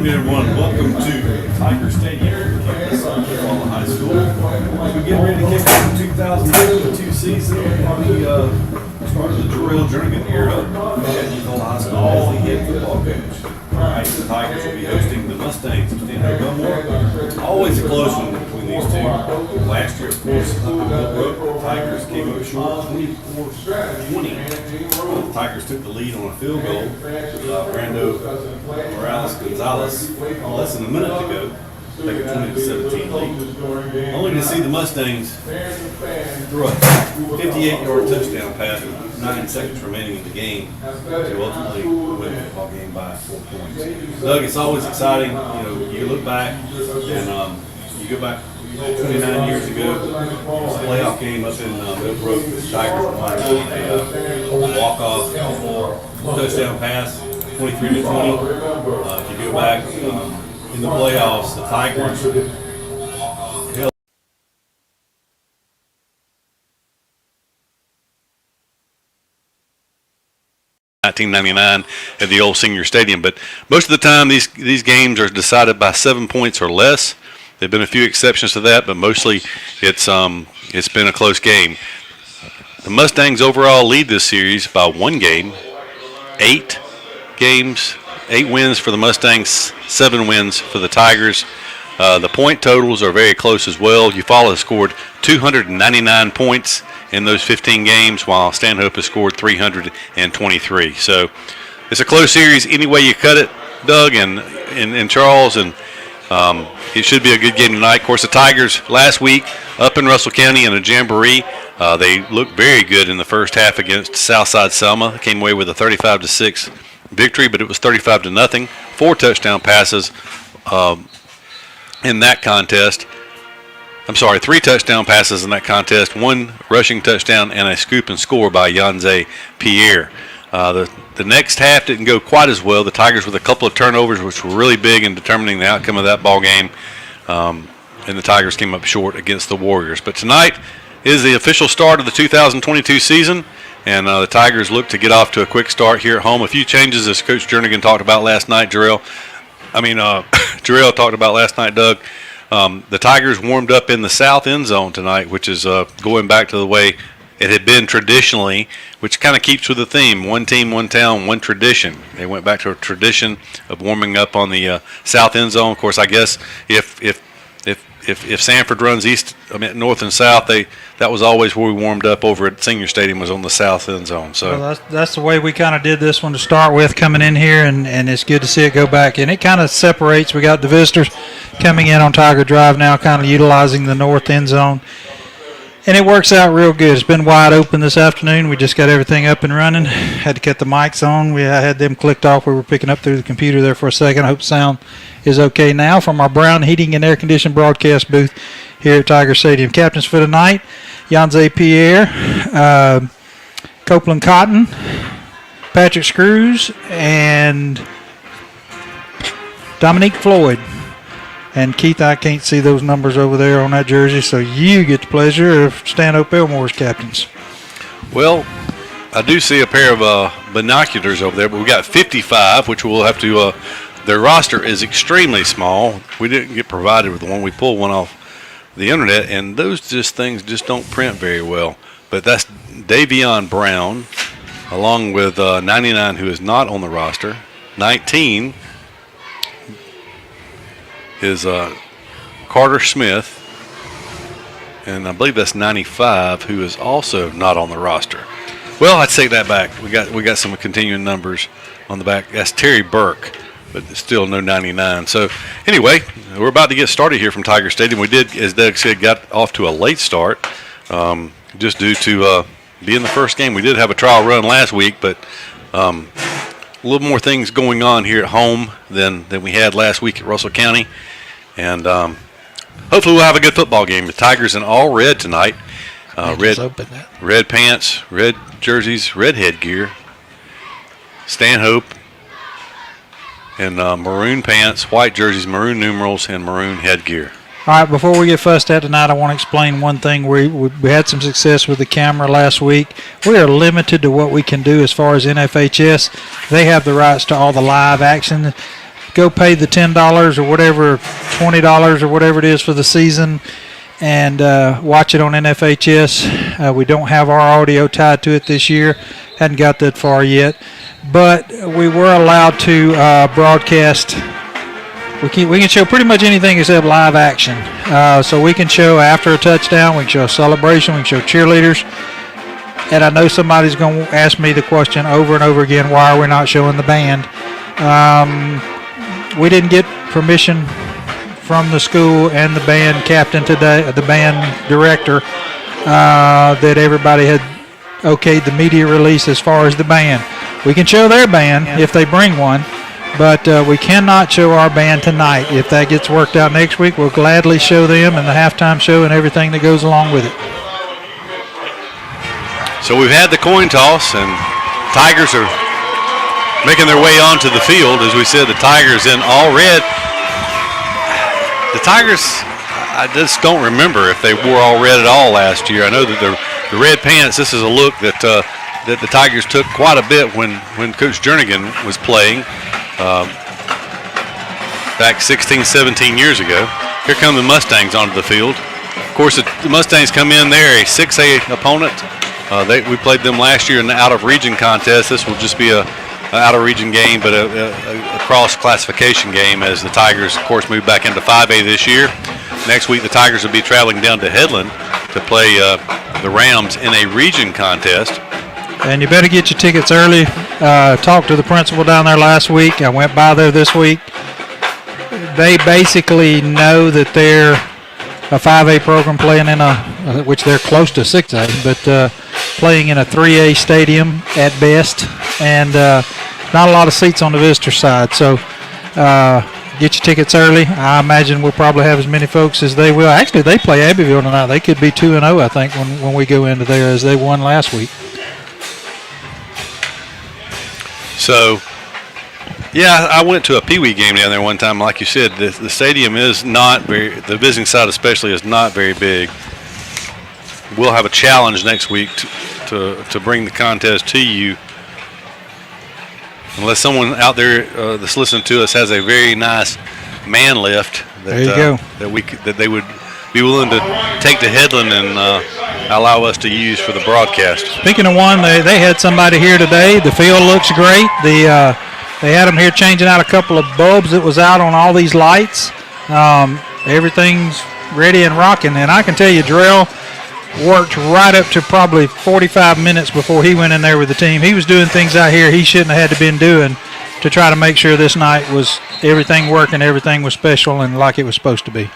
evening, everyone. Welcome to Tiger Stadium, campus of Football High School. We get ready to kick off the 2022 season. We started the Jarrell Jernigan era at Football High School as the head football coach. Tonight, the Tigers will be hosting the Mustangs of Stanhope. Always a close one between these two. Last year, of course, up in Millbrook, the Tigers came up short 24-20. The Tigers took the lead on a field goal. Brando Morales Gonzalez, less than a minute to go, take a 20-17 lead. Only to see the Mustangs throw a 58-yard touchdown pass with 9 seconds remaining in the game to ultimately win the football game by 4 points. Doug, it's always exciting. You know, you look back and you go back 29 years ago, it was a playoff game up in Millbrook. The Tigers won a walk-off touchdown pass, 23-20. If you go back in the playoffs, the Tigers held 1999 at the old Senior Stadium, but most of the time these games are decided by 7 points or less. There've been a few exceptions to that, but mostly it's been a close game. The Mustangs overall lead this series by 1 game, 8 wins for the Mustangs, 7 wins for the Tigers. The point totals are very close as well. Eufaula has scored 299 points in those 15 games, while Stanhope has scored 323. So it's a close series any way you cut it, Doug and Charles, and it should be a good game tonight. Of course, the Tigers last week up in Russell County in a jamboree, they looked very good in the first half against Southside Selma. Came away with a 35-6 victory, but it was 35-0. 4 touchdown passes in that contest. I'm sorry, 3 touchdown passes in that contest, 1 rushing touchdown, and a scoop and score by Yanze Pierre. The next half didn't go quite as well. The Tigers with a couple of turnovers, which were really big in determining the outcome of that ball game, and the Tigers came up short against the Warriors. But tonight is the official start of the 2022 season, and the Tigers look to get off to a quick start here at home. A few changes, as Coach Jernigan talked about last night. Jarrell talked about last night, Doug. The Tigers warmed up in the south end zone tonight, which is going back to the way it had been traditionally, which kind of keeps with the theme: one team, one town, one tradition. They went back to a tradition of warming up on the south end zone. Of course, I guess if Sanford runs north and south, that was always where we warmed up over at Senior Stadium, was on the south end zone. So well, that's the way we kind of did this one to start with, coming in here, and it's good to see it go back. And it kind of separates. We got the visitors coming in on Tiger Drive now, kind of utilizing the north end zone. And it works out real good. It's been wide open this afternoon. We just got everything up and running. Had to cut the mics on. I had them clicked off. We were picking up through the computer there for a second. I hope sound is okay now from our Brown Heating and Air Conditioning broadcast booth here at Tiger Stadium. Captains for tonight: Yanze Pierre, Copeland Cotton, Patrick Screws, and Dominique Floyd. And Keith, I can't see those numbers over there on that jersey, so you get the pleasure of Stanhope Elmore's captains. Well, I do see a pair of binoculars over there, but we got 55, which we'll have to. Their roster is extremely small. We didn't get provided with one. We pulled one off the internet, and those things just don't print very well. But that's Davion Brown, along with 99, who is not on the roster. 19 is Carter Smith, and I believe that's 95, who is also not on the roster. Well, I'd take that back. We got some continuing numbers on the back. That's Terry Burke, but still no 99. So anyway, we're about to get started here from Tiger Stadium. We did, as Doug said, got off to a late start, just due to being the first game. We did have a trial run last week, but a little more things going on here at home than we had last week at Russell County. And hopefully we'll have a good football game. The Tigers in all red tonight. Red pants, red jerseys, red headgear. Stanhope and maroon pants, white jerseys, maroon numerals, and maroon headgear. All right, before we get fussed at tonight, I want to explain one thing. We had some success with the camera last week. We are limited to what we can do as far as NFHS. They have the rights to all the live action. go pay the $10 or whatever, $20 or whatever it is for the season, and watch it on NFHS. We don't have our audio tied to it this year. Hadn't got that far yet. But we were allowed to broadcast. We can show pretty much anything except live action. So we can show after a touchdown, we can show a celebration, we can show cheerleaders. And I know somebody's going to ask me the question over and over again, why are we not showing the band? We didn't get permission from the school and the band captain today, the band director, that everybody had okayed the media release as far as the band. We can show their band if they bring one, but we cannot show our band tonight. If that gets worked out next week, we'll gladly show them and the halftime show and everything that goes along with it. So we've had the coin toss, and Tigers are making their way onto the field. As we said, the Tigers in all red. The Tigers, I just don't remember if they wore all red at all last year. I know that the red pants, this is a look that that the Tigers took quite a bit when Coach Jernigan was playing back 16, 17 years ago. Here come the Mustangs onto the field. Of course, the Mustangs come in there, a 6A opponent. We played them last year in the out-of-region contest. This will just be a out-of-region game, but a cross-classification game as the Tigers, of course, move back into 5A this year. Next week, the Tigers will be traveling down to Headland to play the Rams in a region contest. And you better get your tickets early. Talked to the principal down there last week. I went by there this week. They basically know that they're a 5A program playing in which they're close to 6A, but playing in a 3A stadium at best, and not a lot of seats on the visitor side. So get your tickets early. I imagine we'll probably have as many folks as they will. Actually, they play Abbeville tonight. They could be 2-0, I think, when we go into there, as they won last week. So, yeah, I went to a Pee Wee game down there one time. Like you said, the stadium is not very, the visiting side especially is not very big. We'll have a challenge next week to bring the contest to you. Unless someone out there that's listening to us has a very nice man lift that they would be willing to take to Headland and allow us to use for the broadcast. Speaking of one, they had somebody here today. The field looks great. They had them here changing out a couple of bulbs that was out on all these lights. Everything's ready and rocking. And I can tell you, Drell worked right up to probably 45 minutes before he went in there with the team. He was doing things out here he shouldn't have had to been doing to try to make sure this night was everything working, everything was special and like it was supposed to be.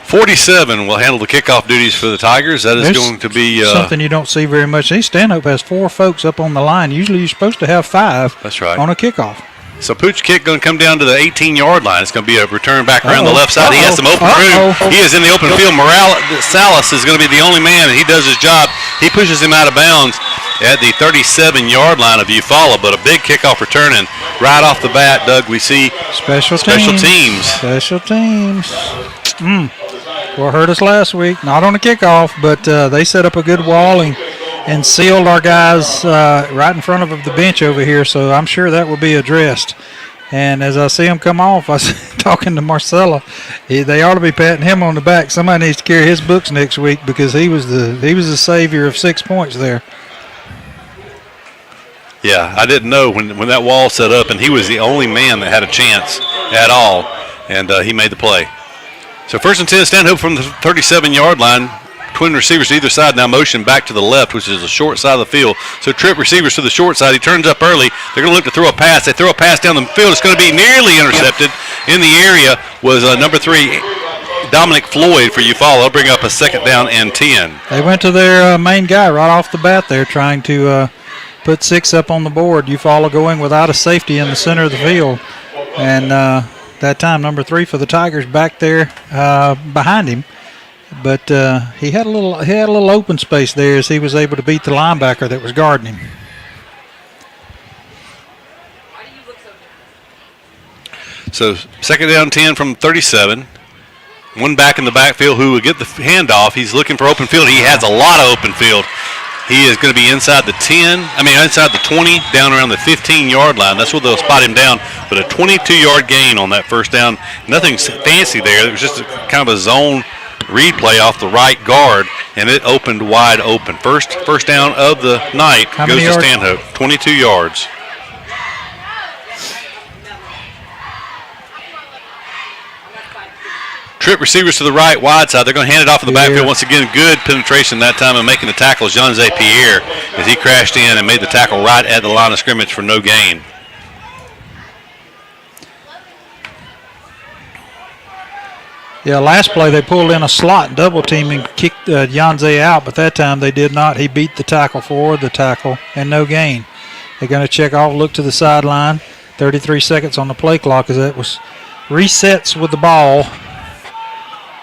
47 will handle the kickoff duties for the Tigers. That is going to be something you don't see very much. Stanhope has 4 folks up on the line. Usually you're supposed to have 5. That's right. On a kickoff. So Pooch kick going to come down to the 18-yard line. It's going to be a return back around the left side. He has some open room. He is in the open field. Salas is going to be the only man, and he does his job. He pushes him out of bounds at the 37-yard line of Eufaula, but a big kickoff return, and right off the bat, Doug, we see Special teams. Well, hurt us last week. Not on the kickoff, but they set up a good wall and sealed our guys right in front of the bench over here, so I'm sure that will be addressed. And as I see him come off, I was talking to Marcella. They ought to be patting him on the back. Somebody needs to carry his books next week because he was the savior of 6 points there. Yeah, I didn't know when that wall set up, and he was the only man that had a chance at all, and he made the play. So 1st and 10, Stanhope from the 37-yard line. Twin receivers to either side now motion back to the left, which is the short side of the field. So trip receivers to the short side. He turns up early. They're going to look to throw a pass. They throw a pass down the field. It's going to be nearly intercepted. In the area was number 3, Dominic Floyd for Eufaula. They'll bring up a 2nd down and 10. They went to their main guy right off the bat there, trying to put 6 up on the board. Eufaula going without a safety in the center of the field. And that time, number 3 for the Tigers back there behind him. But he had a little open space there as he was able to beat the linebacker that was guarding him. So 2nd down 10 from 37. One back in the backfield who would get the handoff. He's looking for open field. He has a lot of open field. He is going to be inside the inside the 20, down around the 15-yard line. That's where they'll spot him down. But a 22-yard gain on that first down. Nothing fancy there. It was just kind of a zone read play off the right guard, and it opened wide open. First down of the night goes to Stanhope, 22 yards. Trip receivers to the right, wide side. They're going to hand it off in the backfield once again. Good penetration that time and making the tackle is Jean-Zé Pierre as he crashed in and made the tackle right at the line of scrimmage for no gain. Yeah, last play they pulled in a slot and double team and kicked Janze out, but that time they did not. He beat the tackle forward, the tackle, and no gain. They're going to check off, look to the sideline. 33 seconds on the play clock as that was resets with the ball.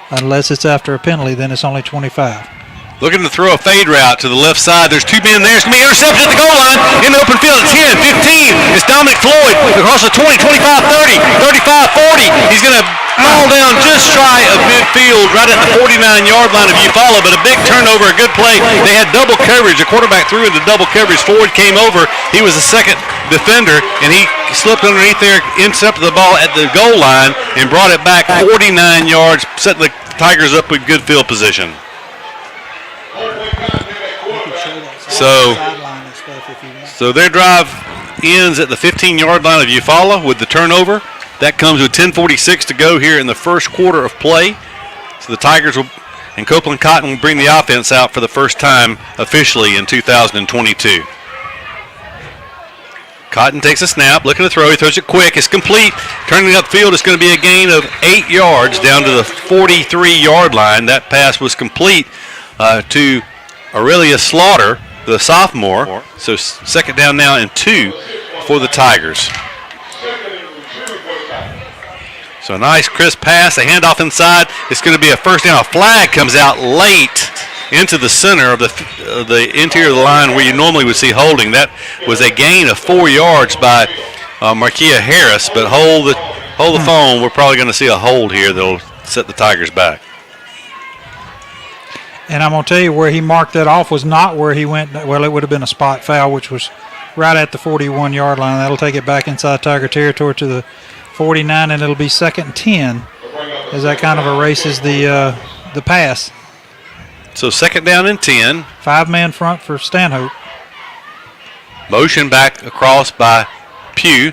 Unless it's after a penalty, then it's only 25. Looking to throw a fade route to the left side. There's two men there. It's going to be intercepted at the goal line. In the open field at 10, 15. It's Dominic Floyd across the 20, 25, 30, 35, 40. He's going to fall down just shy of midfield right at the 49-yard line of Eufaula, but a big turnover, a good play. They had double coverage. The quarterback threw into double coverage. Floyd came over. He was the second defender, and he slipped underneath there, intercepted the ball at the goal line, and brought it back 49 yards, setting the Tigers up with good field position. So their drive ends at the 15-yard line of Eufaula with the turnover. That comes with 10:46 to go here in the first quarter of play. So the Tigers and Copeland Cotton will bring the offense out for the first time officially in 2022. Cotton takes a snap, looking to throw. He throws it quick. It's complete. Turning upfield, it's going to be a gain of 8 yards down to the 43-yard line. That pass was complete to Aurelia Slaughter, the sophomore. So second down now and 2 for the Tigers. So a nice crisp pass, a handoff inside. It's going to be a first down. A flag comes out late into the center of the interior of the line where you normally would see holding. That was a gain of 4 yards by Markia Harris, but hold the phone. We're probably going to see a hold here that'll set the Tigers back. And I'm going to tell you where he marked that off was not where he went. Well, it would have been a spot foul, which was right at the 41-yard line. That'll take it back inside Tiger territory to the 49, and it'll be 2nd and 10 as that kind of erases the pass. So second down and 10. 5-man front for Stanhope. Motion back across by Pugh.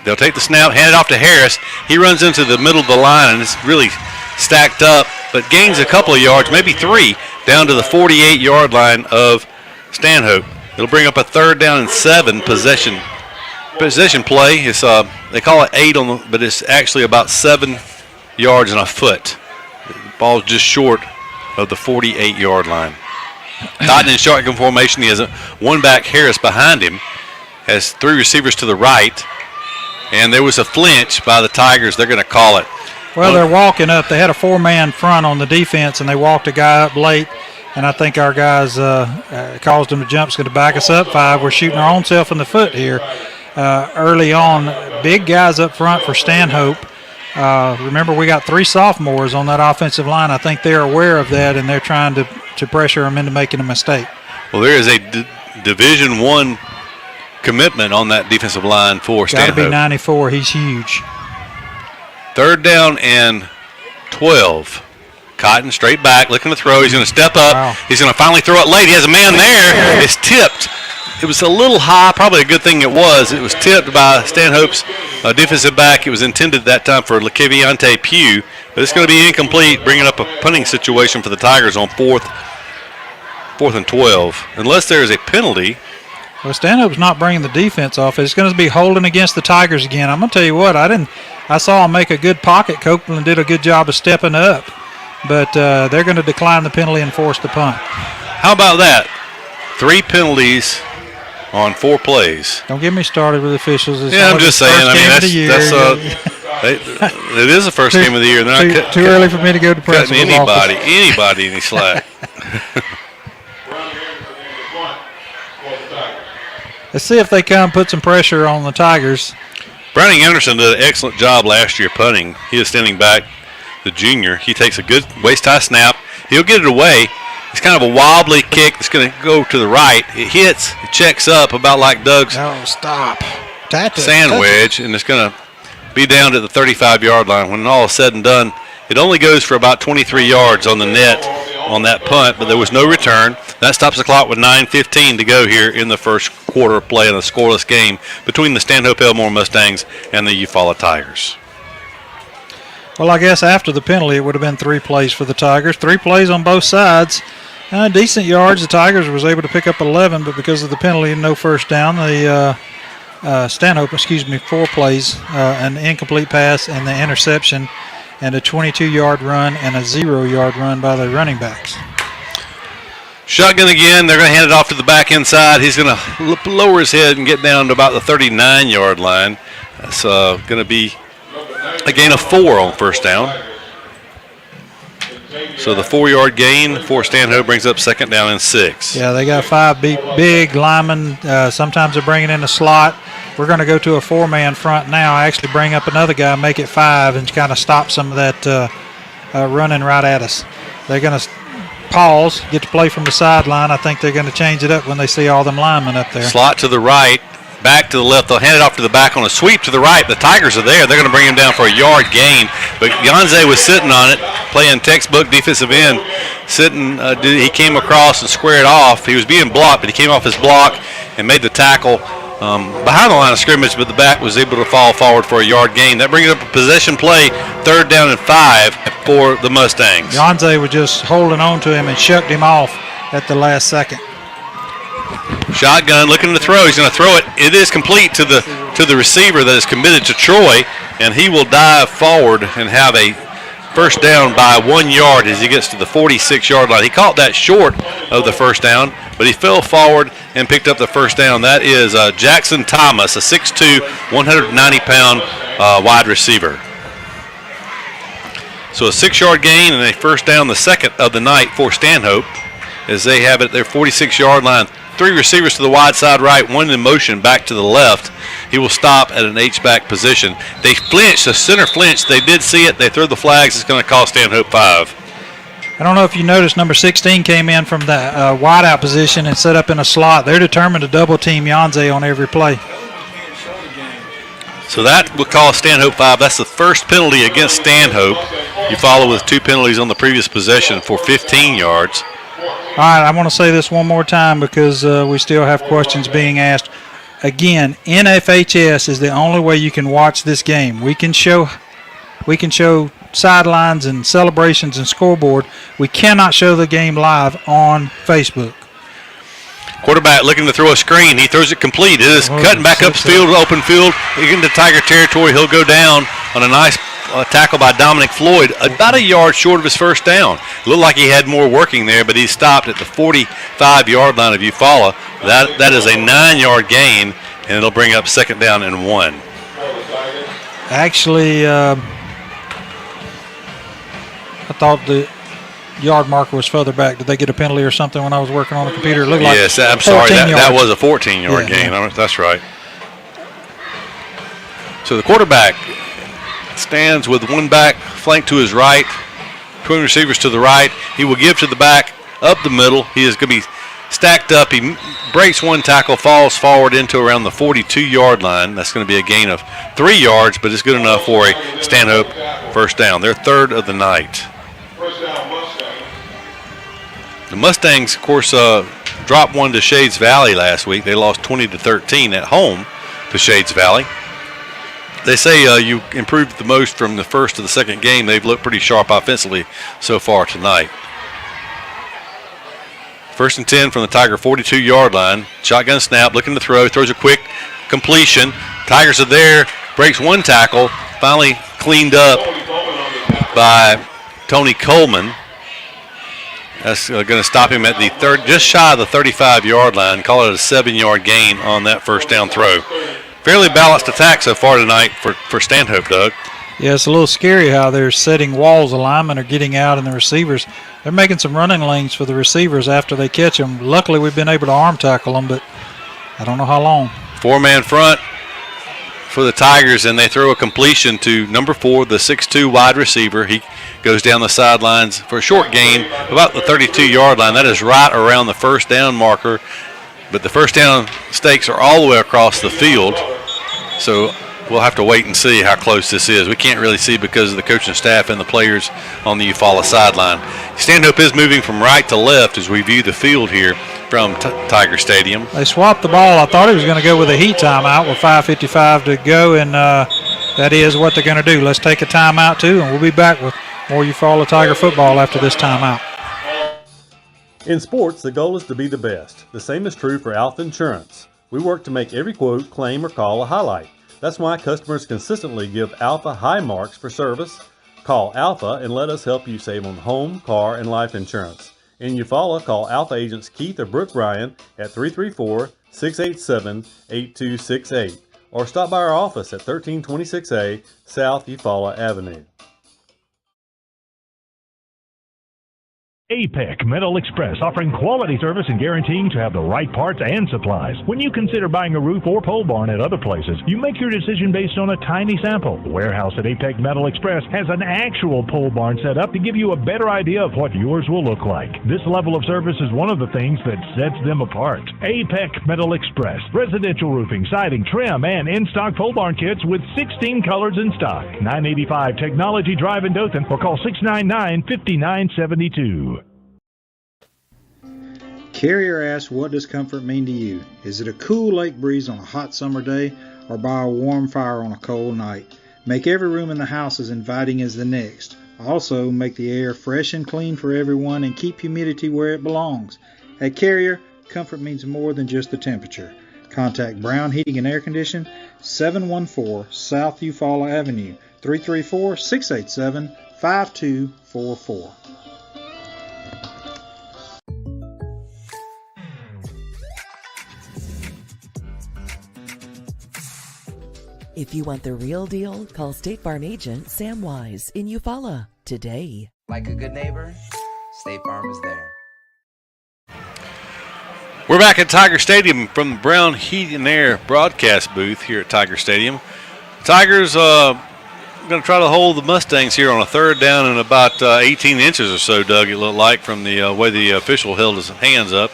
They'll take the snap, hand it off to Harris. He runs into the middle of the line, and it's really stacked up, but gains a couple of yards, maybe 3, down to the 48-yard line of Stanhope. It'll bring up a 3rd down and 7 possession play. It's they call it 8 but it's actually about 7 yards and a foot. The ball's just short of the 48-yard line. Cotton in shotgun formation. He has one back, Harris, behind him. Has 3 receivers to the right. And there was a flinch by the Tigers. They're going to call it. Well, they're walking up. They had a 4-man front on the defense, and they walked a guy up late. And I think our guys caused them to jump. It's going to back us up 5. We're shooting our own self in the foot here early on. Big guys up front for Stanhope. Remember, we got 3 sophomores on that offensive line. I think they're aware of that, and they're trying to pressure them into making a mistake. Well, there is a Division I commitment on that defensive line for Stanhope. Got to be 94. He's huge. 3rd down and 12. Cotton straight back, looking to throw. He's going to step up. Wow. He's going to finally throw it late. He has a man there. It's tipped. It was a little high, probably a good thing it was. It was tipped by Stanhope's defensive back. It was intended that time for LaKeviante Pugh, but it's going to be incomplete, bringing up a punting situation for the Tigers on 4th and 12. Unless there is a penalty. Well, Stanhope's not bringing the defense off. It's going to be holding against the Tigers again. I'm going to tell you what, I saw him make a good pocket. Copeland did a good job of stepping up, but they're going to decline the penalty and force the punt. How about that? 3 penalties on 4 plays. Don't get me started with officials. It's I'm just saying. I mean, it is the first game of the year. They're not too early for me to go to principal's office. Anybody any slack. Let's see if they come put some pressure on the Tigers. Browning Anderson did an excellent job last year punting. He is standing back, the junior. He takes a good waist-high snap. He'll get it away. It's kind of a wobbly kick that's going to go to the right. It hits, it checks up about like Doug's stop. sand wedge, and it's going to be down to the 35-yard line. When all is said and done, it only goes for about 23 yards on the net on that punt, but there was no return. That stops the clock with 9:15 to go here in the first quarter of play in a scoreless game between the Stanhope Elmore Mustangs and the Eufaula Tigers. Well, I guess after the penalty, it would have been 3 plays for the Tigers. 3 plays on both sides. Decent yards. The Tigers was able to pick up 11, but because of the penalty, no first down. The Stanhope, 4 plays, an incomplete pass and the interception, and a 22-yard run and a 0-yard run by the running backs. Shotgun again. They're going to hand it off to the back inside. He's going to lower his head and get down to about the 39-yard line. That's going to be a gain of 4 on first down. So the 4-yard gain for Stanhope brings up second down and 6. Yeah, they got 5 big linemen. Sometimes they're bringing in a slot. We're going to go to a 4-man front now. I actually bring up another guy, make it 5, and kind of stop some of that running right at us. They're going to pause, get to play from the sideline. I think they're going to change it up when they see all them linemen up there. Slot to the right, back to the left. They'll hand it off to the back on a sweep to the right. The Tigers are there. They're going to bring him down for a yard gain. But Yanze was sitting on it, playing textbook defensive end. He came across and squared off. He was being blocked, but he came off his block and made the tackle behind the line of scrimmage, but the back was able to fall forward for a yard gain. That brings up a possession play, 3rd down and 5 for the Mustangs. Yanze was just holding on to him and shucked him off at the last second. Shotgun, looking to throw. He's going to throw it. It is complete to the receiver that is committed to Troy, and he will dive forward and have a first down by 1 yard as he gets to the 46-yard line. He caught that short of the first down, but he fell forward and picked up the first down. That is Jackson Thomas, a 6'2", 190-pound wide receiver. So a 6-yard gain and a first down, the second of the night for Stanhope, as they have it at their 46-yard line. 3 receivers to the wide side right, 1 in motion back to the left. He will stop at an H-back position. They flinched, the center flinched. They did see it. They threw the flags. It's going to cost Stanhope 5. I don't know if you noticed, number 16 came in from the wideout position and set up in a slot. They're determined to double-team Yanze on every play. So that will cost Stanhope 5. That's the first penalty against Stanhope. You follow with 2 penalties on the previous possession for 15 yards. All right, I want to say this one more time because we still have questions being asked. Again, NFHS is the only way you can watch this game. We can show sidelines and celebrations and scoreboard. We cannot show the game live on Facebook. Quarterback looking to throw a screen. He throws it complete. It is cutting back upfield, open field. Into Tiger territory. He'll go down on a nice tackle by Dominic Floyd, about a yard short of his first down. Looked like he had more working there, but he stopped at the 45-yard line of Eufaula. That is a 9-yard gain, and it'll bring up second down and 1. Actually, I thought the yard marker was further back. Did they get a penalty or something when I was working on the computer? It looked like yes, I'm sorry. That was a 14-yard gain. Yeah. That's right. So the quarterback stands with 1 back flanked to his right, 2 receivers to the right. He will give to the back up the middle. He is going to be stacked up. He breaks 1 tackle, falls forward into around the 42-yard line. That's going to be a gain of 3 yards, but it's good enough for a Stanhope first down. Their 3rd of the night. The Mustangs, of course, dropped 1 to Shades Valley last week. They lost 20-13 at home to Shades Valley. They say you improved the most from the first to the second game. They've looked pretty sharp offensively so far tonight. 1st and 10 from the Tiger 42-yard line. Shotgun snap, looking to throw, throws a quick completion. Tigers are there, breaks 1 tackle, finally cleaned up by Tony Coleman. That's going to stop him at the just shy of the 35-yard line. Call it a 7-yard gain on that first down throw. Fairly balanced attack so far tonight for Stanhope, Doug. Yeah, it's a little scary how they're setting walls. The linemen are getting out, and the receivers, they're making some running lanes for the receivers after they catch them. Luckily, we've been able to arm tackle them, but I don't know how long. 4-man front. for the Tigers, and they throw a completion to number 4, the 6'2" wide receiver. He goes down the sidelines for a short gain, about the 32-yard line. That is right around the first down marker, but the first down stakes are all the way across the field, so we'll have to wait and see how close this is. We can't really see because of the coaching staff and the players on the Eufaula sideline. Stanhope is moving from right to left as we view the field here from Tiger Stadium. They swapped the ball. I thought he was going to go with a heat timeout with 5:55 to go, and that is what they're going to do. Let's take a timeout, too, and we'll be back with more Eufaula Tiger football after this timeout. In sports, the goal is to be the best. The same is true for Alpha Insurance. We work to make every quote, claim, or call a highlight. That's why customers consistently give Alpha high marks for service. Call Alpha and let us help you save on home, car, and life insurance. In Eufaula, call Alpha agents Keith or Brooke Bryan at 334-687-8268 or stop by our office at 1326A South Eufaula Avenue. APEC Metal Express, offering quality service and guaranteeing to have the right parts and supplies. When you consider buying a roof or pole barn at other places, you make your decision based on a tiny sample. The warehouse at APEC Metal Express has an actual pole barn set up to give you a better idea of what yours will look like. This level of service is one of the things that sets them apart. APEC Metal Express, residential roofing, siding, trim, and in-stock pole barn kits with 16 colors in stock. 985 Technology Drive in Dothan, or call 699-5972. Carrier asks, what does comfort mean to you? Is it a cool lake breeze on a hot summer day, or by a warm fire on a cold night? Make every room in the house as inviting as the next. Also, make the air fresh and clean for everyone and keep humidity where it belongs. At Carrier, comfort means more than just the temperature. Contact Brown Heating and Air Condition, 714 South Eufaula Avenue, 334-687-5244. If you want the real deal, call State Farm agent Sam Wise in Eufaula today. Like a good neighbor, State Farm is there. We're back at Tiger Stadium from the Brown Heat and Air broadcast booth here at Tiger Stadium. Tigers going to try to hold the Mustangs here on a third down and about 18 inches or so, Doug, it looked like, from the way the official held his hands up.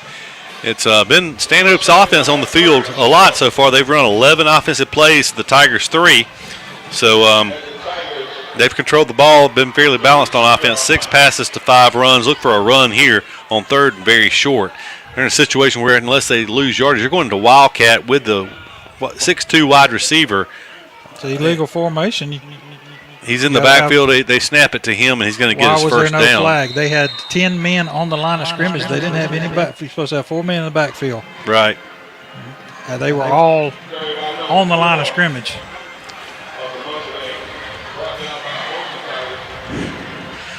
It's been Stanhope's offense on the field a lot so far. They've run 11 offensive plays to the Tigers 3. So they've controlled the ball, been fairly balanced on offense. 6 passes to 5 runs. Look for a run here on third and very short. They're in a situation where unless they lose yardage, you're going to Wildcat with the 6'2" wide receiver. It's illegal formation. He's in the backfield. They snap it to him, and he's going to get his first down. Why was there no flag? They had 10 men on the line of scrimmage. They didn't have any back. You're supposed to have 4 men in the backfield. Right. They were all on the line of scrimmage.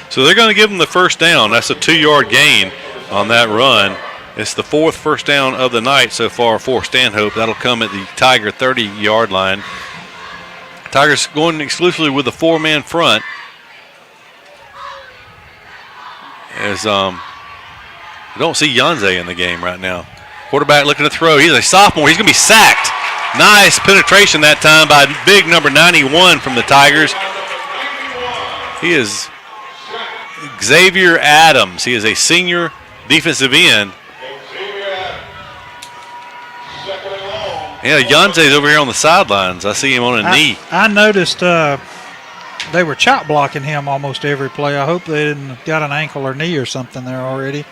So they're going to give them the first down. That's a 2-yard gain on that run. It's the 4th first down of the night so far for Stanhope. That'll come at the Tiger 30-yard line. Tigers going exclusively with a 4-man front. As I don't see Yanze in the game right now. Quarterback looking to throw. He's a sophomore. He's going to be sacked. Nice penetration that time by big number 91 from the Tigers. He is Xavier Adams. He is a senior defensive end. Yeah, Yanze's over here on the sidelines. I see him on a knee. I noticed they were chop blocking him almost every play. I hope they didn't got an ankle or knee or something there already.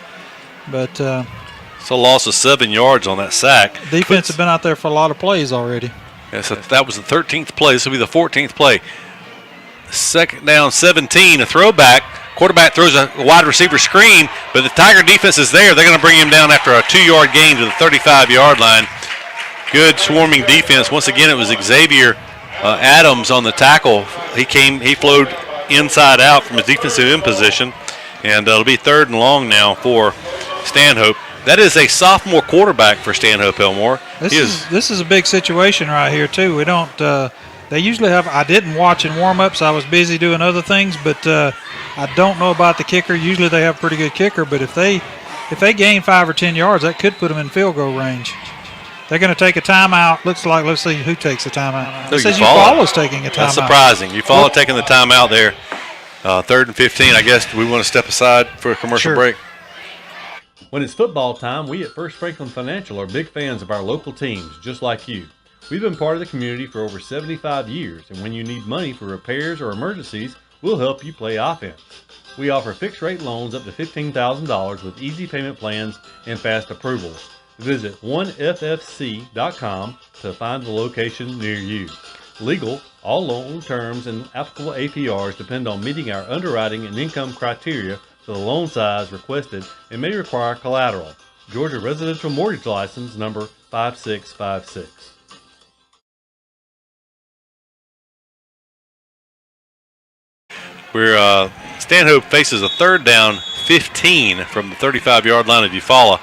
But it's a loss of 7 yards on that sack. Defense have been out there for a lot of plays already. Yeah, so that was the 13th play. This will be the 14th play. 2nd down, 17, a throwback. Quarterback throws a wide receiver screen, but the Tiger defense is there. They're going to bring him down after a 2-yard gain to the 35-yard line. Good swarming defense. Once again, it was Xavier Adams on the tackle. He flowed inside out from his defensive end position, and it'll be 3rd and long now for Stanhope. That is a sophomore quarterback for Stanhope Elmore. This is a big situation right here too. We don't. They usually have. I didn't watch in warm-ups. I was busy doing other things, but I don't know about the kicker. Usually they have a pretty good kicker, but if they gain 5 or 10 yards, that could put them in field goal range. They're going to take a timeout. Looks like, let's see who takes the timeout. No, It says Eufaula. Eufaula's taking a timeout. That's surprising. Eufaula taking the timeout there. 3rd and 15. I guess we want to step aside for a commercial Sure. break. When it's football time, we at First Franklin Financial are big fans of our local teams, just like you. We've been part of the community for over 75 years, and when you need money for repairs or emergencies, we'll help you play offense. We offer fixed-rate loans up to $15,000 with easy payment plans and fast approvals. Visit 1ffc.com to find the location near you. Legal, all loan terms and applicable APRs depend on meeting our underwriting and income criteria for the loan size requested and may require collateral. Georgia Residential Mortgage License number 5656. Stanhope faces a 3rd down 15 from the 35-yard line of Eufaula.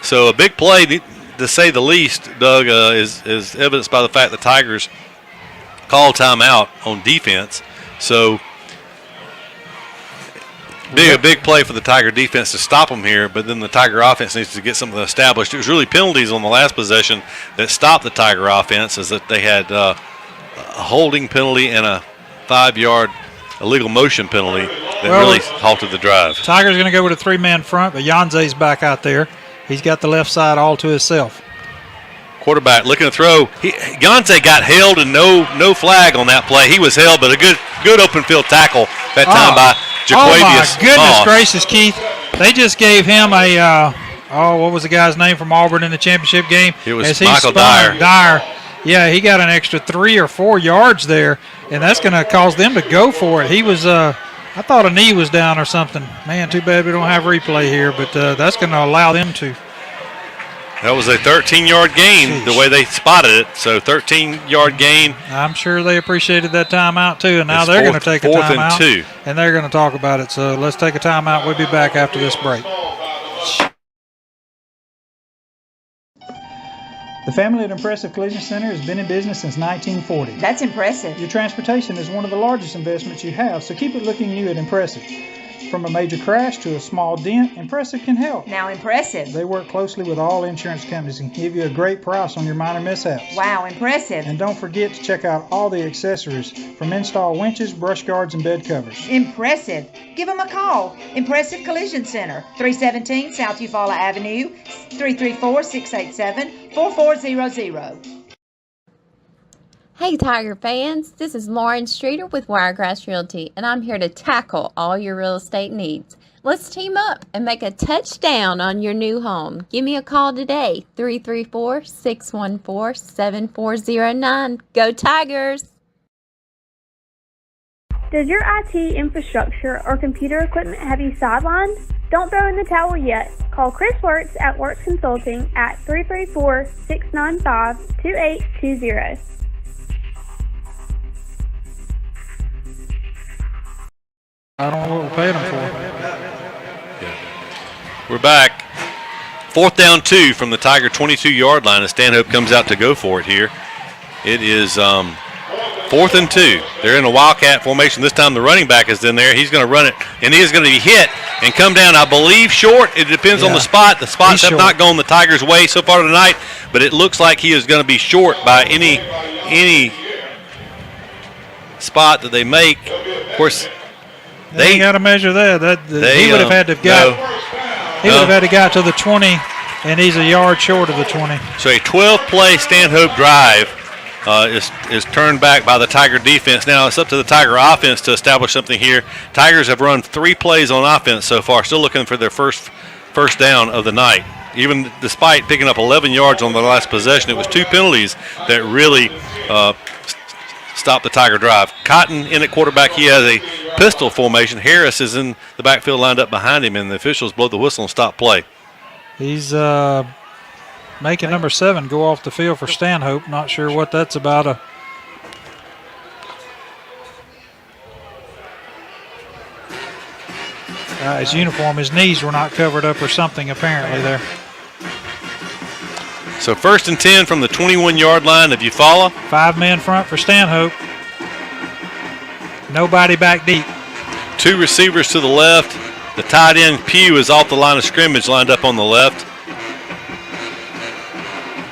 So a big play, to say the least, Doug, is evidenced by the fact the Tigers called timeout on defense. So a big play for the Tiger defense to stop them here, but then the Tiger offense needs to get something established. It was really penalties on the last possession that stopped the Tiger offense, is that they had a holding penalty and a 5-yard illegal motion penalty that really halted the drive. Tiger's going to go with a 3-man front, but Yanze's back out there. He's got the left side all to himself. Quarterback looking to throw. Yanze got held and no flag on that play. He was held, but a good open field tackle that time by Jaquavius. Oh, my goodness Moss. gracious, Keith. They just gave him a, what was the guy's name from Auburn in the championship game? It was As he Michael spun, Dyer. Yeah, he got an extra 3 or 4 yards there, and that's going to cause them to go for it. He was, I thought a knee was down or something. Man, too bad we don't have replay here, but that's going to allow them to. That was a 13-yard gain, the way they spotted it. So 13-yard gain. I'm sure they appreciated that timeout too, and now It's they're going to take a fourth timeout. and 2. And they're going to talk about it. So let's take a timeout. We'll be back after this break. The family at Impressive Collision Center has been in business since 1940. That's impressive. Your transportation is one of the largest investments you have, so keep it looking new at Impressive. From a major crash to a small dent, Impressive can help. Now impressive. They work closely with all insurance companies and give you a great price on your minor mishaps. Wow, impressive. And don't forget to check out all the accessories, from install winches, brush guards, and bed covers. Impressive. Give them a call. Impressive Collision Center, 317 South Eufaula Avenue, 334-687-4400. Hey Tiger fans, this is Lauren Streeter with Wiregrass Realty, and I'm here to tackle all your real estate needs. Let's team up and make a touchdown on your new home. Give me a call today, 334-614-7409. Go Tigers! Does your IT infrastructure or computer equipment have you sidelined? Don't throw in the towel yet. Call Chris Works at Works Consulting at 334-695-2820. I don't know what we're paying them for. We're back. 4th down 2 from the Tiger 22-yard line as Stanhope comes out to go for it here. It is 4th and 2. They're in a Wildcat formation. This time the running back is in there. He's going to run it, and he is going to be hit and come down, I believe, short. It depends on the spot. The spots have not gone the Tigers' way so far tonight, but it looks like he is going to be short by any spot that they make. Of course, They got to measure that. He would have had to have got. He would have had to got to the 20, and he's a yard short of the 20. So a 12-play Stanhope drive is turned back by the Tiger defense. Now it's up to the Tiger offense to establish something here. Tigers have run 3 plays on offense so far, still looking for their first down of the night. Even despite picking up 11 yards on the last possession, it was 2 penalties that really stop the Tiger drive. Cotton in at quarterback. He has a pistol formation. Harris is in the backfield lined up behind him, and the officials blow the whistle and stop play. He's making number 7 go off the field for Stanhope. Not sure what that's about. His uniform, his knees were not covered up or something apparently there. So 1st and 10 from the 21-yard line of Eufaula. 5-man front for Stanhope. Nobody back deep. 2 receivers to the left. The tight end Pugh is off the line of scrimmage, lined up on the left.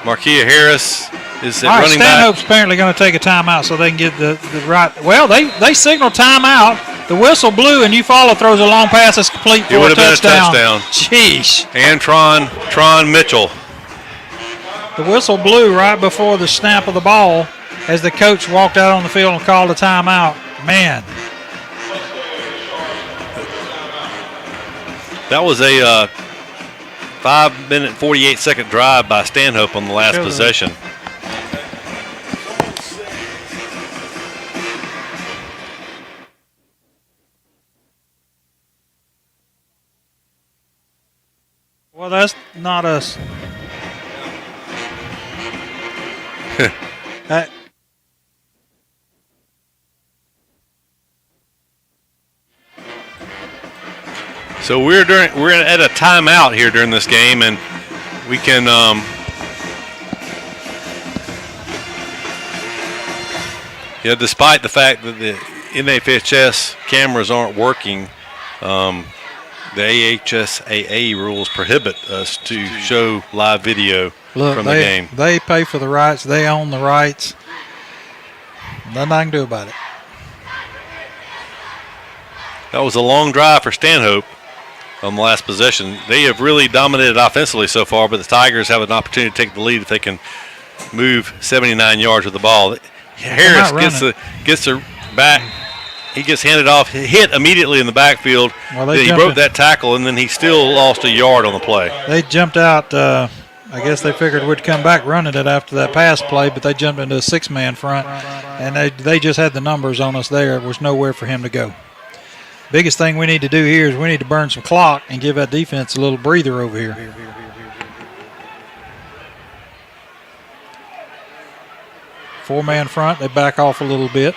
Marquia Harris is at All right, running Stanhope's back. apparently going to take a timeout so they can get the right. Well, they signal timeout. The whistle blew, and Eufaula throws a long pass that's complete for It would a have been a touchdown. touchdown. Sheesh. And Tron Mitchell. The whistle blew right before the snap of the ball as the coach walked out on the field and called a timeout. Man. That was a 5-minute, 48-second drive by Stanhope on the last possession. Well, that's not us. So we're at a timeout here during this game, and we can despite the fact that the NFHS cameras aren't working, the AHSAA rules prohibit us to show live video from the game. They pay for the rights. They own the rights. Nothing I can do about it. That was a long drive for Stanhope on the last possession. They have really dominated offensively so far, but the Tigers have an opportunity to take the lead if they can move 79 yards with the ball. Harris gets her back. He gets handed off, hit immediately in the backfield. Well, he broke that tackle, and then he still lost a yard on the play. They jumped out. I guess they figured we'd come back running it after that pass play, but they jumped into a 6-man front, and they just had the numbers on us there. There was nowhere for him to go. Biggest thing we need to do here is we need to burn some clock and give that defense a little breather over here. Four-man front. They back off a little bit.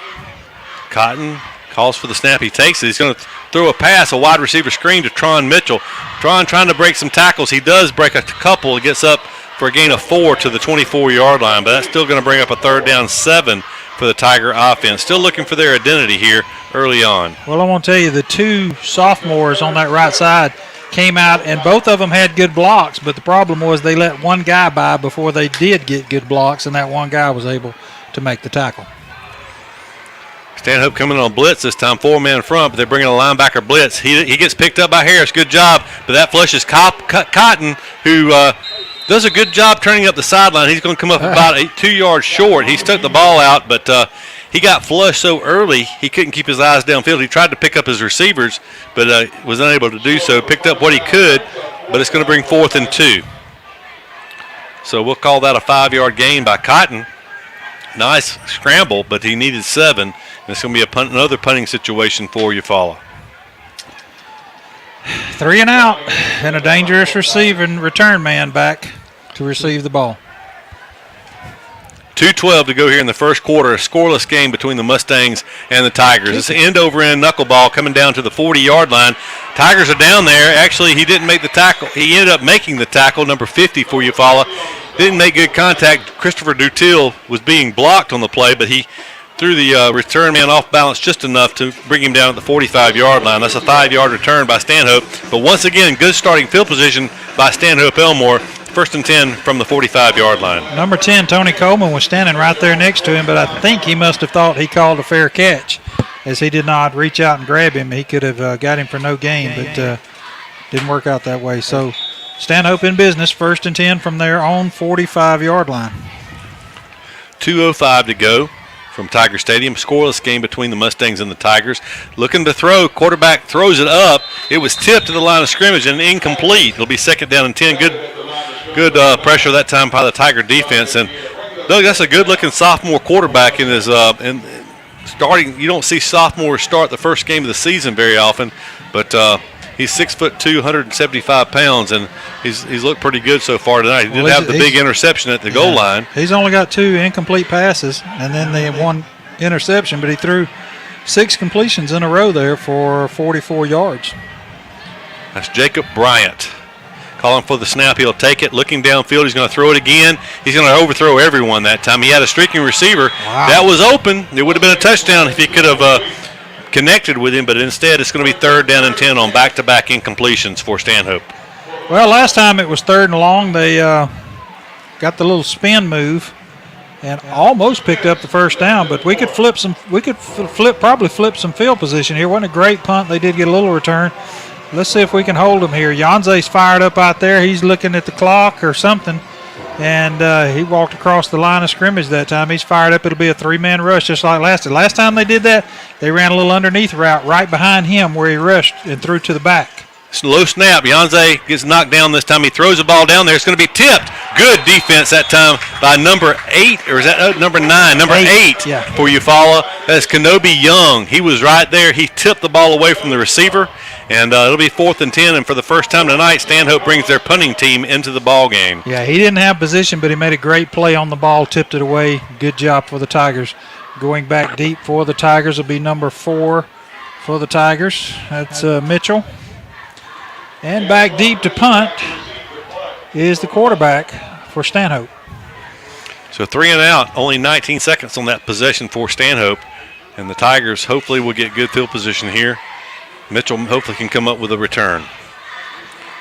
Cotton calls for the snap. He takes it. He's going to throw a pass, a wide receiver screen to Tron Mitchell. Tron trying to break some tackles. He does break a couple. He gets up for a gain of 4 to the 24-yard line, but that's still going to bring up a 3rd down 7 for the Tiger offense. Still looking for their identity here early on. Well, I want to tell you, the two sophomores on that right side came out, and both of them had good blocks, but the problem was they let one guy by before they did get good blocks, and that one guy was able to make the tackle. Stanhope coming on blitz this time, 4-man front, but they're bringing a linebacker blitz. He gets picked up by Harris. Good job, but that flushes Cotton, who does a good job turning up the sideline. He's going to come up about 2 yards short. He stuck the ball out, but he got flushed so early he couldn't keep his eyes downfield. He tried to pick up his receivers, but was unable to do so. Picked up what he could, but it's going to bring 4th and 2. So we'll call that a 5-yard gain by Cotton. Nice scramble, but he needed 7. And it's going to be another punting situation for Eufaula. 3 and out, and a dangerous receiving return man back to receive the ball. 2:12 to go here in the first quarter. A scoreless game between the Mustangs and the Tigers. It's an end-over-end knuckleball coming down to the 40-yard line. Tigers are down there. Actually, he didn't make the tackle. He ended up making the tackle, number 50 for Eufaula. Didn't make good contact. Christopher Dutil was being blocked on the play, but he threw the return man off balance just enough to bring him down at the 45-yard line. That's a 5-yard return by Stanhope. But once again, good starting field position by Stanhope Elmore. 1st and 10 from the 45-yard line. Number 10, Tony Coleman, was standing right there next to him, but I think he must have thought he called a fair catch, as he did not reach out and grab him. He could have got him for no gain, but didn't work out that way. So Stanhope in business, 1st and 10 from their own 45-yard line. 2:05 to go from Tiger Stadium. Scoreless game between the Mustangs and the Tigers. Looking to throw. Quarterback throws it up. It was tipped to the line of scrimmage and incomplete. It'll be 2nd down and 10. Good pressure that time by the Tiger defense. And Doug, that's a good-looking sophomore quarterback in his starting. You don't see sophomores start the first game of the season very often, but he's 6'2", 175 pounds, and he's looked pretty good so far tonight. He did have the big interception at the goal line. He's only got 2 incomplete passes, and then the 1 interception, but he threw 6 completions in a row there for 44 yards. That's Jacob Bryant. Calling for the snap, he'll take it. Looking downfield, he's going to throw it again. He's going to overthrow everyone that time. He had a streaking receiver. Wow. That was open. It would have been a touchdown if he could have connected with him, but instead it's going to be 3rd down and 10 on back-to-back incompletions for Stanhope. Well, last time it was 3rd and long. got the little spin move and almost picked up the first down, but we could probably flip some field position here. Wasn't a great punt. They did get a little return. Let's see if we can hold them here. Janze's fired up out there. He's looking at the clock or something, and he walked across the line of scrimmage that time. He's fired up. It'll be a three-man rush just like last time. Last time they did that, they ran a little underneath route right behind him where he rushed and threw to the back. Low snap. Janze gets knocked down this time. He throws the ball down there. It's going to be tipped. Good defense that time by number 8, or is that number 9? Number 8 yeah. For Eufaula. That's Kenobi Young. He was right there. He tipped the ball away from the receiver, and it'll be 4th and 10. And for the first time tonight, Stanhope brings their punting team into the ball game. Yeah, he didn't have position, but he made a great play on the ball, tipped it away. Good job for the Tigers. Going back deep for the Tigers will be number 4 for the Tigers. That's Mitchell. And back deep to punt is the quarterback for Stanhope. So 3 and out, only 19 seconds on that possession for Stanhope. And the Tigers hopefully will get good field position here. Mitchell hopefully can come up with a return.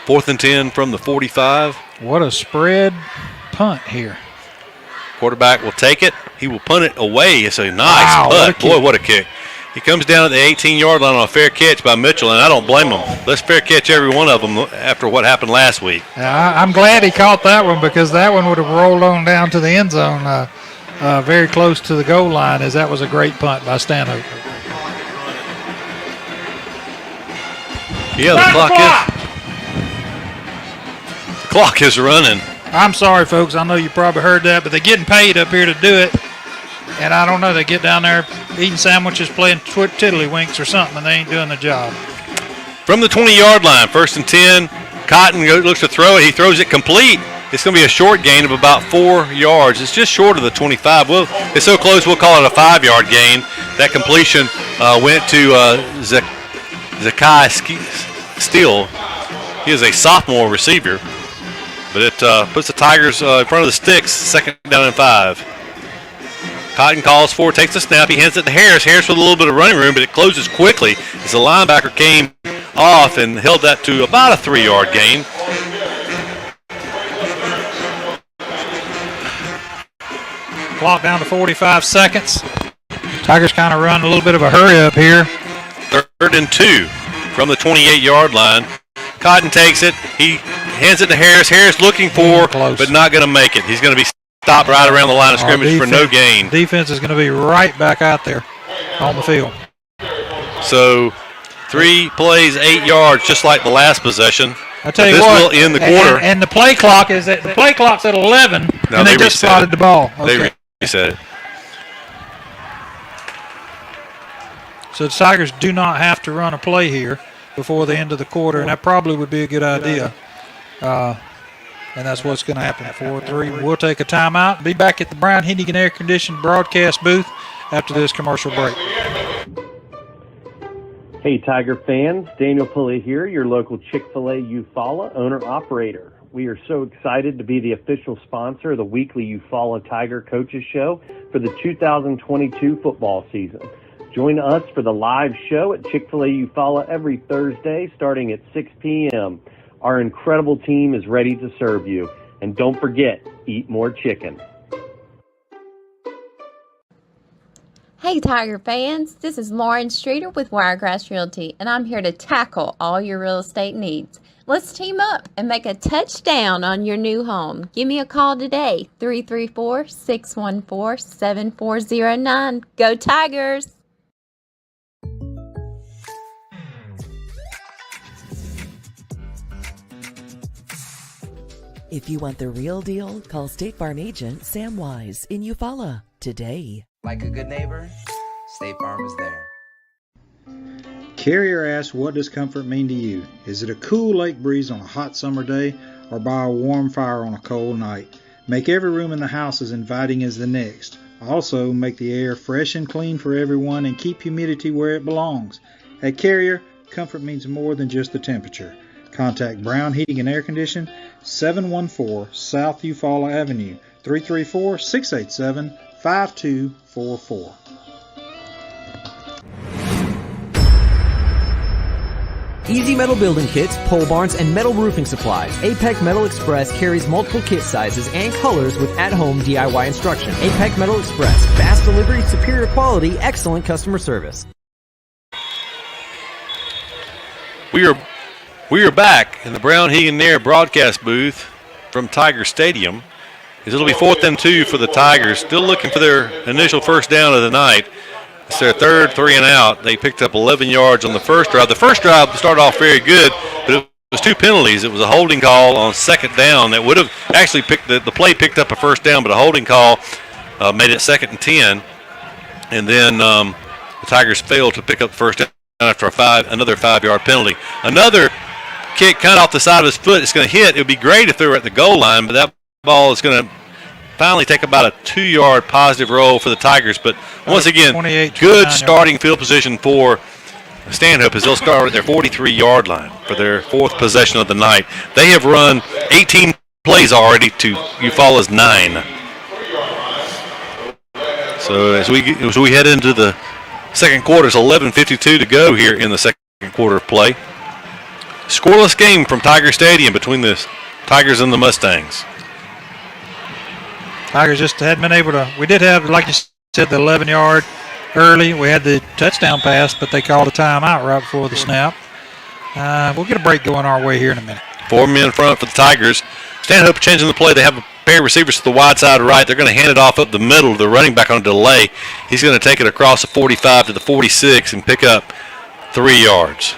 4th and 10 from the 45. What a spread punt here. Quarterback will take it. He will punt it away. It's a nice punt. Boy, what a kick. He comes down at the 18-yard line on a fair catch by Mitchell, and I don't blame him. Let's fair catch every one of them after what happened last week. I'm glad he caught that one, because that one would have rolled on down to the end zone very close to the goal line, as that was a great punt by Stanhope. Yeah, the clock is running. I'm sorry, folks. I know you probably heard that, but they're getting paid up here to do it. And I don't know, they get down there eating sandwiches, playing tiddlywinks or something, and they ain't doing the job. From the 20-yard line, 1st and 10. Cotton looks to throw it. He throws it complete. It's going to be a short gain of about 4 yards. It's just short of the 25. It's so close, we'll call it a 5-yard gain. That completion went to Zakai Steele. He is a sophomore receiver. But it puts the Tigers in front of the sticks, 2nd down and 5. Cotton calls for, takes the snap. He hands it to Harris. Harris with a little bit of running room, but it closes quickly as the linebacker came off and held that to about a 3-yard gain. Clock down to 45 seconds. Tigers kind of run a little bit of a hurry up here. 3rd and 2 from the 28-yard line. Cotton takes it. He hands it to Harris. Harris looking for, but not going to make it. He's going to be stopped right around the line of scrimmage for no gain. Defense is going to be right back out there on the field. So 3 plays, 8 yards, just like the last possession. I tell you what, will end the quarter. And the play clock is at 11, and they just spotted the ball. Okay. They reset it. So the Tigers do not have to run a play here before the end of the quarter, and that probably would be a good idea. And that's what's going to happen. 4-3. We'll take a timeout. Be back at the Brown Heating and Air Conditioned broadcast booth after this commercial break. Hey, Tiger fans. Daniel Pulley here, your local Chick-fil-A Eufaula owner-operator. We are so excited to be the official sponsor of the weekly Eufaula Tiger Coaches Show for the 2022 football season. Join us for the live show at Chick-fil-A Eufaula every Thursday starting at 6 p.m. Our incredible team is ready to serve you. And don't forget, eat more chicken. Hey Tiger fans, this is Lauren Streeter with Wiregrass Realty, and I'm here to tackle all your real estate needs. Let's team up and make a touchdown on your new home. Give me a call today, 334-614-7409. Go Tigers! If you want the real deal, call State Farm agent Sam Wise in Eufaula today. Like a good neighbor, State Farm is there. Carrier asks, what does comfort mean to you? Is it a cool lake breeze on a hot summer day or by a warm fire on a cold night? Make every room in the house as inviting as the next. Also, make the air fresh and clean for everyone and keep humidity where it belongs. At Carrier, comfort means more than just the temperature. Contact Brown Heating and Air Condition, 714 South Eufaula Avenue, 334-687-5244. Easy Metal building kits, pole barns, and metal roofing supplies. APEC Metal Express carries multiple kit sizes and colors with at-home DIY instruction. APEC Metal Express. Fast delivery, superior quality, excellent customer service. We are back in the Brown Hegan Air broadcast booth from Tiger Stadium. It'll be 4th and 2 for the Tigers. Still looking for their initial first down of the night. It's their third 3 and out. They picked up 11 yards on the first drive. The first drive started off very good, but it was 2 penalties. It was a holding call on second down that would have actually the play picked up a first down, but a holding call made it 2nd and 10. And then the Tigers failed to pick up the first down after another 5-yard penalty. Another kick kind of off the side of his foot. It's going to hit. It would be great if they were at the goal line, but that ball is going to finally take about a 2-yard positive roll for the Tigers. But once again, good starting field position for Stanhope as they'll start at their 43-yard line for their 4th possession of the night. They have run 18 plays already to Eufaula's 9. So as we head into the second quarter, it's 11:52 to go here in the second quarter of play. Scoreless game from Tiger Stadium between the Tigers and the Mustangs. Tigers just hadn't been able to. We did have, like you said, the 11-yard early. We had the touchdown pass, but they called a timeout right before the snap. We'll get a break going our way here in a minute. 4 men in front for the Tigers. Stanhope changing the play. They have a pair of receivers to the wide side right. They're going to hand it off up the middle to the running back on a delay. He's going to take it across the 45 to the 46 and pick up 3 yards.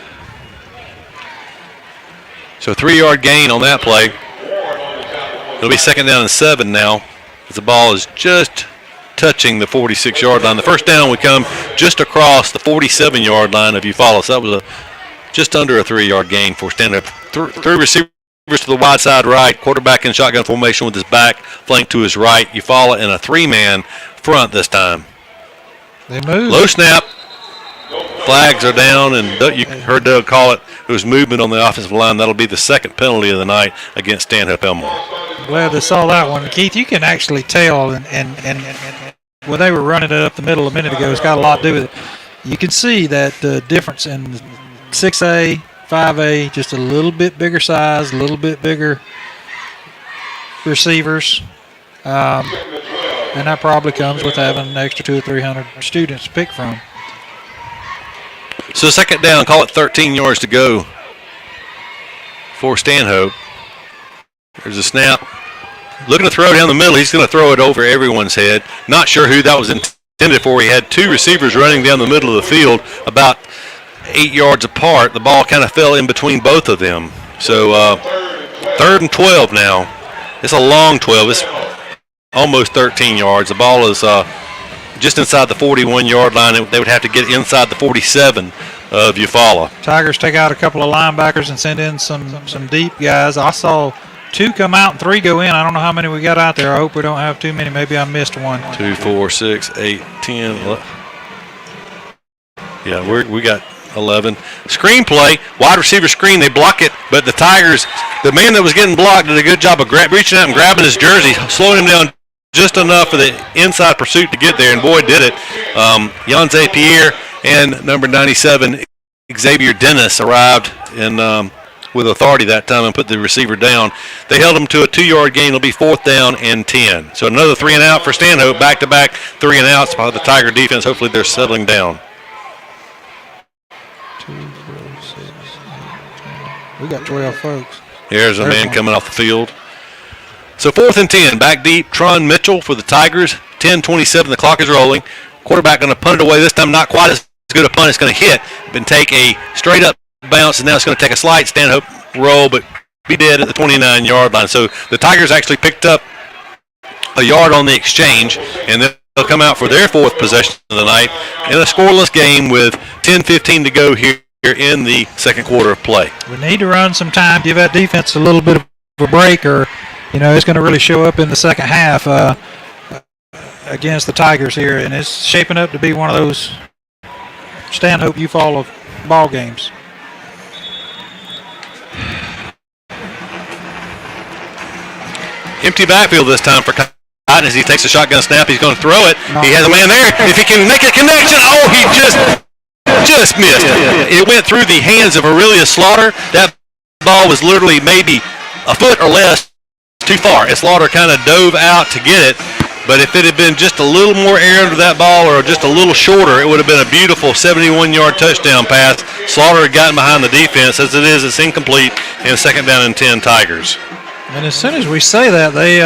So 3-yard gain on that play. It'll be 2nd down and 7 now, as the ball is just touching the 46-yard line. The first down would come just across the 47-yard line of Eufaula. So that was just under a 3-yard gain for Stanhope. 3 receivers to the wide side right, quarterback in shotgun formation with his back flanked to his right. Eufaula in a 3-man front this time. They move. Low snap. Flags are down, and you heard Doug call it. It was movement on the offensive line. That'll be the 2nd penalty of the night against Stanhope Elmore. Glad they saw that one. Keith, you can actually tell, and when they were running it up the middle a minute ago, it's got a lot to do with it. You can see that the difference in 6A, 5A, just a little bit bigger size, a little bit bigger receivers. And that probably comes with having an extra 200 or 300 students to pick from. So 2nd down, call it 13 yards to go for Stanhope. There's a snap. Looking to throw down the middle. He's going to throw it over everyone's head. Not sure who that was intended for. He had 2 receivers running down the middle of the field about 8 yards apart. The ball kind of fell in between both of them. So 3rd and 12 now. It's a long 12. It's almost 13 yards. The ball is just inside the 41-yard line. They would have to get inside the 47 of Eufaula. Tigers take out a couple of linebackers and send in some deep guys. I saw 2 come out and 3 go in. I don't know how many we got out there. I hope we don't have too many. Maybe I missed one. 2, 4, 6, 8, 10, 11. Yeah, we got 11. Screen play, wide receiver screen. They block it, but the Tigers, the man that was getting blocked did a good job of reaching out and grabbing his jersey, slowing him down just enough for the inside pursuit to get there, and boy, did it. Janze Pierre and number 97, Xavier Dennis, arrived with authority that time and put the receiver down. They held him to a 2-yard gain. It'll be 4th down and 10. So another 3 and out for Stanhope, back-to-back 3 and outs by the Tiger defense. Hopefully they're settling down. 2, 4, 6, 8, 10. We got 12 folks. Here's a man coming off the field. So 4th and 10, back deep, Tron Mitchell for the Tigers. 10:27, the clock is rolling. Quarterback going to punt it away. This time not quite as good a punt. It's going to hit and take a straight-up bounce, and now it's going to take a slight Stanhope roll, but be dead at the 29-yard line. So the Tigers actually picked up a yard on the exchange, and they'll come out for their 4th possession of the night in a scoreless game with 10:15 to go here in the second quarter of play. We need to run some time, give that defense a little bit of a break, or it's going to really show up in the second half against the Tigers here, and it's shaping up to be one of those Stanhope Eufaula ball games. Empty backfield this time for Cotton as he takes a shotgun snap. He's going to throw it. He has a man there. If he can make a connection, he just just missed. It went through the hands of Aurelia Slaughter. That ball was literally maybe a foot or less too far. And Slaughter kind of dove out to get it. But if it had been just a little more air under that ball or just a little shorter, it would have been a beautiful 71-yard touchdown pass. Slaughter had gotten behind the defense. As it is, it's incomplete, and 2nd down and 10 Tigers. And as soon as we say that, they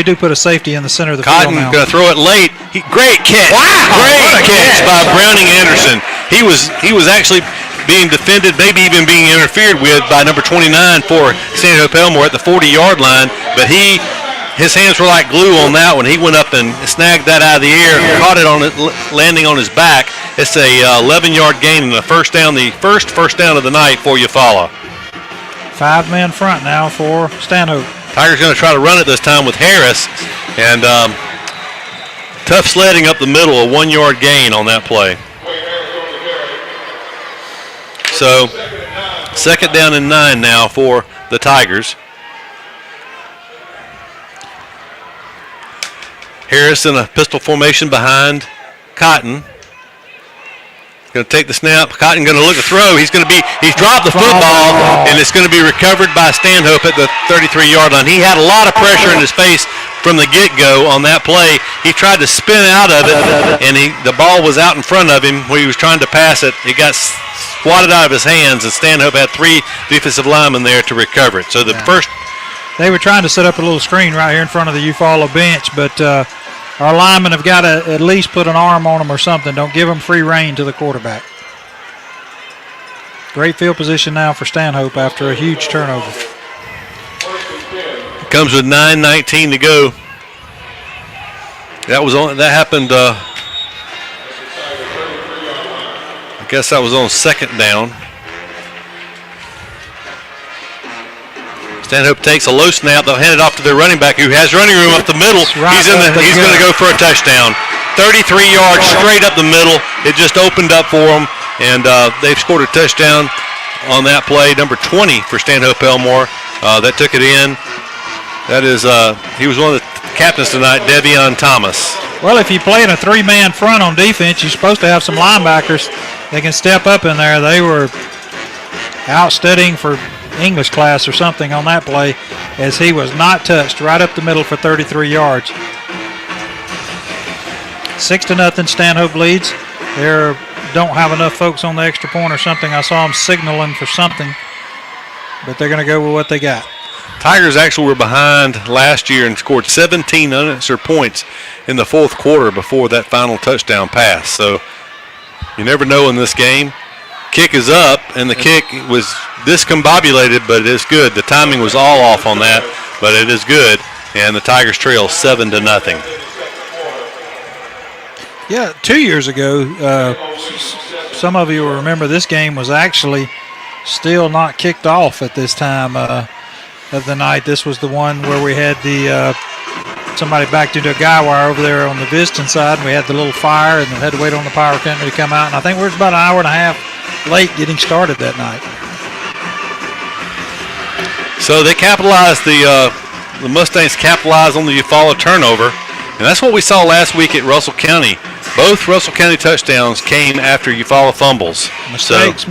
do put a safety in the center of the Cotton field now. going to throw it late. Great catch. Wow, great catch by Browning Anderson. He was actually being defended, maybe even being interfered with by number 29 for Stanhope Elmore at the 40-yard line, but his hands were like glue on that one. He went up and snagged that out of the air, caught it on it, landing on his back. It's a 11-yard gain and the first down of the night for Eufaula. 5-man front now for Stanhope. Tigers going to try to run it this time with Harris, and tough sledding up the middle, a 1-yard gain on that play. So 2nd down and 9 now for the Tigers. Harris in a pistol formation behind Cotton. Going to take the snap. Cotton going to look to throw. He's dropped the football, and it's going to be recovered by Stanhope at the 33-yard line. He had a lot of pressure in his face from the get-go on that play. He tried to spin out of it, and the ball was out in front of him where he was trying to pass it. It got swatted out of his hands, and Stanhope had 3 defensive linemen there to recover it. So they were trying to set up a little screen right here in front of the Eufaula bench, but our linemen have got to at least put an arm on them or something. Don't give them free rein to the quarterback. Great field position now for Stanhope after a huge turnover. Comes with 9:19 to go. That happened. I guess that was on 2nd down. Stanhope takes a low snap. They'll hand it off to their running back, who has running room up the middle. He's going to go for a touchdown. 33 yards straight up the middle. It just opened up for them, and they've scored a touchdown on that play. Number 20 for Stanhope Elmore. That took it in. That is, he was one of the captains tonight, Devion Thomas. Well, if you play in a 3-man front on defense, you're supposed to have some linebackers that can step up in there. They were out studying for English class or something on that play, as he was not touched, right up the middle for 33 yards. 6-0 Stanhope leads. They don't have enough folks on the extra point or something. I saw them signaling for something, but they're going to go with what they got. Tigers actually were behind last year and scored 17 unanswered points in the 4th quarter before that final touchdown pass. So you never know in this game. Kick is up, and the kick was discombobulated, but it is good. The timing was all off on that, but it is good, and the Tigers trail 7-0. Yeah, 2 years ago, some of you will remember this game was actually still not kicked off at this time of the night. This was the one where we had somebody backed into a guy wire over there on the visiting side, and we had the little fire, and had to wait on the power company to come out. And I think we were about an hour and a half late getting started that night. So they capitalized, the Mustangs capitalized on the Eufaula turnover, and that's what we saw last week at Russell County. Both Russell County touchdowns came after Eufaula fumbles. Mistakes.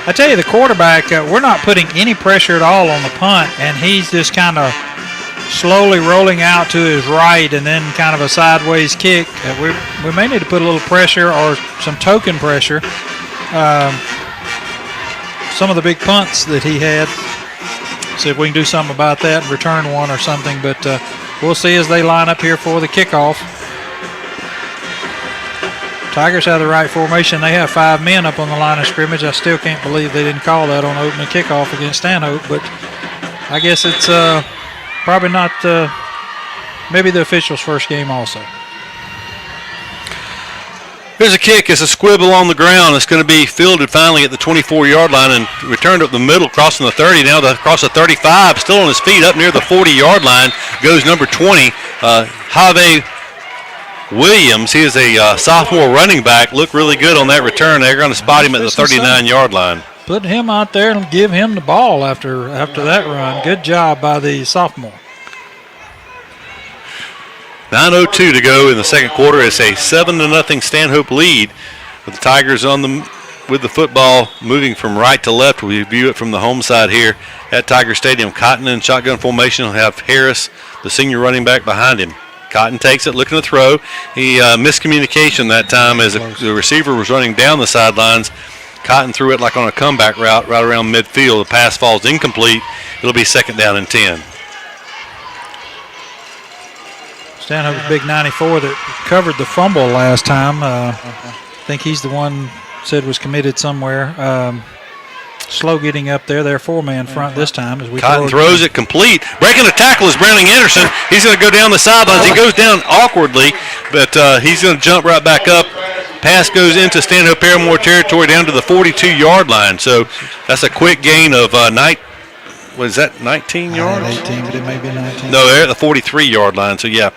I tell you, the quarterback, we're not putting any pressure at all on the punt, and he's just kind of slowly rolling out to his right and then kind of a sideways kick. We may need to put a little pressure or some token pressure. Some of the big punts that he had, see if we can do something about that and return one or something, but we'll see as they line up here for the kickoff. Tigers have the right formation. They have 5 men up on the line of scrimmage. I still can't believe they didn't call that on opening kickoff against Stanhope, but I guess it's probably not maybe the officials' first game also. Here's a kick. It's a squibble on the ground. It's going to be fielded finally at the 24-yard line and returned up the middle, crossing the 30. Now across the 35, still on his feet up near the 40-yard line, goes number 20, Have Williams. He is a sophomore running back. Looked really good on that return. They're going to spot him at the 39-yard line. Put him out there and give him the ball after that run. Good job by the sophomore. 9:02 to go in the second quarter. It's a 7-0 Stanhope lead with the Tigers with the football moving from right to left. We view it from the home side here at Tiger Stadium. Cotton in shotgun formation will have Harris, the senior running back, behind him. Cotton takes it, looking to throw. He miscommunication that time as the receiver was running down the sidelines. Cotton threw it like on a comeback route right around midfield. The pass falls incomplete. It'll be 2nd down and 10. Stanhope's big 94 that covered the fumble last time. I think he's the one said was committed somewhere. Slow getting up there. They're 4-man front this time. As we Cotton throws it complete. Breaking the tackle is Browning Anderson. He's going to go down the sidelines. He goes down awkwardly, but he's going to jump right back up. Pass goes into Stanhope Paramore territory down to the 42-yard line. So that's a quick gain of 19 yards? 18, but it may be 19. No, they're at the 43-yard line. So, yeah,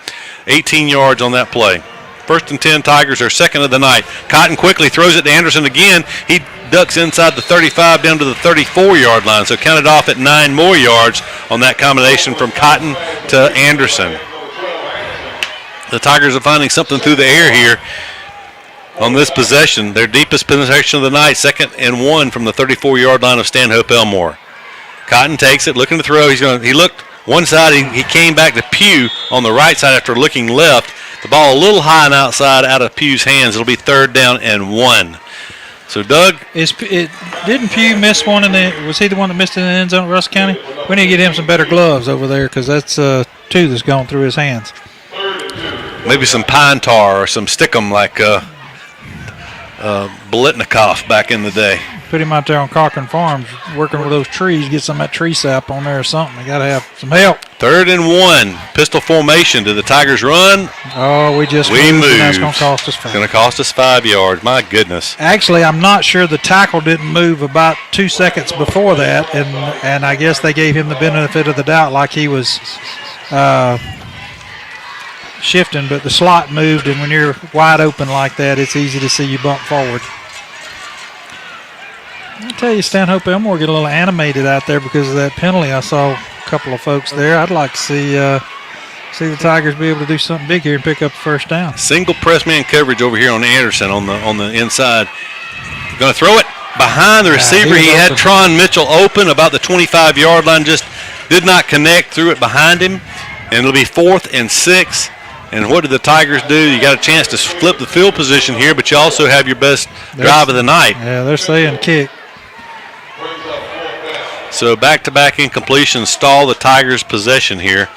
18 yards on that play. 1st and 10, Tigers are 2nd of the night. Cotton quickly throws it to Anderson again. He ducks inside the 35 down to the 34-yard line. So counted off at 9 more yards on that combination from Cotton to Anderson. The Tigers are finding something through the air here on this possession. Their deepest possession of the night, 2nd and 1 from the 34-yard line of Stanhope Elmore. Cotton takes it, looking to throw. He looked one side. He came back to Pugh on the right side after looking left. The ball a little high and outside out of Pugh's hands. It'll be 3rd down and 1. So, Doug. Didn't Pugh miss one was he the one that missed it in the end zone at Russell County? We need to get him some better gloves over there because that's 2 that's gone through his hands. Maybe some pine tar or some stickum like Bolitnikoff back in the day. Put him out there on Cochran Farms working with those trees, get some of that tree sap on there or something. They got to have some help. 3rd and 1. Pistol formation. Did the Tigers run? Oh, we moved. And that's going to cost us 5. It's going to cost us 5 yards. My goodness. Actually, I'm not sure the tackle didn't move about 2 seconds before that, and I guess they gave him the benefit of the doubt like he was shifting, but the slot moved, and when you're wide open like that, it's easy to see you bump forward. I'll tell you, Stanhope Elmore get a little animated out there because of that penalty. I saw a couple of folks there. I'd like to see the Tigers be able to do something big here and pick up the 1st down. Single press man coverage over here on Anderson on the inside. Going to throw it behind the receiver. He had Tron Mitchell open about the 25-yard line, just did not connect, threw it behind him, and it'll be 4th and 6. And what did the Tigers do? You got a chance to flip the field position here, but you also have your best drive of the night. Yeah, they're saying kick. So back-to-back incompletions stall the Tigers' possession here.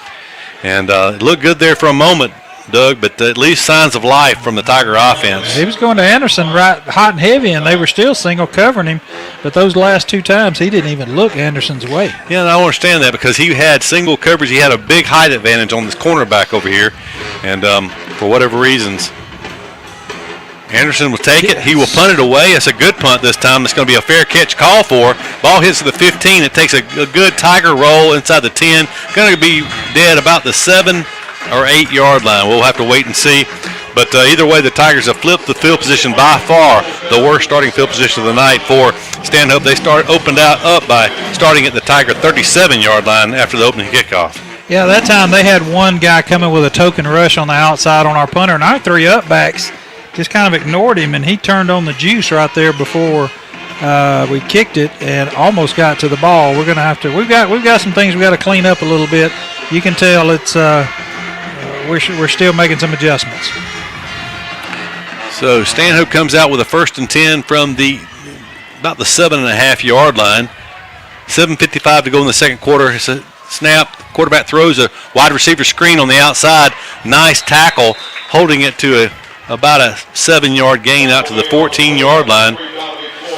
And it looked good there for a moment, Doug, but at least signs of life from the Tiger offense. He was going to Anderson right hot and heavy, and they were still single covering him. But those last 2 times, he didn't even look Anderson's way. Yeah, and I understand that because he had single coverage. He had a big height advantage on this cornerback over here. And for whatever reasons, Anderson will take it. He will punt it away. It's a good punt this time. It's going to be a fair catch call for. Ball hits the 15. It takes a good Tiger roll inside the 10. Going to be dead about the 7 or 8 yard line. We'll have to wait and see. But either way, the Tigers have flipped the field position by far the worst starting field position of the night for Stanhope. They opened up by starting at the Tiger 37-yard line after the opening kickoff. Yeah, that time they had one guy coming with a token rush on the outside on our punter, and our 3 up-backs just kind of ignored him, and he turned on the juice right there before we kicked it and almost got to the ball. We're going to have to. We've got some things we got to clean up a little bit. You can tell it's we're still making some adjustments. So Stanhope comes out with a 1st and 10 from about the 7.5 yard line. 7:55 to go in the second quarter. It's a snap. Quarterback throws a wide receiver screen on the outside. Nice tackle, holding it to about a 7-yard gain out to the 14-yard line.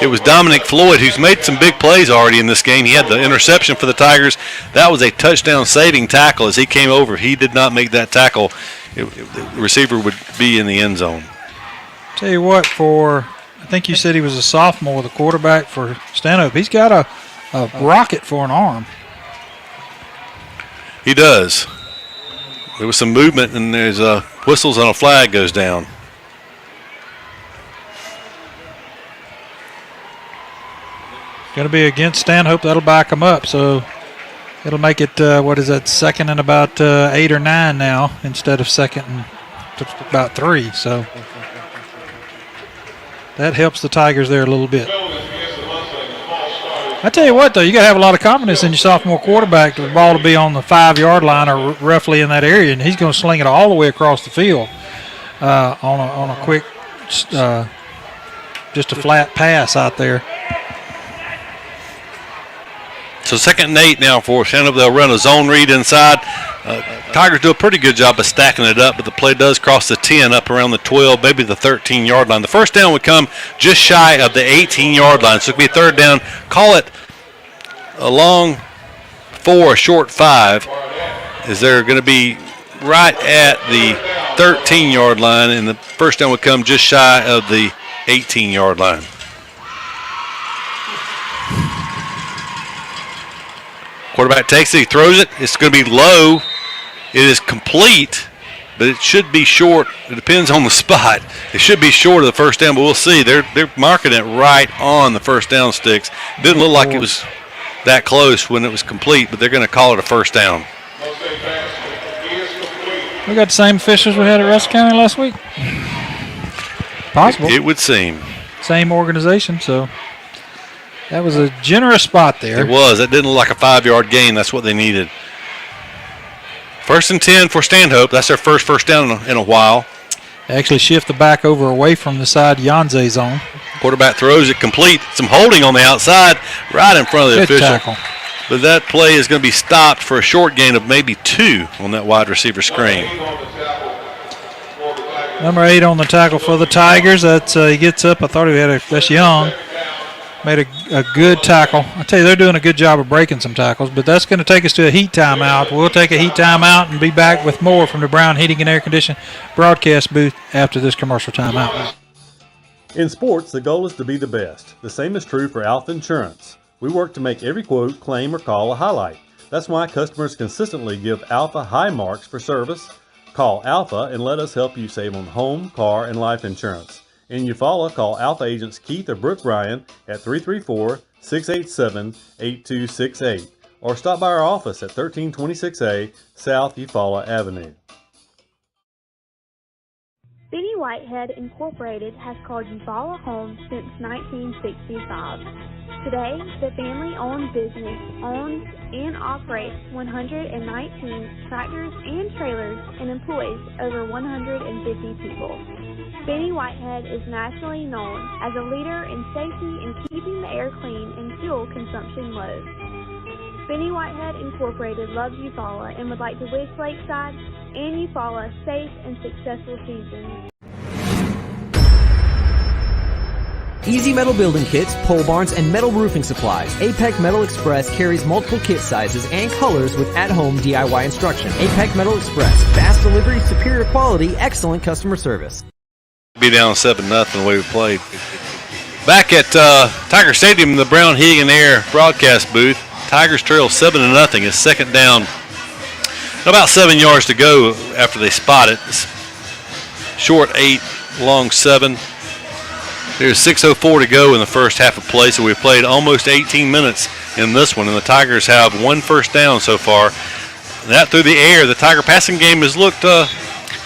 It was Dominic Floyd who's made some big plays already in this game. He had the interception for the Tigers. That was a touchdown-saving tackle as he came over. He did not make that tackle. The receiver would be in the end zone. Tell you what, I think you said he was a sophomore, the quarterback for Stanhope. He's got a rocket for an arm. He does. There was some movement, and there's whistles and a flag goes down. Going to be against Stanhope. That'll back them up. So It'll make it, what is that, second and about 8 or 9 now instead of second and about 3. So that helps the Tigers there a little bit. I tell you what, though, you got to have a lot of confidence in your sophomore quarterback for the ball to be on the 5-yard line or roughly in that area, and he's going to sling it all the way across the field on a quick, just a flat pass out there. So 2nd and 8 now for Stanhope. They'll run a zone read inside. Tigers do a pretty good job of stacking it up, but the play does cross the 10 up around the 12, maybe the 13-yard line. The first down would come just shy of the 18-yard line, so it could be a 3rd down. Call it a long 4, a short 5. Is there going to be right at the 13-yard line, and the first down would come just shy of the 18-yard line. Quarterback takes it, he throws it. It's going to be low. It is complete, but it should be short. It depends on the spot. It should be short of the first down, but we'll see. They're marking it right on the first down sticks. Didn't look like it was that close when it was complete, but they're going to call it a first down. We got the same officials we had at Russell County last week. Possible. It would seem. Same organization, so that was a generous spot there. It was. It didn't look like a 5-yard gain. That's what they needed. 1st and 10 for Stanhope. That's their first down in a while. They actually shift the back over away from the side Yanze zone. Quarterback throws it complete. Some holding on the outside right in front of the official. Tackle. But that play is going to be stopped for a short gain of maybe 2 on that wide receiver screen. Number 8 on the tackle for the Tigers. That's he gets up. I thought he had that's Young. Made a good tackle. I tell you, they're doing a good job of breaking some tackles, but that's going to take us to a heat timeout. We'll take a heat timeout and be back with more from the Brown Heating and Air Conditioning broadcast booth after this commercial timeout. In sports, the goal is to be the best. The same is true for Alpha Insurance. We work to make every quote, claim, or call a highlight. That's why customers consistently give Alpha high marks for service. Call Alpha and let us help you save on home, car, and life insurance. In Eufaula, call Alpha agents Keith or Brooke Bryan at 334-687-8268 or stop by our office at 1326A South Eufaula Avenue. Benny Whitehead Incorporated has called Eufaula home since 1965. Today, the family-owned business owns and operates 119 tractors and trailers and employs over 150 people. Benny Whitehead is nationally known as a leader in safety and keeping the air clean and fuel consumption low. Benny Whitehead Incorporated loves Eufaula and would like to wish Lakeside and Eufaula safe and successful seasons. Easy Metal Building Kits, pole barns, and metal roofing supplies. APEC Metal Express carries multiple kit sizes and colors with at-home DIY instruction. APEC Metal Express. Fast delivery, superior quality, excellent customer service. Be down 7-0 the way we played. Back at Tiger Stadium in the Brown Heating and Air broadcast booth, Tigers trail 7-0. It's 2nd down. About 7 yards to go after they spot it. Short 8, long 7. There's 6:04 to go in the first half of play, so we've played almost 18 minutes in this one, and the Tigers have 1 first down so far. That through the air. The Tiger passing game has looked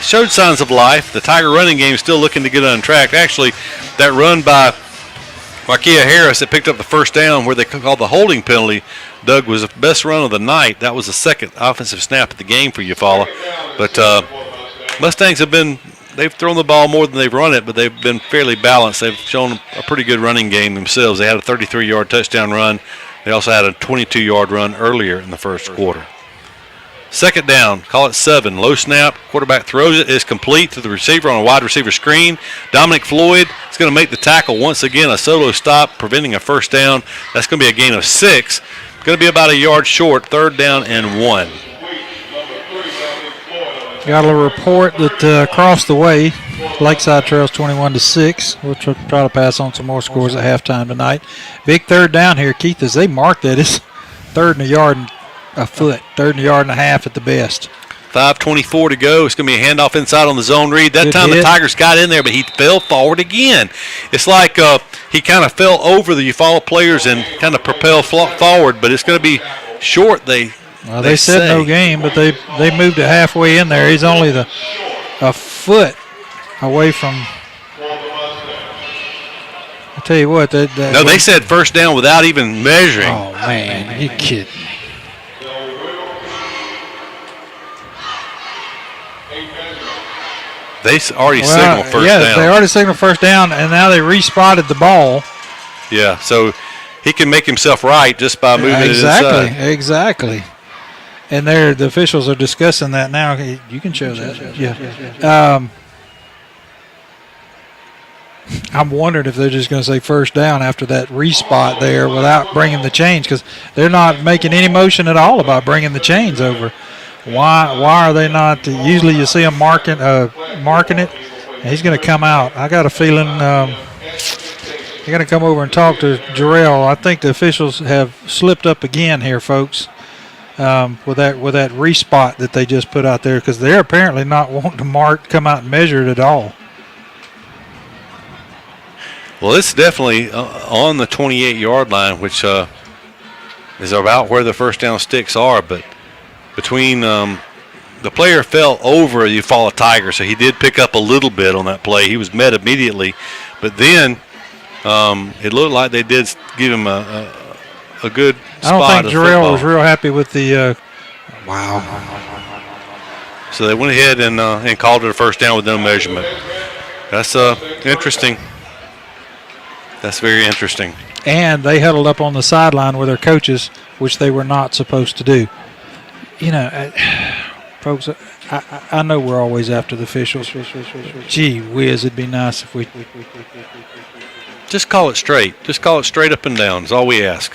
showed signs of life. The Tiger running game is still looking to get on track. Actually, that run by Marquia Harris that picked up the first down where they called the holding penalty, Doug, was the best run of the night. That was the 2nd offensive snap of the game for Eufaula. But Mustangs they've thrown the ball more than they've run it, but they've been fairly balanced. They've shown a pretty good running game themselves. They had a 33-yard touchdown run. They also had a 22-yard run earlier in the first quarter. 2nd down, call it 7. Low snap, quarterback throws it. It's complete to the receiver on a wide receiver screen. Dominic Floyd is going to make the tackle once again. A solo stop, preventing a first down. That's going to be a gain of 6. Going to be about a yard short, 3rd down and 1. Got a report that across the way, Lakeside trails 21-6. We'll try to pass on some more scores at halftime tonight. Big 3rd down here, Keith, as they mark that. It's 3rd and a yard and a foot, 3rd and a yard and a half at the best. 5:24 to go. It's going to be a handoff inside on the zone read. That time the Tigers got in there, but he fell forward again. It's like he kind of fell over the Eufaula players and kind of propelled forward, but it's going to be short. They Well, they said no game, but they moved it halfway in there. He's only a foot away from. I tell you what, no, they said first down without even measuring. Oh man, you kidding me? They already signaled first down. Yeah, they already signaled first down, and now they respotted the ball. Yeah, so he can make himself right just by moving it inside. Exactly. And the officials are discussing that now. You can show that. Yeah. I'm wondering if they're just going to say first down after that respot there without bringing the chains, because they're not making any motion at all about bringing the chains over. Why are they not? Usually you see them marking it. He's going to come out. I got a feeling they're going to come over and talk to Jarrell. I think the officials have slipped up again here, folks, with that respot that they just put out there, because they're apparently not wanting to come out and measure it at all. Well, it's definitely on the 28-yard line, which is about where the first down sticks are. But between the player fell over the Eufaula Tiger, so he did pick up a little bit on that play. He was met immediately. But then it looked like they did give him a good spot. I don't think Jarrell was real happy with the wow. So they went ahead and called it a first down with no measurement. That's interesting. That's very interesting. And they huddled up on the sideline with their coaches, which they were not supposed to do. You know, folks, I know we're always after the officials. Gee whiz, it'd be nice if we just call it straight. Just call it straight up and down is all we ask.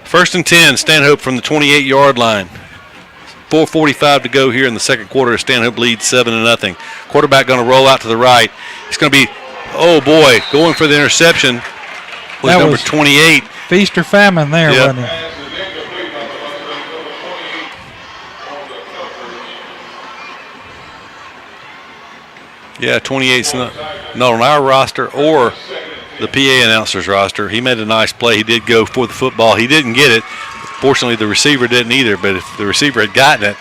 1st and 10, Stanhope from the 28-yard line. 4:45 to go here in the second quarter. Stanhope leads 7-0. Quarterback going to roll out to the right. It's going to be, oh boy, going for the interception was number 28. Feast or famine there, wasn't it? Yeah, 28's not on our roster or the PA announcer's roster. He made a nice play. He did go for the football. He didn't get it. Fortunately, the receiver didn't either, but if the receiver had gotten it,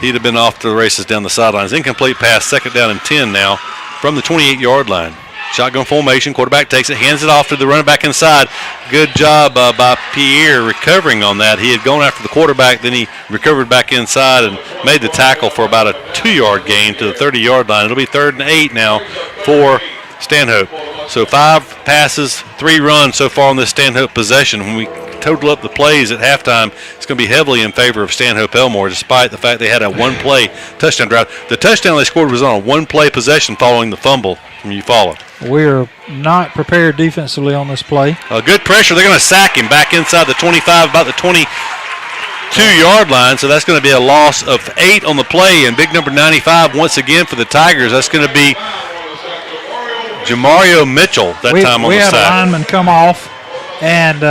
he'd have been off to the races down the sidelines. Incomplete pass, 2nd down and 10 now from the 28-yard line. Shotgun formation, quarterback takes it, hands it off to the running back inside. Good job by Pierre recovering on that. He had gone after the quarterback, then he recovered back inside and made the tackle for about a 2-yard gain to the 30-yard line. It'll be 3rd and 8 now for Stanhope. So 5 passes, 3 runs so far on this Stanhope possession. When we total up the plays at halftime, it's going to be heavily in favor of Stanhope Elmore, despite the fact they had a one-play touchdown drive. The touchdown they scored was on a one-play possession following the fumble from Eufaula. We're not prepared defensively on this play. Good pressure. They're going to sack him back inside the 25, about the 22-yard line. So that's going to be a loss of 8 on the play. And big number 95 once again for the Tigers. That's going to be Jamario Mitchell that time on the sack. We had a lineman come off, and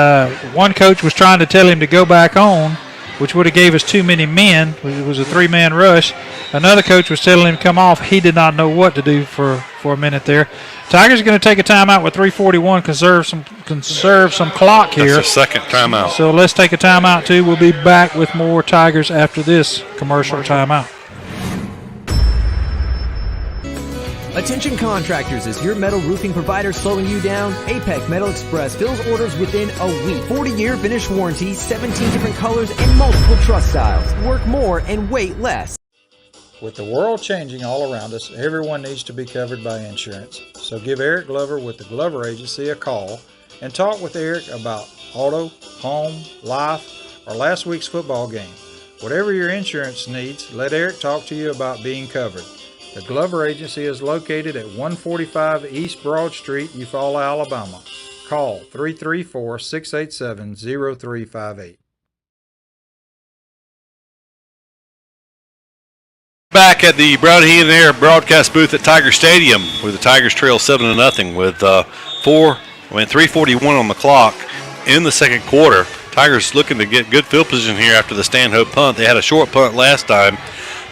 one coach was trying to tell him to go back on, which would have gave us too many men. It was a 3-man rush. Another coach was telling him to come off. He did not know what to do for a minute there. Tigers are going to take a timeout with 3:41, conserve some clock here. That's the second timeout. So let's take a timeout too. We'll be back with more Tigers after this commercial timeout. Attention contractors, is your metal roofing provider slowing you down? APEC Metal Express fills orders within a week. 40-year finish warranty, 17 different colors, and multiple truss styles. Work more and wait less. With the world changing all around us, everyone needs to be covered by insurance. So give Eric Glover with the Glover Agency a call and talk with Eric about auto, home, life, or last week's football game. Whatever your insurance needs, let Eric talk to you about being covered. The Glover Agency is located at 145 East Broad Street, Eufaula, Alabama. Call 334-687-0358. Back at the Brown Heat and Air broadcast booth at Tiger Stadium, where the Tigers trail 7-0 with 3:41 on the clock in the second quarter. Tigers looking to get good field position here after the Stanhope punt. They had a short punt last time.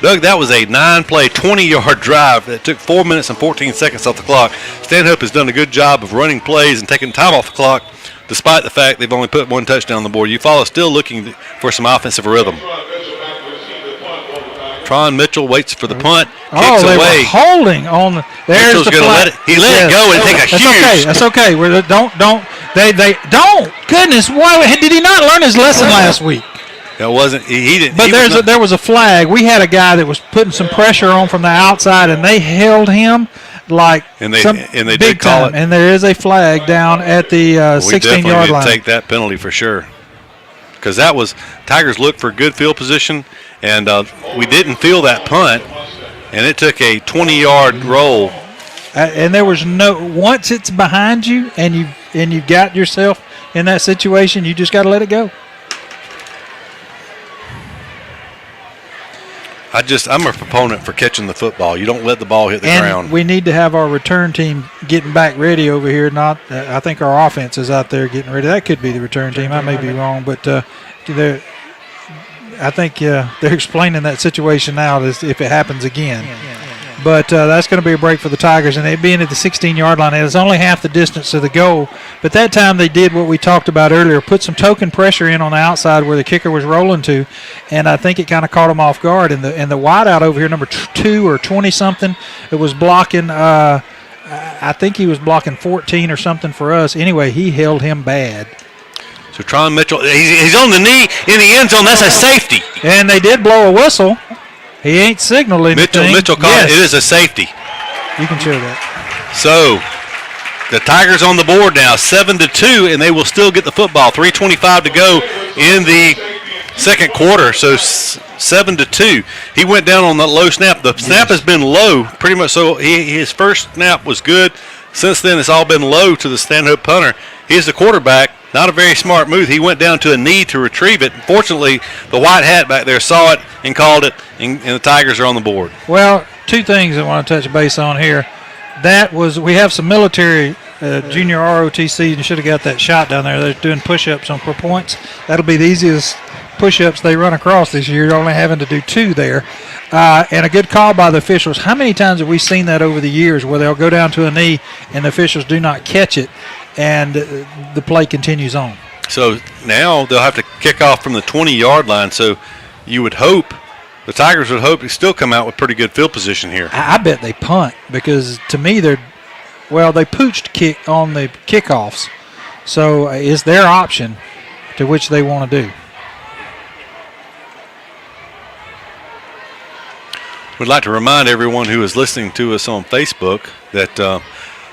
Doug, that was a 9-play, 20-yard drive that took 4 minutes and 14 seconds off the clock. Stanhope has done a good job of running plays and taking time off the clock. despite the fact they've only put one touchdown on the board. Eufaula still looking for some offensive rhythm. Tron Mitchell waits for the punt. Kicks they away. were holding on. There's Mitchell's the going to let flag. it. He let it go and take a That's huge. okay. That's okay. Don't. They don't. Goodness, why did he not learn his lesson last week? That wasn't. He didn't. But there was a flag. We had a guy that was putting some pressure on from the outside, and they held him like and they big did call time. it. And there is a flag down at the 16-yard line. We take that penalty for sure, because that was Tigers looked for good field position, and we didn't feel that punt, and it took a 20-yard roll. And there was once it's behind you, and you've got yourself in that situation, you just got to let it go. I'm a proponent for catching the football. You don't let the ball hit the ground. We need to have our return team getting back ready over here. I think our offense is out there getting ready. That could be the return team. I may be wrong, but I think they're explaining that situation now as if it happens again. But that's going to be a break for the Tigers, and it being at the 16-yard line, it was only half the distance to the goal. But that time they did what we talked about earlier, put some token pressure in on the outside where the kicker was rolling to, and I think it kind of caught them off guard. And the wideout over here, number 2 or 20-something, it was blocking. I think he was blocking 14 or something for us. Anyway, he held him bad. So Tron Mitchell, he's on the knee in the end zone. That's a safety. And they did blow a whistle. He ain't signaled anything. Mitchell called it. It is a safety. You can show that. So the Tigers on the board now, 7-2, and they will still get the football. 3:25 to go in the second quarter. So 7-2. He went down on that low snap. The snap has been low pretty much. So his first snap was good. Since then, it's all been low to the Stanhope punter. He's the quarterback. Not a very smart move. He went down to a knee to retrieve it. Fortunately, the white hat back there saw it and called it, and the Tigers are on the board. Well, two things I want to touch base on here. We have some military junior ROTC, and should have got that shot down there. They're doing push-ups on per points. That'll be the easiest push-ups they run across this year, only having to do 2 there. And a good call by the officials. How many times have we seen that over the years where they'll go down to a knee and the officials do not catch it, and the play continues on? So now they'll have to kick off from the 20-yard line. So you would hope, the Tigers would hope to still come out with pretty good field position here. I bet they punt, because to me they pooched kick on the kickoffs. So it's their option to which they want to do. We'd like to remind everyone who is listening to us on Facebook that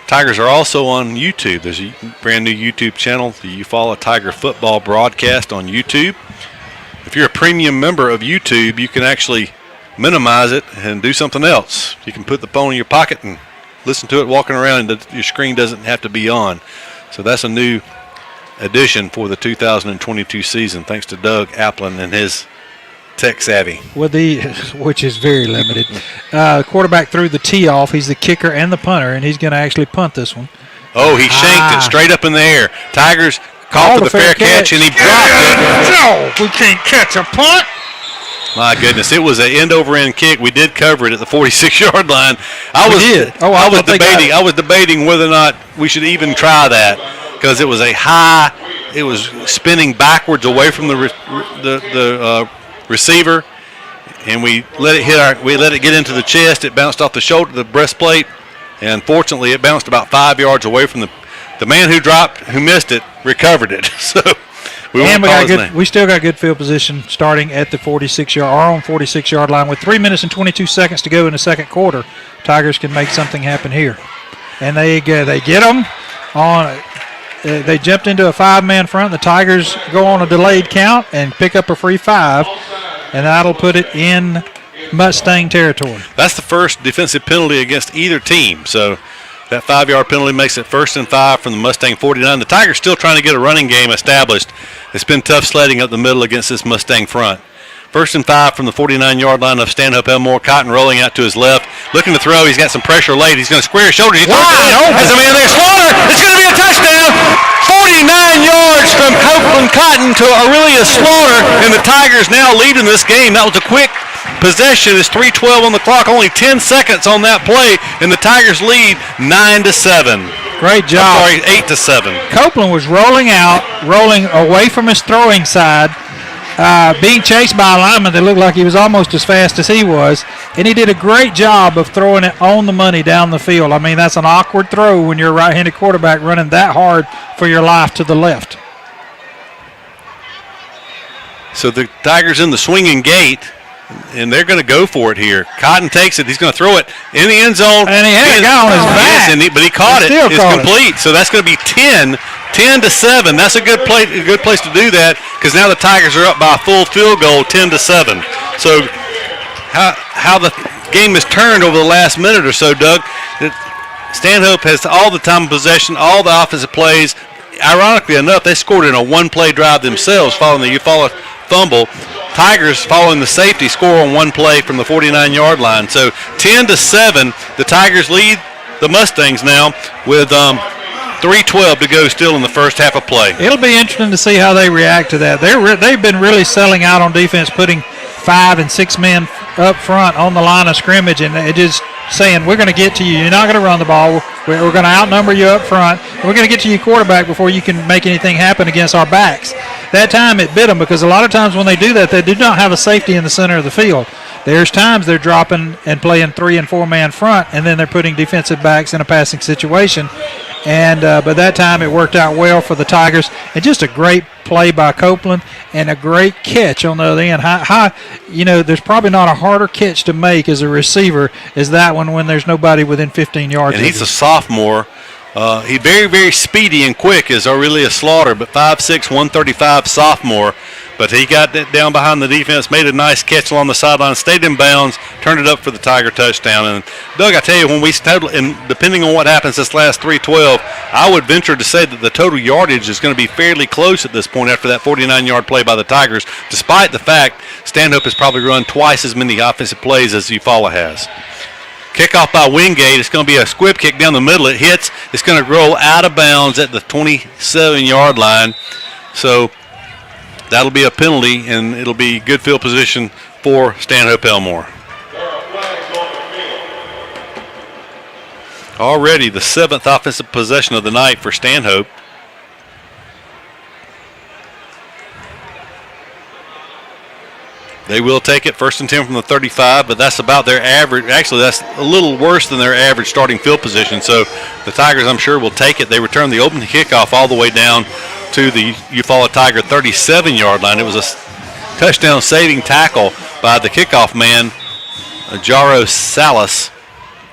Tigers are also on YouTube. There's a brand new YouTube channel, the Eufaula Tiger Football Broadcast on YouTube. If you're a premium member of YouTube, you can actually minimize it and do something else. You can put the phone in your pocket and listen to it walking around, and your screen doesn't have to be on. So that's a new addition for the 2022 season, thanks to Doug Applin and his tech savvy. Which is very limited. Quarterback threw the tee off. He's the kicker and the punter, and he's going to actually punt this one. Oh, he shanked it straight up in the air. Tigers called for the fair catch, and he dropped it. No, we can't catch a punt. My goodness, it was an end-over-end kick. We did cover it at the 46-yard line. I was debating whether or not we should even try that, because it was it was spinning backwards away from the receiver, and we let it get into the chest. It bounced off the shoulder, the breastplate, and fortunately it bounced about 5 yards away from the man who missed it, recovered it. So we still got good field position starting at the 46-yard line with 3 minutes and 22 seconds to go in the second quarter. Tigers can make something happen here, and they get them on. They jumped into a 5-man front. The Tigers go on a delayed count and pick up a free 5, and that'll put it in Mustang territory. That's the first defensive penalty against either team. So that 5-yard penalty makes it 1st and 5 from the Mustang 49. The Tigers still trying to get a running game established. It's been tough sledding up the middle against this Mustang front. 1st and 5 from the 49-yard line of Stanhope Elmore. Cotton rolling out to his left, looking to throw. He's got some pressure late. He's going to square his shoulders. He throws it. Has a man there. Slaughter. It's going to be a touchdown. 49 yards from Copeland Cotton to Aurelia Slaughter, and the Tigers now leading this game. That was a quick possession. It's 3:12 on the clock. Only 10 seconds on that play, and the Tigers lead 9-7. Great job. I'm sorry, 8-7. Copeland was rolling away from his throwing side, being chased by a lineman that looked like he was almost as fast as he was, and he did a great job of throwing it on the money down the field. I mean, that's an awkward throw when you're a right-handed quarterback running that hard for your life to the left. So the Tigers in the swinging gate, and they're going to go for it here. Cotton takes it. He's going to throw it in the end zone. And he had a guy on his back. Yes, but he caught it. It's complete. So that's going to be 10-7. That's a good place to do that, because now the Tigers are up by a full field goal, 10-7. So how the game has turned over the last minute or so, Doug. Stanhope has all the time of possession, all the offensive plays. Ironically enough, they scored in a one-play drive themselves following the Eufaula fumble. Tigers, following the safety, score on one play from the 49-yard line. So 10-7, the Tigers lead the Mustangs now with 3:12 to go still in the first half of play. It'll be interesting to see how they react to that. They've been really selling out on defense, putting 5 and 6 men up front on the line of scrimmage, and it just saying, we're going to get to you. You're not going to run the ball. We're going to outnumber you up front. We're going to get to your quarterback before you can make anything happen against our backs. That time it bit them, because a lot of times when they do that, they do not have a safety in the center of the field. There's times they're dropping and playing 3 and 4 man front, and then they're putting defensive backs in a passing situation. And but that time it worked out well for the Tigers, and just a great play by Copeland and a great catch on the other end. There's probably not a harder catch to make as a receiver as that one when there's nobody within 15 yards. And he's a sophomore. He's very, very speedy and quick as Aurelia Slaughter, but 5'6", 135 sophomore. But he got that down behind the defense, made a nice catch along the sideline, stayed in bounds, turned it up for the Tiger touchdown. And, Doug, I tell you, when we total, and depending on what happens this last 3:12, I would venture to say that the total yardage is going to be fairly close at this point after that 49-yard play by the Tigers, despite the fact Stanhope has probably run twice as many offensive plays as Eufaula has. Kickoff by Wingate. It's going to be a squib kick down the middle. It hits. It's going to roll out of bounds at the 27-yard line. So that'll be a penalty, and it'll be good field position for Stanhope Elmore. Already the 7th offensive possession of the night for Stanhope. They will take it 1st and 10 from the 35, but that's about their average. Actually, that's a little worse than their average starting field position. So the Tigers, I'm sure, will take it. They return the open kickoff all the way down to the Eufaula Tiger 37-yard line. It was a touchdown saving tackle by the kickoff man, Jaro Salas,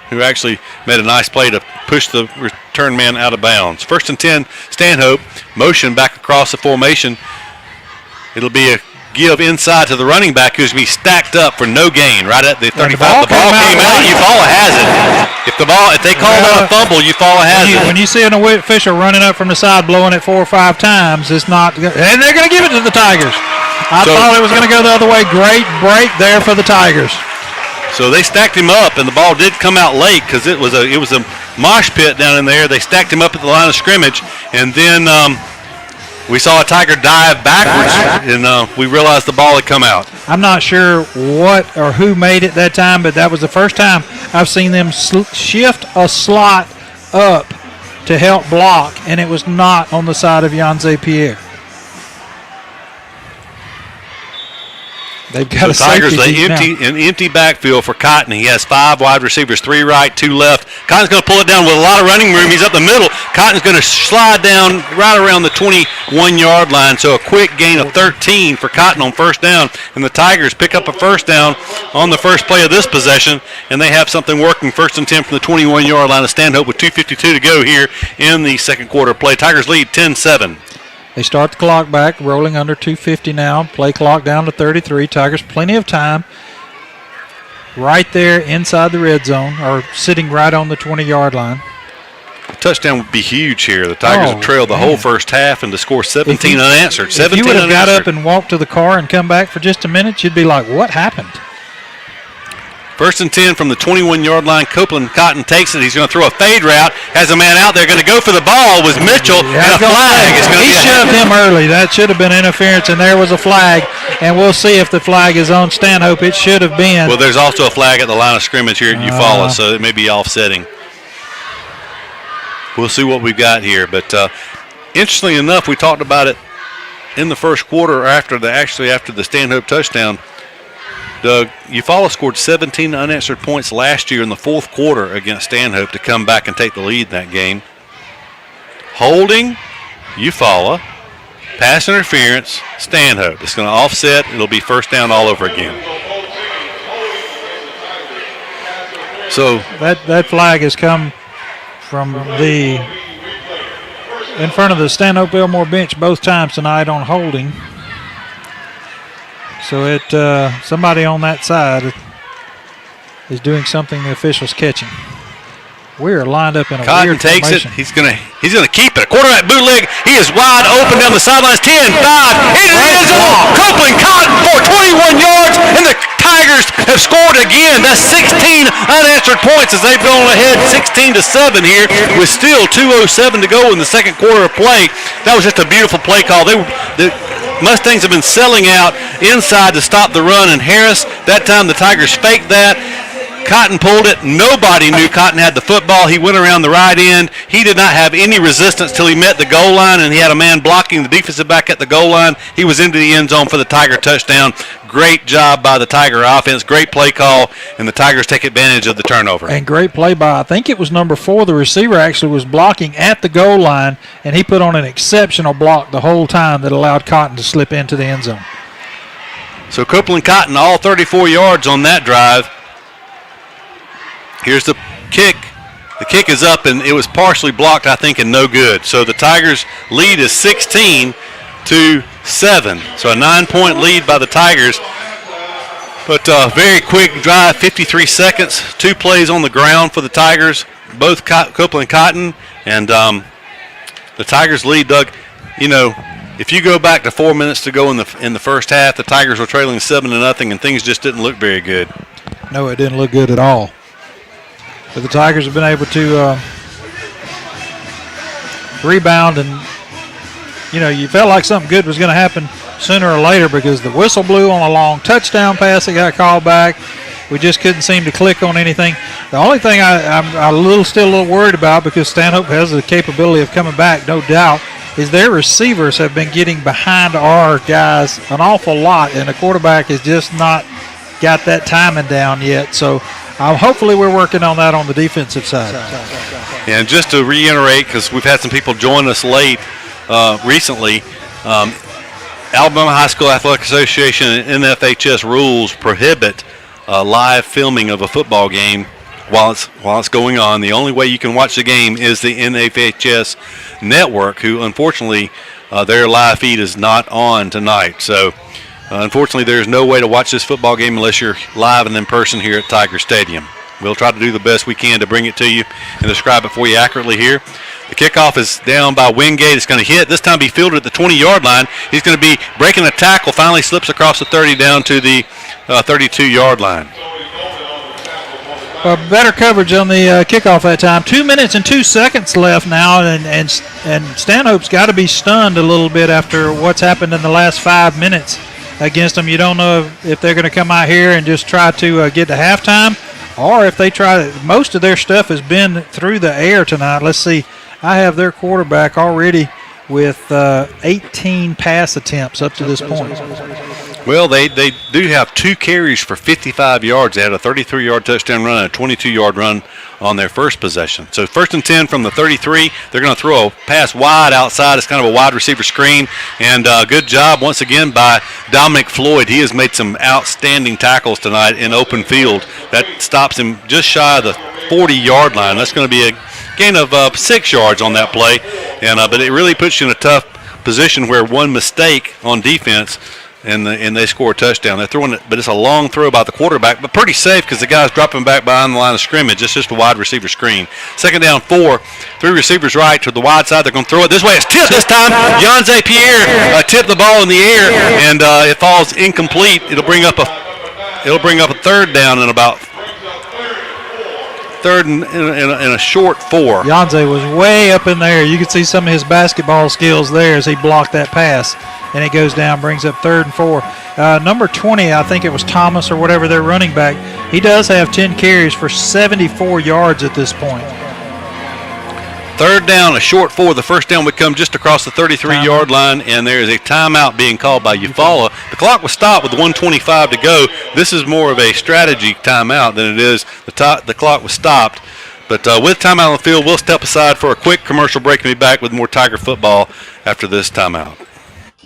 who actually made a nice play to push the return man out of bounds. 1st and 10, Stanhope, motion back across the formation. It'll be a give inside to the running back, who's going to be stacked up for no gain right at the 35. The ball came out. Eufaula has it. If they call that a fumble, Eufaula has it. When you see an official running up from the side, blowing it 4 or 5 times, it's not. And they're going to give it to the Tigers. I thought it was going to go the other way. Great break there for the Tigers. So they stacked him up, and the ball did come out late because it was a mosh pit down in there. They stacked him up at the line of scrimmage, and then we saw a Tiger dive backwards, and we realized the ball had come out. I'm not sure what or who made it that time, but that was the first time I've seen them shift a slot up to help block, and it was not on the side of Yanze Pierre. They've got the Tigers, an empty backfield for Cotton. He has 5 wide receivers, 3 right, 2 left. Cotton's going to pull it down with a lot of running room. He's up the middle. Cotton's going to slide down right around the 21-yard line. So a quick gain of 13 for Cotton on 1st down. And the Tigers pick up a 1st down on the first play of this possession. And they have something working. 1st and 10 from the 21-yard line of Stanhope with 2:52 to go here in the second quarter play. Tigers lead 10-7. They start the clock back, rolling under 2:50 now. Play clock down to 33. Tigers plenty of time. Right there inside the red zone, or sitting right on the 20-yard line. A touchdown would be huge here. The Tigers have trailed the whole first half, and to score 17 unanswered. If you would have got up and walked to the car and come back for just a minute, you'd be like, what happened? 1st and 10 from the 21-yard line. Copeland Cotton takes it. He's going to throw a fade route. Has a man out there going to go for the ball. Was Mitchell, and a flag. He shoved him early. That should have been interference, and there was a flag. And we'll see if the flag is on Stanhope. It should have been. Well, there's also a flag at the line of scrimmage here at Eufaula, so it may be offsetting. we'll see what we've got here. But interestingly enough, we talked about it in the first quarter after the Stanhope touchdown. Doug, Eufaula scored 17 unanswered points last year in the fourth quarter against Stanhope to come back and take the lead in that game. Holding, Eufaula. Pass interference, Stanhope. It's going to offset. It'll be first down all over again. So that flag has come from in front of the Stanhope Elmore bench both times tonight on holding. So somebody on that side is doing something the official's catching. We are lined up in a Cotton weird takes formation. it. He's gonna keep it. A quarterback bootleg. He is wide open down the sidelines. 10, 5, into the end zone. Copeland Cotton for 21 yards, and the Tigers have scored again. That's 16 unanswered points as they've gone ahead 16-7 here with still 2:07 to go in the second quarter of play. That was just a beautiful play call. The Mustangs have been selling out inside to stop the run, and Harris, that time the Tigers faked that. Cotton pulled it. Nobody knew Cotton had the football. He went around the right end. He did not have any resistance till he met the goal line, and he had a man blocking the defensive back at the goal line. He was into the end zone for the Tiger touchdown. Great job by the Tiger offense. Great play call, and the Tigers take advantage of the turnover. And great play by, I think it was number 4. The receiver actually was blocking at the goal line, and he put on an exceptional block the whole time that allowed Cotton to slip into the end zone. So Copeland Cotton all 34 yards on that drive. Here's the kick. The kick is up, and it was partially blocked, I think, and no good. So the Tigers' lead is 16-7. So a 9-point lead by the Tigers. But very quick drive, 53 seconds, 2 plays on the ground for the Tigers, both Copeland Cotton. And the Tigers' lead, Doug, if you go back to 4 minutes to go in the first half, the Tigers were trailing 7-0, and things just didn't look very good. No, it didn't look good at all. But the Tigers have been able to rebound, and you felt like something good was going to happen sooner or later because the whistle blew on a long touchdown pass that got called back. We just couldn't seem to click on anything. The only thing I'm still a little worried about, because Stanhope has the capability of coming back, no doubt, is their receivers have been getting behind our guys an awful lot, and the quarterback has just not got that timing down yet. So hopefully we're working on that on the defensive side. And just to reiterate, because we've had some people join us late recently, Alabama High School Athletic Association and NFHS rules prohibit live filming of a football game while it's going on. The only way you can watch the game is the NFHS network, who unfortunately their live feed is not on tonight. So unfortunately, there's no way to watch this football game unless you're live and in person here at Tiger Stadium. We'll try to do the best we can to bring it to you and describe it for you accurately here. The kickoff is down by Wingate. It's going to hit. This time be fielded at the 20-yard line. He's going to be breaking a tackle. Finally slips across the 30 down to the 32-yard line. Better coverage on the kickoff that time. 2 minutes and 2 seconds left now, and Stanhope's got to be stunned a little bit after what's happened in the last 5 minutes against them. You don't know if they're going to come out here and just try to get to halftime, or if they try. Most of their stuff has been through the air tonight. Let's see. I have their quarterback already with 18 pass attempts up to this point. Well, they do have 2 carries for 55 yards. They had a 33-yard touchdown run and a 22-yard run on their first possession. So 1st and 10 from the 33. They're going to throw a pass wide outside. It's kind of a wide receiver screen. And good job once again by Dominic Floyd. He has made some outstanding tackles tonight in open field. That stops him just shy of the 40-yard line. That's going to be a gain of 6 yards on that play. And but it really puts you in a tough position where one mistake on defense and they score a touchdown. They're throwing it, but it's a long throw by the quarterback, but pretty safe because the guy's dropping back behind the line of scrimmage. It's just a wide receiver screen. 2nd down 4, 3 receivers right to the wide side. They're going to throw it this way. It's tipped this time. Yanze Pierre tipped the ball in the air, and it falls incomplete. It'll bring up a 3rd down and about 3rd and a short 4. Yanze was way up in there. You could see some of his basketball skills there as he blocked that pass. And it goes down, brings up 3rd and 4. Number 20, I think it was Thomas or whatever, their running back. He does have 10 carries for 74 yards at this point. Third down, a short 4. The first down would come just across the 33-yard line, and there is a timeout being called by Eufaula. The clock was stopped with 1:25 to go. This is more of a strategy timeout than it is the clock was stopped. But with timeout on the field, we'll step aside for a quick commercial break and be back with more Tiger football after this timeout.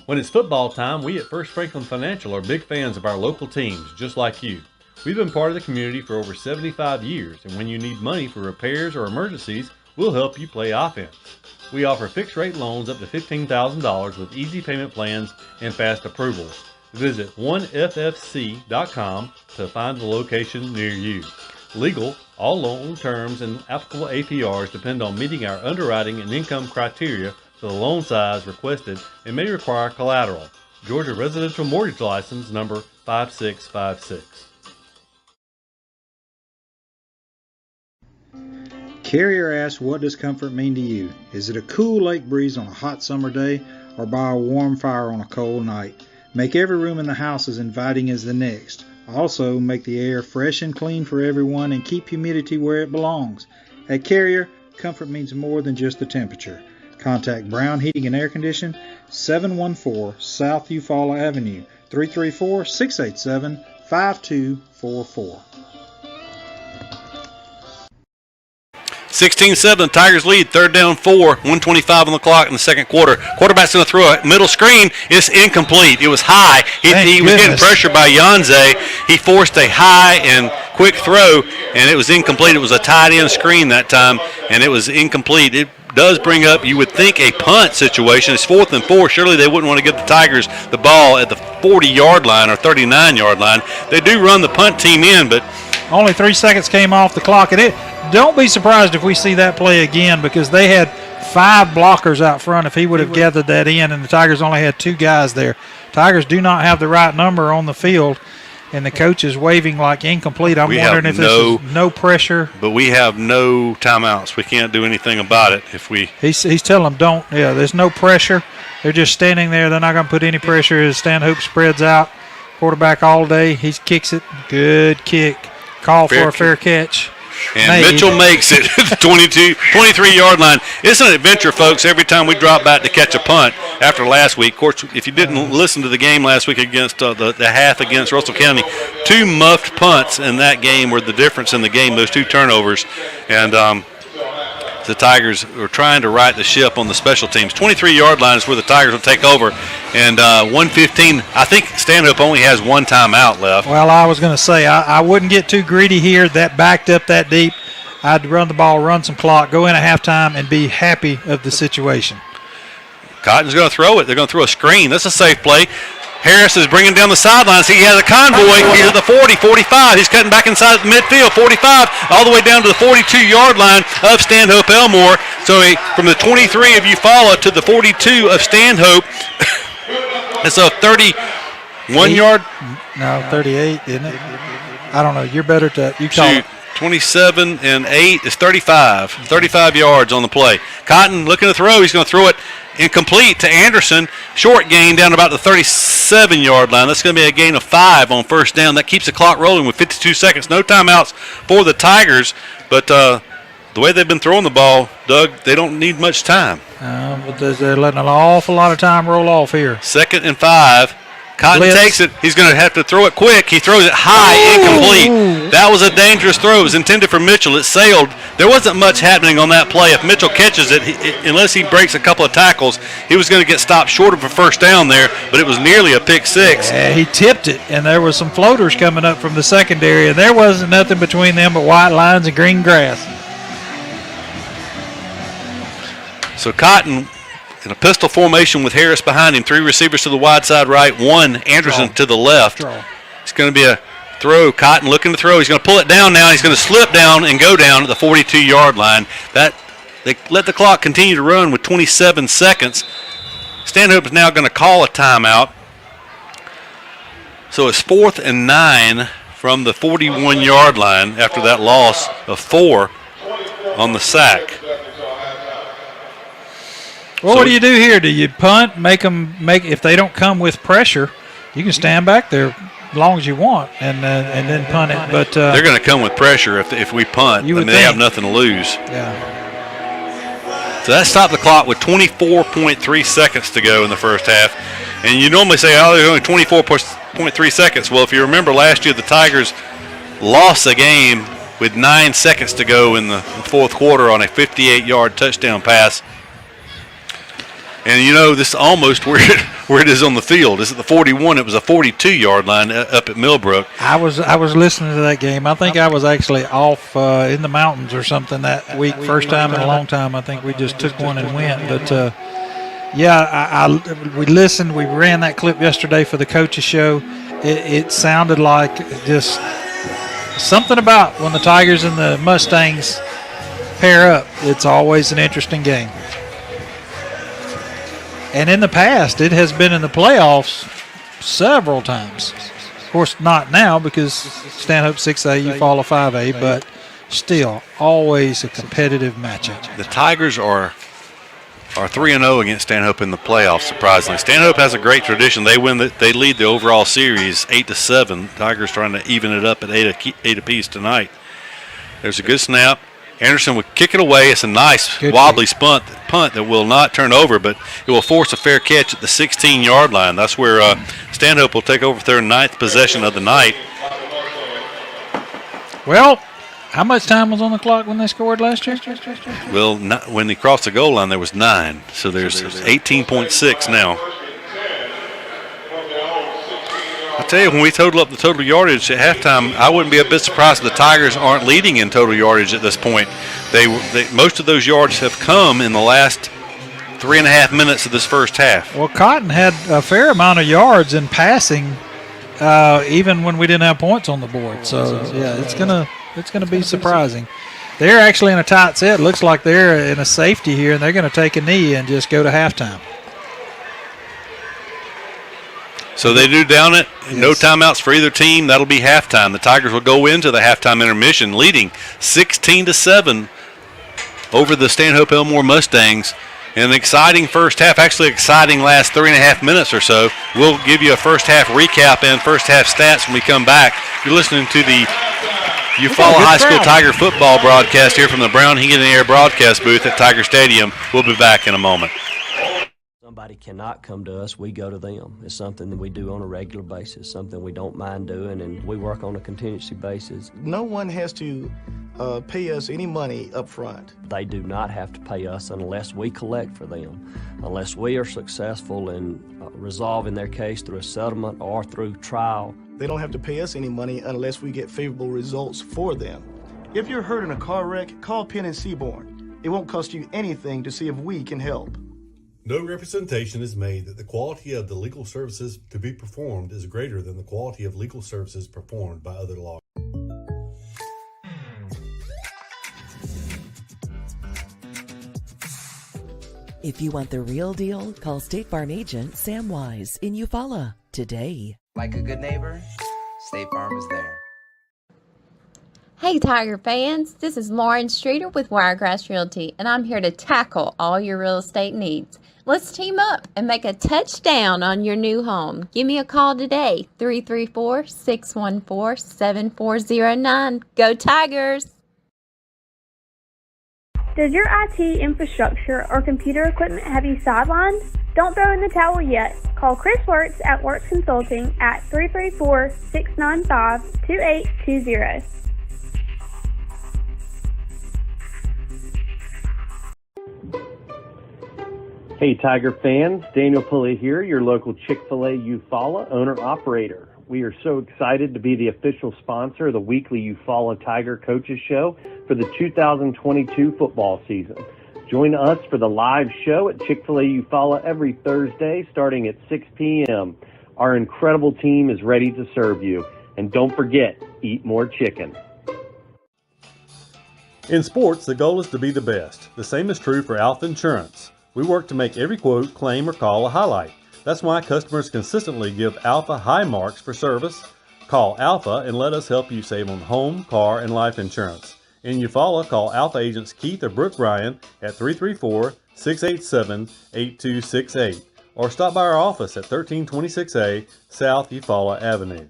When it's football time, we at First Franklin Financial are big fans of our local teams, just like you. We've been part of the community for over 75 years, and when you need money for repairs or emergencies, we'll help you play offense. We offer fixed-rate loans up to $15,000 with easy payment plans and fast approvals. Visit 1ffc.com to find the location near you. Legal, all loan terms and applicable APRs depend on meeting our underwriting and income criteria for the loan size requested and may require collateral. Georgia Residential Mortgage License number 5656. Carrier asks, what does comfort mean to you? Is it a cool lake breeze on a hot summer day or by a warm fire on a cold night? Make every room in the house as inviting as the next. Also, make the air fresh and clean for everyone and keep humidity where it belongs. At Carrier, comfort means more than just the temperature. Contact Brown Heating and Air Condition, 714 South Eufaula Avenue, 334-687-5244. 16-7, the Tigers lead. Third down 4, 1:25 on the clock in the second quarter. Quarterback's going to throw a middle screen. It's incomplete. It was high. He was getting pressured by Yanze. He forced a high and quick throw, and it was incomplete. It was a tight end screen that time, and it was incomplete. It does bring up, you would think, a punt situation. It's 4th and 4. Surely they wouldn't want to give the Tigers the ball at the 40-yard line or 39-yard line. They do run the punt team in, but only 3 seconds came off the clock. And don't be surprised if we see that play again, because they had 5 blockers out front if he would have gathered that in, and the Tigers only had 2 guys there. Tigers do not have the right number on the field, and the coach is waving like incomplete. I'm wondering if this is no pressure. But we have no timeouts. We can't do anything about it. He's telling them there's no pressure. They're just standing there. They're not going to put any pressure as Stanhope spreads out. Quarterback all day. He kicks it. Good kick. Call for a fair catch. And Mitchell makes it to the 23-yard line. It's an adventure, folks, every time we drop back to catch a punt after last week. Of course, if you didn't listen to the game last week against the half against Russell County, 2 muffed punts in that game were the difference in the game, those 2 turnovers. And the Tigers are trying to right the ship on the special teams. 23-yard line is where the Tigers will take over. And 1:15, I think Stanhope only has 1 timeout left. Well, I was going to say, I wouldn't get too greedy here. That backed up that deep. I'd run the ball, run some clock, go in at halftime, and be happy of the situation. Cotton's going to throw it. They're going to throw a screen. That's a safe play. Harris is bringing down the sidelines. He has a convoy. He's at the 40, 45. He's cutting back inside the midfield, 45, all the way down to the 42-yard line of Stanhope Elmore. So from the 23 of Eufaula to the 42 of Stanhope, it's a 31-yard. No, 38, isn't it? I don't know. You're better to you call it. 27 and 8 is 35. 35 yards on the play. Cotton looking to throw. He's going to throw it incomplete to Anderson. Short gain down about the 37-yard line. That's going to be a gain of 5 on first down. That keeps the clock rolling with 52 seconds. No timeouts for the Tigers. But the way they've been throwing the ball, Doug, they don't need much time. But they're letting an awful lot of time roll off here. 2nd and 5. Cotton takes it. He's going to have to throw it quick. He throws it high, incomplete. That was a dangerous throw. It was intended for Mitchell. It sailed. There wasn't much happening on that play. If Mitchell catches it, unless he breaks a couple of tackles, he was going to get stopped short of a first down there, but it was nearly a pick 6. Yeah, he tipped it, and there was some floaters coming up from the secondary, and there wasn't nothing between them but white lines and green grass. So Cotton in a pistol formation with Harris behind him, 3 receivers to the wide side right, 1 Anderson to the left. It's going to be a throw. Cotton looking to throw. He's going to pull it down now. He's going to slip down and go down at the 42-yard line. They let the clock continue to run with 27 seconds. Stanhope is now going to call a timeout. So it's 4th and 9 from the 41-yard line after that loss of 4 on the sack. Well, what do you do here? Do you punt, if they don't come with pressure, you can stand back there as long as you want and then punt it. But they're going to come with pressure if we punt. They have nothing to lose. Yeah. So that stopped the clock with 24.3 seconds to go in the first half. And you normally say, oh, there's only 24.3 seconds. Well, if you remember last year, the Tigers lost a game with 9 seconds to go in the fourth quarter on a 58-yard touchdown pass. And you know, this is almost where it is on the field. This is the 41. It was a 42-yard line up at Millbrook. I was listening to that game. I think I was actually off in the mountains or something that week. First time in a long time. I think we just took one and went. But we listened. We ran that clip yesterday for the coaches show. It sounded like just something about when the Tigers and the Mustangs pair up. It's always an interesting game. And in the past, it has been in the playoffs several times. Of course, not now because Stanhope 6A, you follow 5A, but still always a competitive matchup. The Tigers are 3-0 against Stanhope in the playoffs, surprisingly. Stanhope has a great tradition. They lead the overall series 8-7. Tigers trying to even it up at 8 apiece tonight. There's a good snap. Anderson would kick it away. It's a nice wobbly punt that will not turn over, but it will force a fair catch at the 16-yard line. That's where Stanhope will take over their 9th possession of the night. Well, how much time was on the clock when they scored last year? Well, when they crossed the goal line, there was 9. So there's 18.6 now. I tell you, when we total up the total yardage at halftime, I wouldn't be a bit surprised if the Tigers aren't leading in total yardage at this point. Most of those yards have come in the last 3.5 minutes of this first half. Well, Cotton had a fair amount of yards in passing, even when we didn't have points on the board. So yeah, it's gonna be surprising. They're actually in a tight set. Looks like they're in a safety here, and they're going to take a knee and just go to halftime. So they do down it. Yes. No timeouts for either team. That'll be halftime. The Tigers will go into the halftime intermission leading 16-7 over the Stanhope Elmore Mustangs. And an exciting first half, actually exciting last 3.5 minutes or so. We'll give you a first half recap and first half stats when we come back. You're listening to the Eufaula High School Tiger football broadcast here from the Brown Heating and Air broadcast booth at Tiger Stadium. We'll be back in a moment. Somebody cannot come to us, we go to them. It's something that we do on a regular basis, something we don't mind doing, and we work on a contingency basis. No one has to pay us any money up front. They do not have to pay us unless we collect for them, unless we are successful in resolving their case through a settlement or through trial. They don't have to pay us any money unless we get favorable results for them. If you're hurt in a car wreck, call Penn and Seaborn. It won't cost you anything to see if we can help. No representation is made that the quality of the legal services to be performed is greater than the quality of legal services performed by other lawyers. If you want the real deal, call State Farm agent Sam Wise in Eufaula today. Like a good neighbor, State Farm is there. Hey Tiger fans, this is Lauren Streeter with Wiregrass Realty, and I'm here to tackle all your real estate needs. Let's team up and make a touchdown on your new home. Give me a call today, 334-614-7409. Go Tigers! Does your IT infrastructure or computer equipment have you sidelined? Don't throw in the towel yet. Call Chris Wertz at Wertz Consulting at 334-695-2820. Hey Tiger fans, Daniel Pulley here, your local Chick-fil-A Eufaula owner-operator. We are so excited to be the official sponsor of the weekly Eufaula Tiger Coaches Show for the 2022 football season. Join us for the live show at Chick-fil-A Eufaula every Thursday starting at 6 p.m. Our incredible team is ready to serve you. And don't forget, eat more chicken. In sports, the goal is to be the best. The same is true for Alpha Insurance. We work to make every quote, claim, or call a highlight. That's why customers consistently give Alpha high marks for service. Call Alpha and let us help you save on home, car, and life insurance. In Eufaula, call Alpha agents Keith or Brooke Bryan at 334-687-8268 or stop by our office at 1326A South Eufaula Avenue.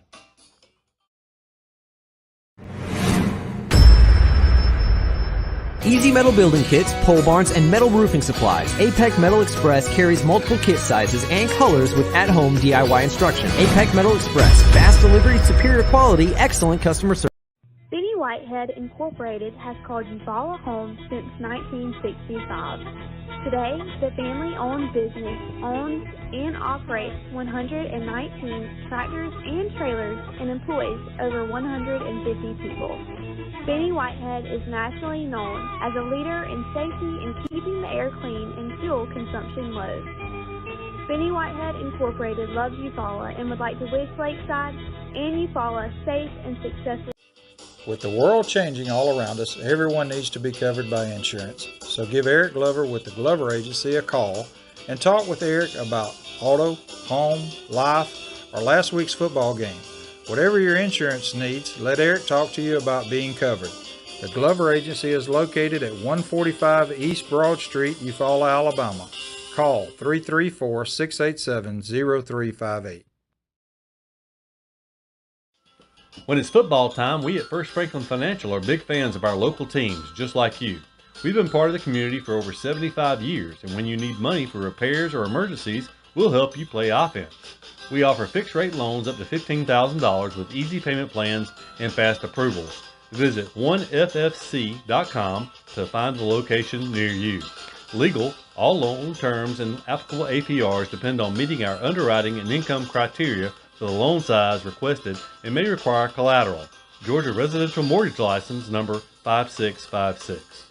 easy metal building kits, pole barns, and metal roofing supplies. APEC Metal Express carries multiple kit sizes and colors with at-home DIY instruction. APEC Metal Express. Fast delivery, superior quality, excellent customer service. Benny Whitehead Incorporated has called Eufaula home since 1965. Today, the family-owned business owns and operates 119 tractors and trailers and employs over 150 people. Benny Whitehead is nationally known as a leader in safety and keeping the air clean and fuel consumption low. Benny Whitehead Incorporated loves Eufaula and would like to wish Lakeside and Eufaula safe and successful. With the world changing all around us, everyone needs to be covered by insurance. So give Eric Glover with the Glover Agency a call and talk with Eric about auto, home, life, or last week's football game. Whatever your insurance needs, let Eric talk to you about being covered. The Glover Agency is located at 145 East Broad Street, Eufaula, Alabama. Call 334-687-0358. When it's football time, we at First Franklin Financial are big fans of our local teams, just like you. We've been part of the community for over 75 years, and when you need money for repairs or emergencies, we'll help you play offense. We offer fixed-rate loans up to $15,000 with easy payment plans and fast approvals. Visit 1ffc.com to find the location near you. Legal, all loan terms and applicable APRs depend on meeting our underwriting and income criteria for the loan size requested and may require collateral. Georgia Residential Mortgage License number 5656.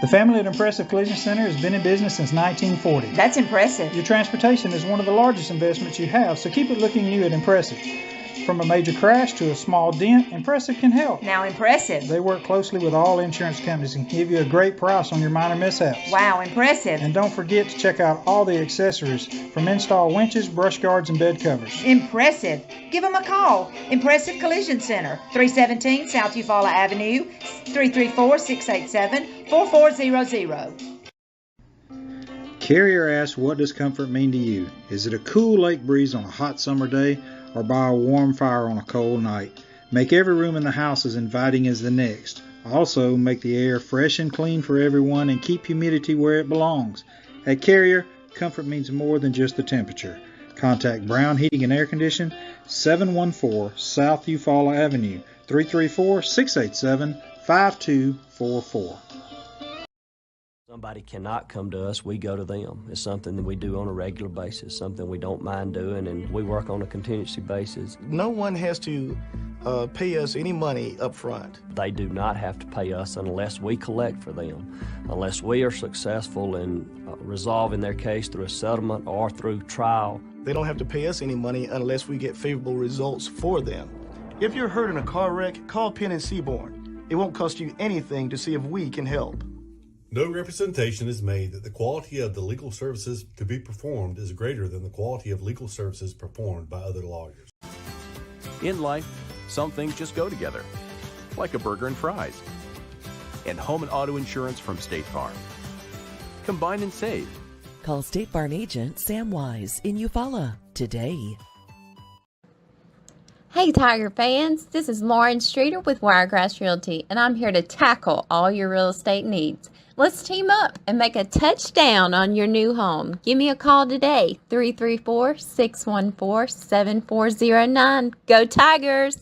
The family at Impressive Collision Center has been in business since 1940. That's impressive. Your transportation is one of the largest investments you have, so keep it looking new at Impressive. From a major crash to a small dent, Impressive can help. Now impressive. They work closely with all insurance companies and give you a great price on your minor mishaps. Wow, impressive. And don't forget to check out all the accessories from install winches, brush guards, and bed covers. Impressive. Give them a call. Impressive Collision Center, 317 South Eufaula Avenue, 334-687-4400. Carrier asks, what does comfort mean to you? Is it a cool lake breeze on a hot summer day, or by a warm fire on a cold night? Make every room in the house as inviting as the next. Also, make the air fresh and clean for everyone and keep humidity where it belongs. At Carrier, comfort means more than just the temperature. Contact Brown Heating and Air Condition, 714 South Eufaula Avenue, 334-687-5244. Somebody cannot come to us, we go to them. It's something that we do on a regular basis, something we don't mind doing, and we work on a contingency basis. No one has to pay us any money up front. They do not have to pay us unless we collect for them, unless we are successful in resolving their case through a settlement or through trial. They don't have to pay us any money unless we get favorable results for them. If you're hurt in a car wreck, call Penn and Seaborn. It won't cost you anything to see if we can help. No representation is made that the quality of the legal services to be performed is greater than the quality of legal services performed by other lawyers. In life, some things just go together, like a burger and fries. And home and auto insurance from State Farm. Combine and save. Call State Farm agent Sam Wise in Eufaula today. Hey Tiger fans, this is Lauren Streeter with Wiregrass Realty, and I'm here to tackle all your real estate needs. Let's team up and make a touchdown on your new home. Give me a call today, 334-614-7409. Go Tigers!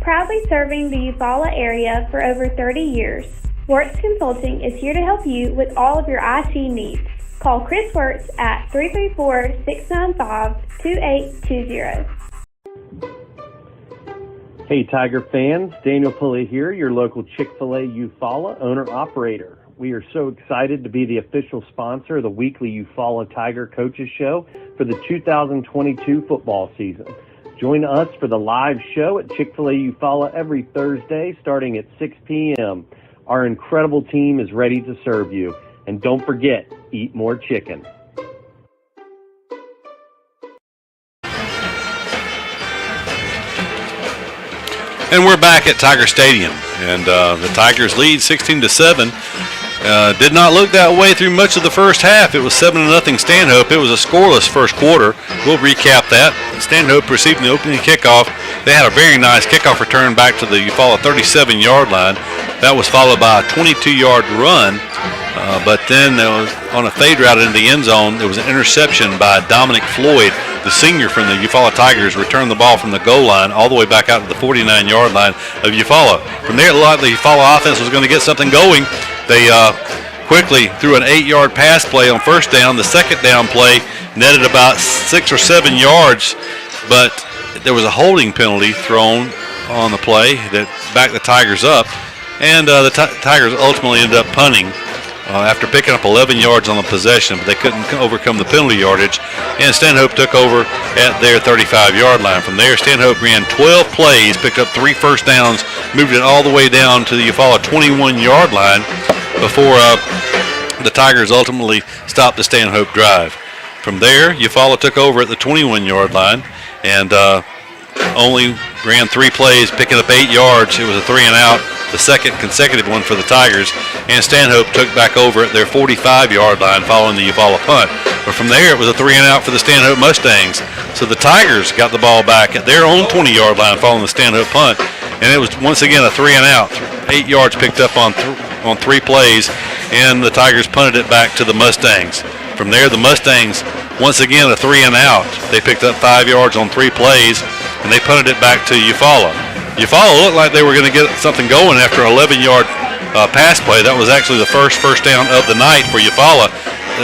Proudly serving the Eufaula area for over 30 years, Wertz Consulting is here to help you with all of your IT needs. Call Chris Wertz at 334-695-2820. Hey Tiger fans, Daniel Pulley here, your local Chick-fil-A Eufaula owner-operator. We are so excited to be the official sponsor of the weekly Eufaula Tiger Coaches Show for the 2022 football season. Join us for the live show at Chick-fil-A Eufaula every Thursday starting at 6 p.m. Our incredible team is ready to serve you. And don't forget, eat more chicken. And we're back at Tiger Stadium, and the Tigers lead 16-7. Did not look that way through much of the first half. It was 7-0 Stanhope. It was a scoreless first quarter. We'll recap that. Stanhope receiving the opening kickoff. They had a very nice kickoff return back to the Eufaula 37-yard line. That was followed by a 22-yard run. But then there was, on a fade route into the end zone, there was an interception by Dominic Floyd, the senior from the Eufaula Tigers, returned the ball from the goal line all the way back out to the 49-yard line of Eufaula. From there, it looked like the Eufaula offense was going to get something going. They quickly threw an 8-yard pass play on first down. The second down play netted about 6 or 7 yards, but there was a holding penalty thrown on the play that backed the Tigers up, and the Tigers ultimately ended up punting after picking up 11 yards on the possession, but they couldn't overcome the penalty yardage, and Stanhope took over at their 35-yard line. From there, Stanhope ran 12 plays, picked up 3 first downs, moved it all the way down to the Eufaula 21-yard line before the Tigers ultimately stopped the Stanhope drive. From there, Eufaula took over at the 21-yard line and only ran 3 plays, picking up 8 yards. It was a 3-and-out, the second consecutive one for the Tigers, and Stanhope took back over at their 45-yard line following the Eufaula punt. But from there, it was a 3-and-out for the Stanhope Mustangs. So the Tigers got the ball back at their own 20-yard line following the Stanhope punt, and it was once again a 3-and-out. 8 yards picked up on 3 plays, and the Tigers punted it back to the Mustangs. From there, the Mustangs, once again, a 3-and-out. They picked up 5 yards on 3 plays, and they punted it back to Eufaula. Eufaula looked like they were going to get something going after an 11-yard pass play. That was actually the first down of the night for Eufaula.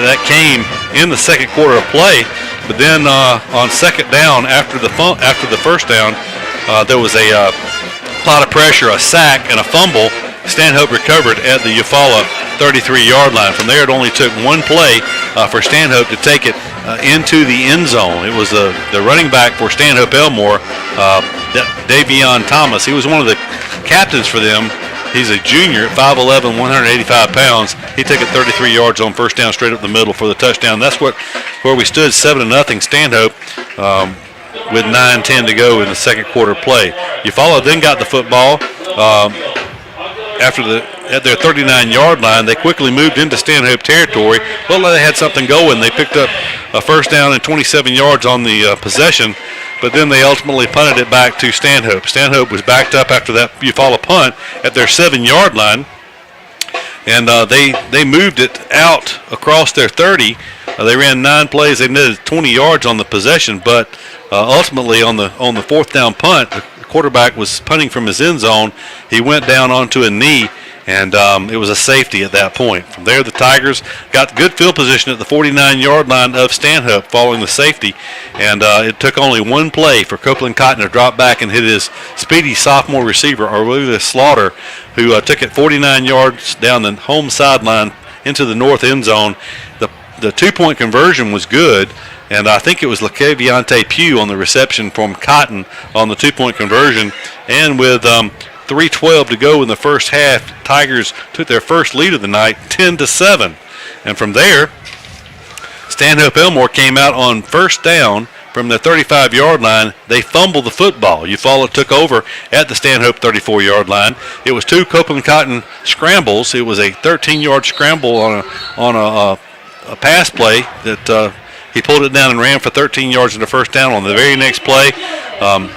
That came in the second quarter of play. But then on second down, after the first down, there was a lot of pressure, a sack, and a fumble. Stanhope recovered at the Eufaula 33-yard line. From there, it only took 1 play for Stanhope to take it into the end zone. It was the running back for Stanhope Elmore, Davion Thomas. He was one of the captains for them. He's a junior at 5'11", 185 pounds. He took it 33 yards on first down straight up the middle for the touchdown. That's where we stood, 7-0 Stanhope with 9:10 to go in the second quarter play. Eufaula then got the football at their 39-yard line. They quickly moved into Stanhope territory. Looked like they had something going. They picked up a first down and 27 yards on the possession, but then they ultimately punted it back to Stanhope. Stanhope was backed up after that Eufaula punt at their 7-yard line, and they moved it out across their 30. They ran 9 plays. They netted 20 yards on the possession, but ultimately on the fourth down punt, the quarterback was punting from his end zone. He went down onto a knee, and it was a safety at that point. From there, the Tigers got good field position at the 49-yard line of Stanhope following the safety, and it took only 1 play for Copeland Cotton to drop back and hit his speedy sophomore receiver, Arwelia Slaughter, who took it 49 yards down the home sideline into the north end zone. The 2-point conversion was good, and I think it was LaCaviante Pugh on the reception from Cotton on the 2-point conversion. And with 3:12 to go in the first half, Tigers took their first lead of the night, 10-7. And from there, Stanhope Elmore came out on first down from their 35-yard line. They fumbled the football. Eufaula took over at the Stanhope 34-yard line. It was 2 Copeland Cotton scrambles. It was a 13-yard scramble on a pass play that he pulled it down and ran for 13 yards in the first down. On the very next play,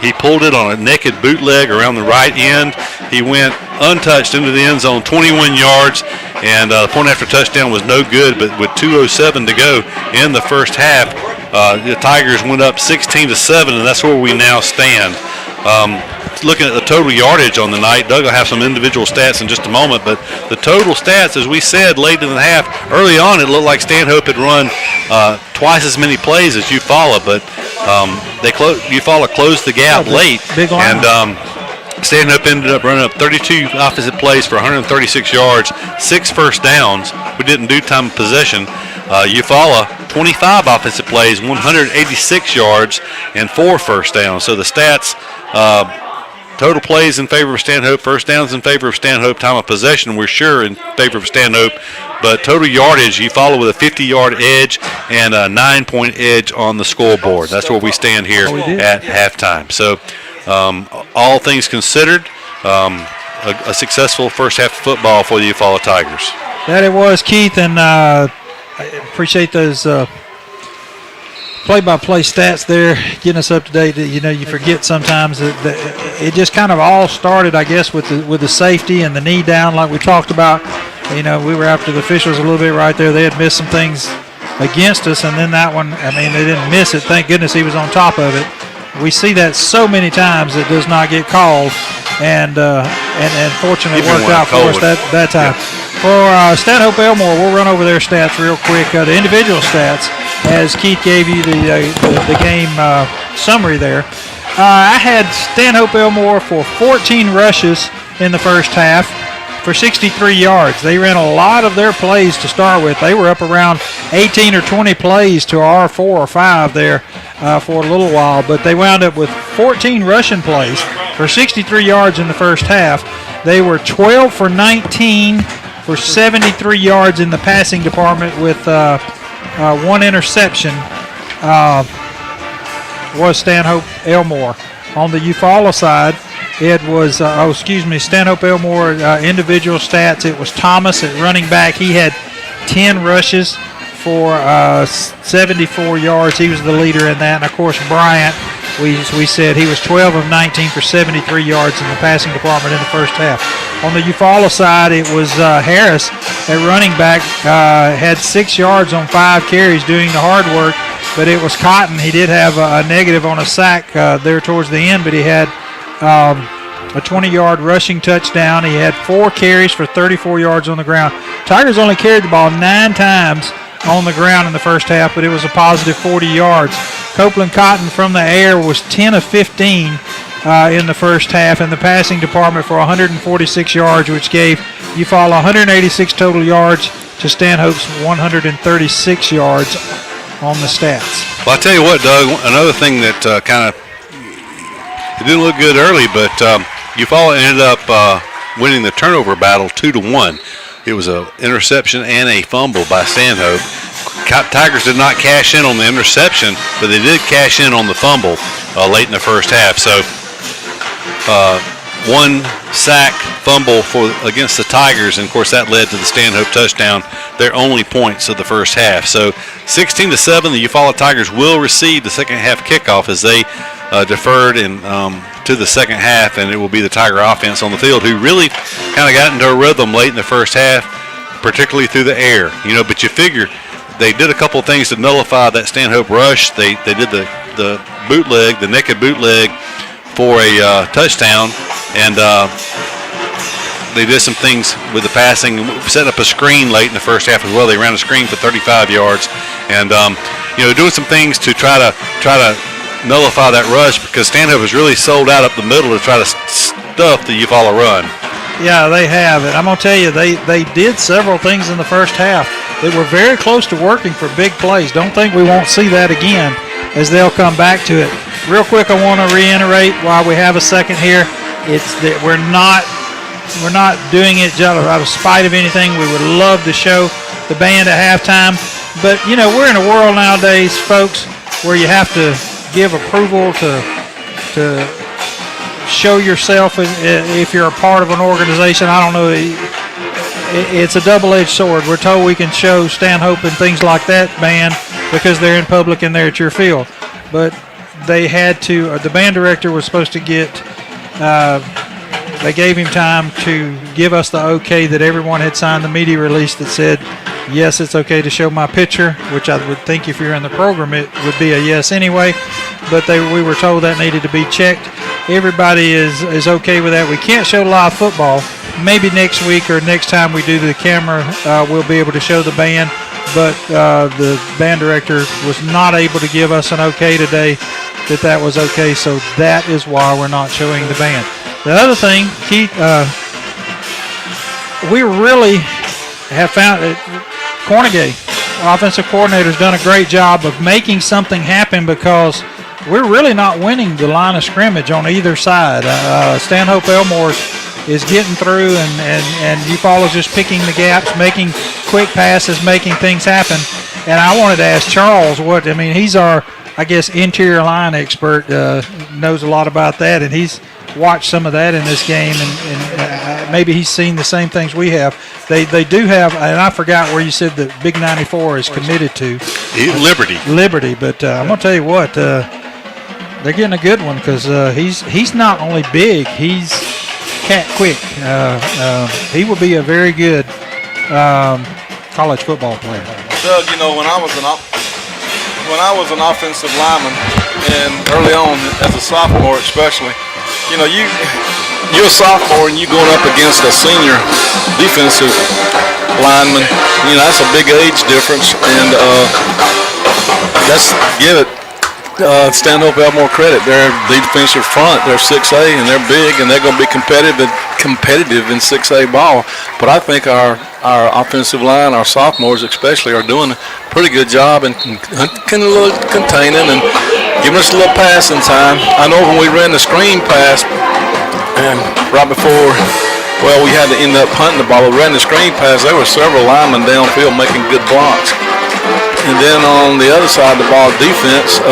he pulled it on a naked bootleg around the right end. He went untouched into the end zone, 21 yards, and the point after touchdown was no good. But with 2:07 to go in the first half, the Tigers went up 16-7, and that's where we now stand. Looking at the total yardage on the night, Doug will have some individual stats in just a moment, but the total stats, as we said, late in the half, early on it looked like Stanhope had run twice as many plays as Eufaula, but Eufaula closed the gap late, and Stanhope ended up running up 32 offensive plays for 136 yards, 6 first downs. We didn't do time of possession. Eufaula, 25 offensive plays, 186 yards, and 4 first downs. So the stats, total plays in favor of Stanhope, first downs in favor of Stanhope, time of possession we're sure in favor of Stanhope, but total yardage, Eufaula with a 50-yard edge and a 9-point edge on the scoreboard. That's where we stand here at halftime. So all things considered, a successful first half of football for the Eufaula Tigers. That it was, Keith, and I appreciate those play-by-play stats there, getting us up to date. You forget sometimes that it just kind of all started, I guess, with the safety and the knee down, like we talked about. We were after the officials a little bit right there. They had missed some things against us, and then that one, they didn't miss it. Thank goodness he was on top of it. We see that so many times it does not get called, and fortunately it worked out for us that time. Yeah. For Stanhope Elmore, we'll run over their stats real quick. The individual stats, as Keith gave you the game summary there. I had Stanhope Elmore for 14 rushes in the first half for 63 yards. They ran a lot of their plays to start with. They were up around 18 or 20 plays to our 4 or 5 there for a little while, but they wound up with 14 rushing plays for 63 yards in the first half. They were 12 for 19 for 73 yards in the passing department with one interception was Stanhope Elmore. On the Eufaula side, it was, Stanhope Elmore individual stats. It was Thomas at running back. He had 10 rushes for 74 yards. He was the leader in that. And, of course, Bryant, we said he was 12 of 19 for 73 yards in the passing department in the first half. On the Eufaula side, it was Harris at running back, had 6 yards on 5 carries doing the hard work, but it was Cotton. He did have a negative on a sack there towards the end, but he had a 20-yard rushing touchdown. He had 4 carries for 34 yards on the ground. Tigers only carried the ball 9 times on the ground in the first half, but it was a positive 40 yards. Copeland Cotton from the air was 10 of 15 in the first half in the passing department for 146 yards, which gave Eufaula 186 total yards to Stanhope's 136 yards on the stats. Well, I'll tell you what, Doug, another thing that it didn't look good early, but Eufaula ended up winning the turnover battle 2-1. It was an interception and a fumble by Stanhope. Tigers did not cash in on the interception, but they did cash in on the fumble late in the first half. So 1 sack fumble against the Tigers, and of course that led to the Stanhope touchdown, their only points of the first half. So 16-7, the Eufaula Tigers will receive the second half kickoff as they deferred to the second half, and it will be the Tiger offense on the field who really kind of got into a rhythm late in the first half, particularly through the air. But you figure they did a couple of things to nullify that Stanhope rush. They did the bootleg, the naked bootleg for a touchdown, and they did some things with the passing, set up a screen late in the first half as well. They ran a screen for 35 yards, and doing some things to try to nullify that rush, because Stanhope has really sold out up the middle to try to stuff the Eufaula run. Yeah, they have. And I'm going to tell you, they did several things in the first half that were very close to working for big plays. Don't think we won't see that again as they'll come back to it. Real quick, I want to reiterate while we have a second here, it's that we're not doing it out of spite of anything. We would love to show the band at halftime, but we're in a world nowadays, folks, where you have to give approval to show yourself if you're a part of an organization. I don't know. It's a double-edged sword. We're told we can show Stanhope and things like that band because they're in public and they're at your field. But they had to, the band director was supposed to get, they gave him time to give us the okay that everyone had signed the media release that said, yes, it's okay to show my picture, which I would think if you're in the program it would be a yes anyway. But we were told that needed to be checked. Everybody is okay with that. We can't show live football. Maybe next week or next time we do the camera, we'll be able to show the band. But the band director was not able to give us an okay today that was okay. So that is why we're not showing the band. The other thing, Keith, we really have found that Cornegay, our offensive coordinator, has done a great job of making something happen because we're really not winning the line of scrimmage on either side. Stanhope Elmore is getting through, and Eufaula's just picking the gaps, making quick passes, making things happen. And I wanted to ask Charles he's our, I guess, interior line expert, knows a lot about that, and he's watched some of that in this game, and maybe he's seen the same things we have. They do have, and I forgot where you said the Big 94 is committed to. Liberty. Liberty, but I'm going to tell you what, they're getting a good one because he's not only big, he's cat quick. He will be a very good college football player. Doug, you know, when I was an offensive lineman, and early on as a sophomore especially, you know, you're a sophomore and you're going up against a senior defensive lineman. You know, that's a big age difference, and let's give it Stanhope At Ehs more credit. They're defensive front. They're 6A and they're big, and they're going to be competitive in 6A ball. But I think our offensive line, our sophomores especially, are doing a pretty good job and containing and giving us a little passing time. I know when we ran the screen pass, and right before, well, we had to end up punting the ball. We ran the screen pass. There were several linemen downfield making good blocks. And then on the other side of the ball, defense,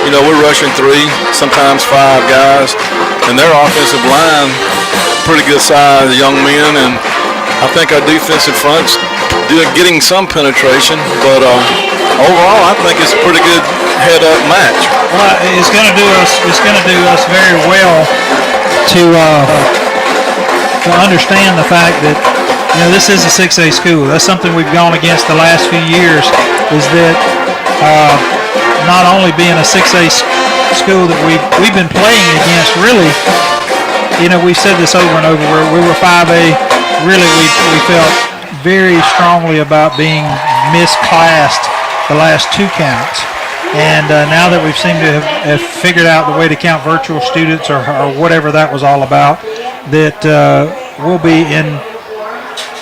you know, we're rushing 3, sometimes 5 guys, and their offensive line, pretty good size young men, and I think our defensive front's getting some penetration, but overall, I think it's a pretty good head-up match. Well, it's going to do us very well to understand the fact that, you know, this is a 6A school. That's something we've gone against the last few years, is that not only being a 6A school that we've been playing against, really, you know, we've said this over and over, where we were 5A, really we felt very strongly about being misclassed the last 2 counts. And now that we've seemed to have figured out the way to count virtual students or whatever that was all about, that we'll be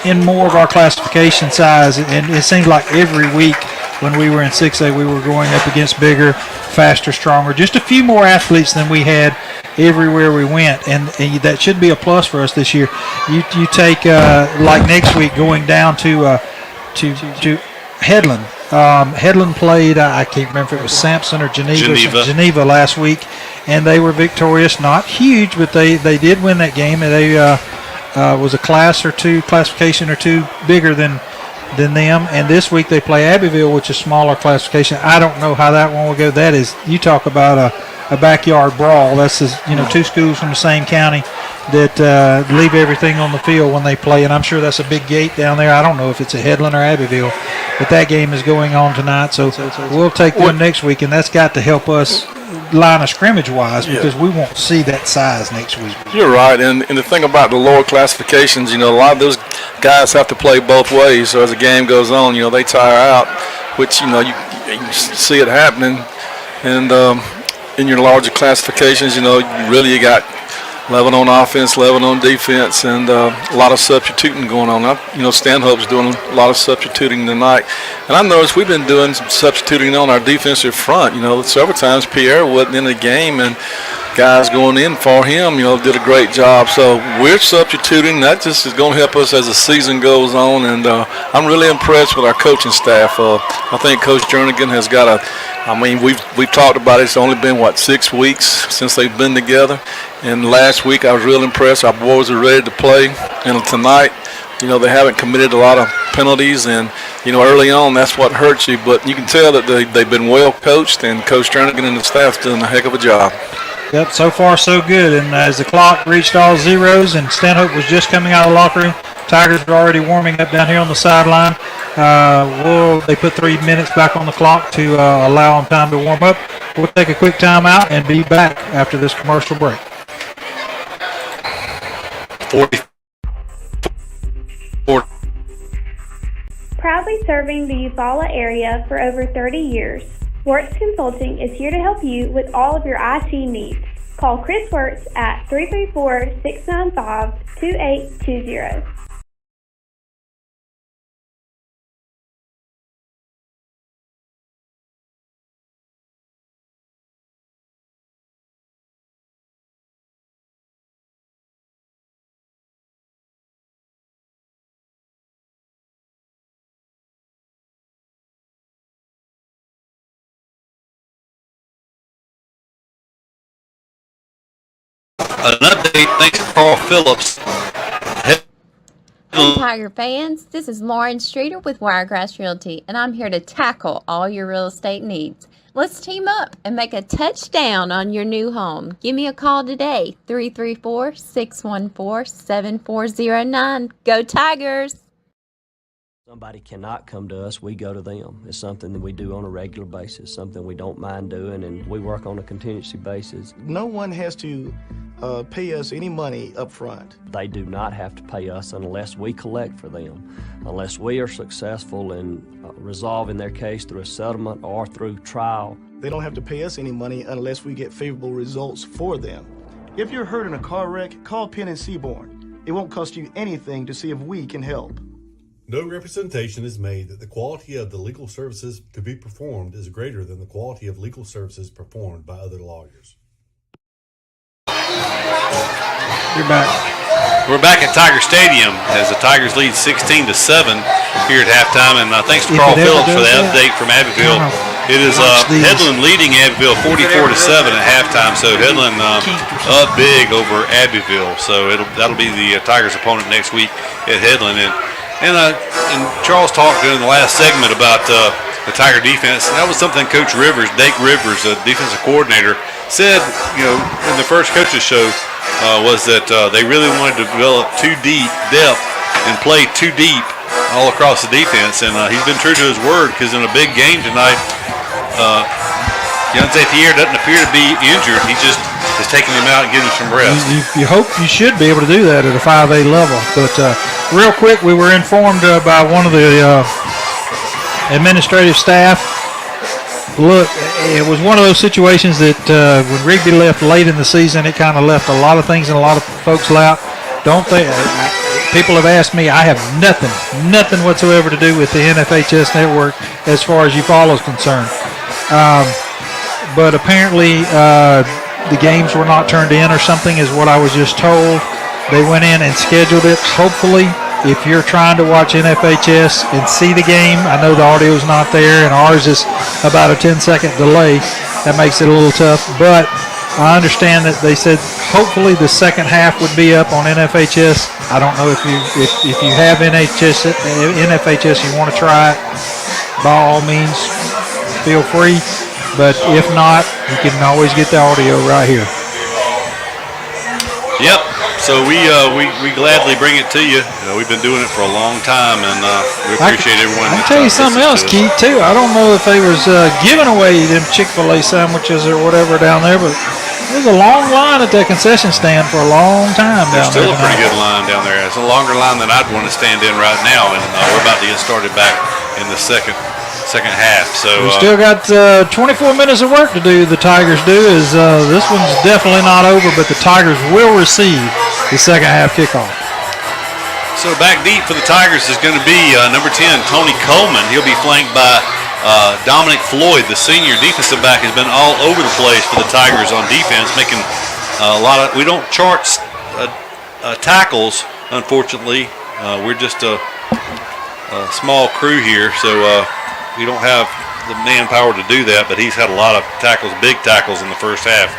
in more of our classification size. And it seems like every week when we were in 6A, we were going up against bigger, faster, stronger, just a few more athletes than we had everywhere we went, and that should be a plus for us this year. You take like next week going down to Headland. Headland played, I can't remember if it was Sampson or Geneva last week, and they were victorious. Not huge, but they did win that game, and they was a classification or two bigger than them. And this week they play Abbeville, which is smaller classification. I don't know how that one will go. That is, you talk about a backyard brawl. That's two schools from the same county that leave everything on the field when they play, and I'm sure that's a big gate down there. I don't know if it's a Headland or Abbeville, but that game is going on tonight, so we'll take them next week, and that's got to help us line of scrimmage wise, because we won't see that size next week. You're right, and the thing about the lower classifications, you know, a lot of those guys have to play both ways, so as the game goes on, you know, they tire out, which, you know, you see it happening. And in your larger classifications, you know, you got 11 on offense, 11 on defense, and a lot of substituting going on. You know, Stanhope's doing a lot of substituting tonight. And I noticed we've been doing some substituting on our defensive front. You know, several times Pierre wasn't in the game, and guys going in for him, you know, did a great job. So we're substituting. That just is going to help us as the season goes on, and I'm really impressed with our coaching staff. I think Coach Jernigan has got we've talked about it. It's only been, 6 weeks since they've been together. And last week I was real impressed. Our boys are ready to play. And tonight, you know, they haven't committed a lot of penalties. And, you know, early on, that's what hurts you. But you can tell that they've been well coached, and Coach Jernigan and the staff's doing a heck of a job. Yep, so far so good. And as the clock reached all zeros and Stanhope was just coming out of the locker room, Tigers are already warming up down here on the sideline. They put 3 minutes back on the clock to allow them time to warm up. We'll take a quick timeout and be back after this commercial break. 44. Proudly serving the Eufaula area for over 30 years, Wertz Consulting is here to help you with all of your IT needs. Call Chris Wertz at 334-695-2820. An update thanks to Carl Phillips. Hey, Tiger fans, this is Lauren Streeter with Wiregrass Realty, and I'm here to tackle all your real estate needs. Let's team up and make a touchdown on your new home. Give me a call today, 334-614-7409. Go Tigers! Somebody cannot come to us, we go to them. It's something that we do on a regular basis, something we don't mind doing, and we work on a contingency basis. No one has to pay us any money up front. They do not have to pay us unless we collect for them, unless we are successful in resolving their case through a settlement or through trial. They don't have to pay us any money unless we get favorable results for them. If you're hurt in a car wreck, call Penn and Seaborn. It won't cost you anything to see if we can help. No representation is made that the quality of the legal services to be performed is greater than the quality of legal services performed by other lawyers. You're back. We're back at Tiger Stadium as the Tigers lead 16-7 here at halftime, and thanks to Carl Phillips for the update from Abbeville. It is Headland leading Abbeville 44-7 at halftime, so Headland up big over Abbeville. So that'll be the Tigers' opponent next week at Headland. And Charles talked during the last segment about the Tiger defense. That was something Coach Rivers, Dake Rivers, the defensive coordinator, said, in the first coaches show, was that they really wanted to develop depth and play too deep all across the defense. And he's been true to his word, because in a big game tonight, Deontay Pierre doesn't appear to be injured. He just is taking him out and getting some rest. You hope you should be able to do that at a 5A level. But real quick, we were informed by one of the administrative staff. Look, it was one of those situations that when Rigby left late in the season, it kind of left a lot of things in a lot of folks' lap. People have asked me, I have nothing whatsoever to do with the NFHS network as far as Eufaula is concerned. But apparently the games were not turned in or something is what I was just told. They went in and scheduled it. Hopefully, if you're trying to watch NFHS and see the game, I know the audio's not there, and ours is about a 10-second delay. That makes it a little tough. But I understand that they said hopefully the second half would be up on NFHS. I don't know if you have NFHS, you want to try it, by all means, feel free. But if not, you can always get the audio right here. Yep. So we gladly bring it to you. We've been doing it for a long time, and we appreciate everyone. I can tell you something else, Keith, too. I don't know if they was giving away them Chick-fil-A sandwiches or whatever down there, but there's a long line at that concession stand for a long time down there. There's still a pretty good line down there. It's a longer line than I'd want to stand in right now, and we're about to get started back in the second half. So we still got 24 minutes of work to do. The Tigers do. This one's definitely not over, but the Tigers will receive the second half kickoff. So back deep for the Tigers is going to be number 10, Tony Coleman. He'll be flanked by Dominic Floyd, the senior defensive back. Has been all over the place for the Tigers on defense, making a lot of. We don't chart tackles, unfortunately. We're just a small crew here, so we don't have the manpower to do that. But he's had a lot of tackles, big tackles in the first half.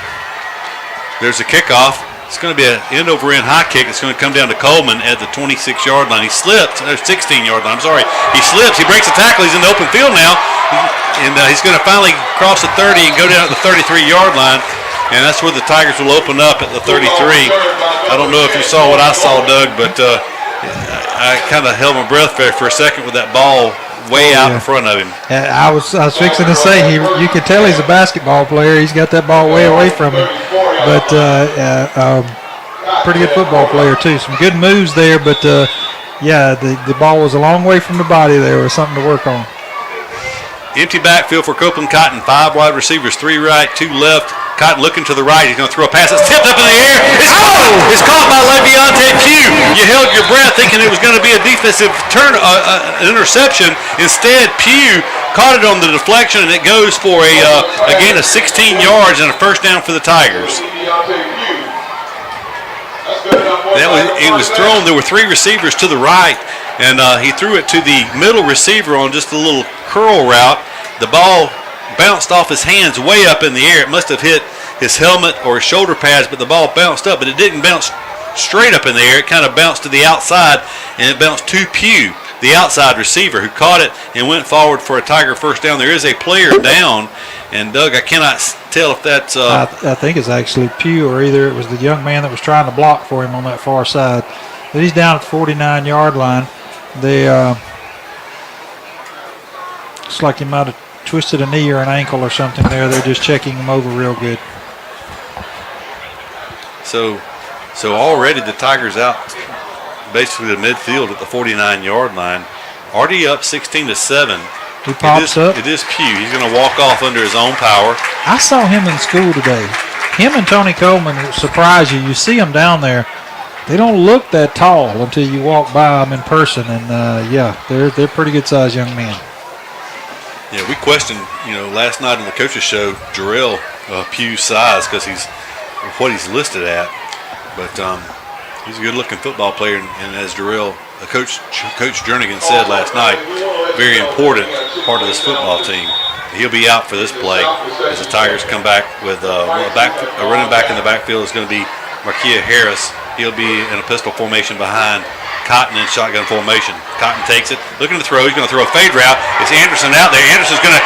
There's a kickoff. It's going to be an end-over-end high kick. It's going to come down to Coleman at the 26-yard line. He slipped. 16-yard line. I'm sorry. He slips. He breaks the tackle. He's in the open field now. And he's going to finally cross the 30 and go down at the 33-yard line. And that's where the Tigers will open up at the 33. I don't know if you saw what I saw, Doug, but I kind of held my breath there for a second with that ball way out in front of him. I was fixing to say, you can tell he's a basketball player. He's got that ball way away from him. But pretty good football player, too. Some good moves there, but, the ball was a long way from the body there. There was something to work on. Empty backfield for Copeland Cotton. 5 wide receivers, 3 right, 2 left. Cotton looking to the right. He's going to throw a pass. It's tipped up in the air. It's caught by Le'Veonte Pugh. You held your breath thinking it was going to be a defensive interception. Instead, Pugh caught it on the deflection, and it goes for a gain of 16 yards and a first down for the Tigers. It was thrown. There were 3 receivers to the right, and he threw it to the middle receiver on just a little curl route. The ball bounced off his hands way up in the air. It must have hit his helmet or his shoulder pads, but the ball bounced up, but it didn't bounce straight up in the air. It kind of bounced to the outside, and it bounced to Pugh, the outside receiver, who caught it and went forward for a Tiger first down. There is a player down, and Doug, I cannot tell if that's I think it's actually Pugh, or either it was the young man that was trying to block for him on that far side. But he's down at the 49-yard line. They looks like he might have twisted a knee or an ankle or something there. They're just checking him over real good. So already the Tigers out basically the midfield at the 49-yard line. Already up 16-7. He pops up. It is Pugh. He's going to walk off under his own power. I saw him in school today. Him and Tony Coleman will surprise you. You see them down there. They don't look that tall until you walk by them in person. And, yeah, they're pretty good-sized young men. Yeah, we questioned, last night on the coaches show, Jarrell Pugh's size because what he's listed at. But he's a good-looking football player, and as Coach Jernigan said last night, very important part of this football team. He'll be out for this play as the Tigers come back with a running back in the backfield is going to be Marquia Harris. He'll be in a pistol formation behind Cotton in shotgun formation. Cotton takes it, looking to throw. He's going to throw a fade route. It's Anderson out there. Anderson's going to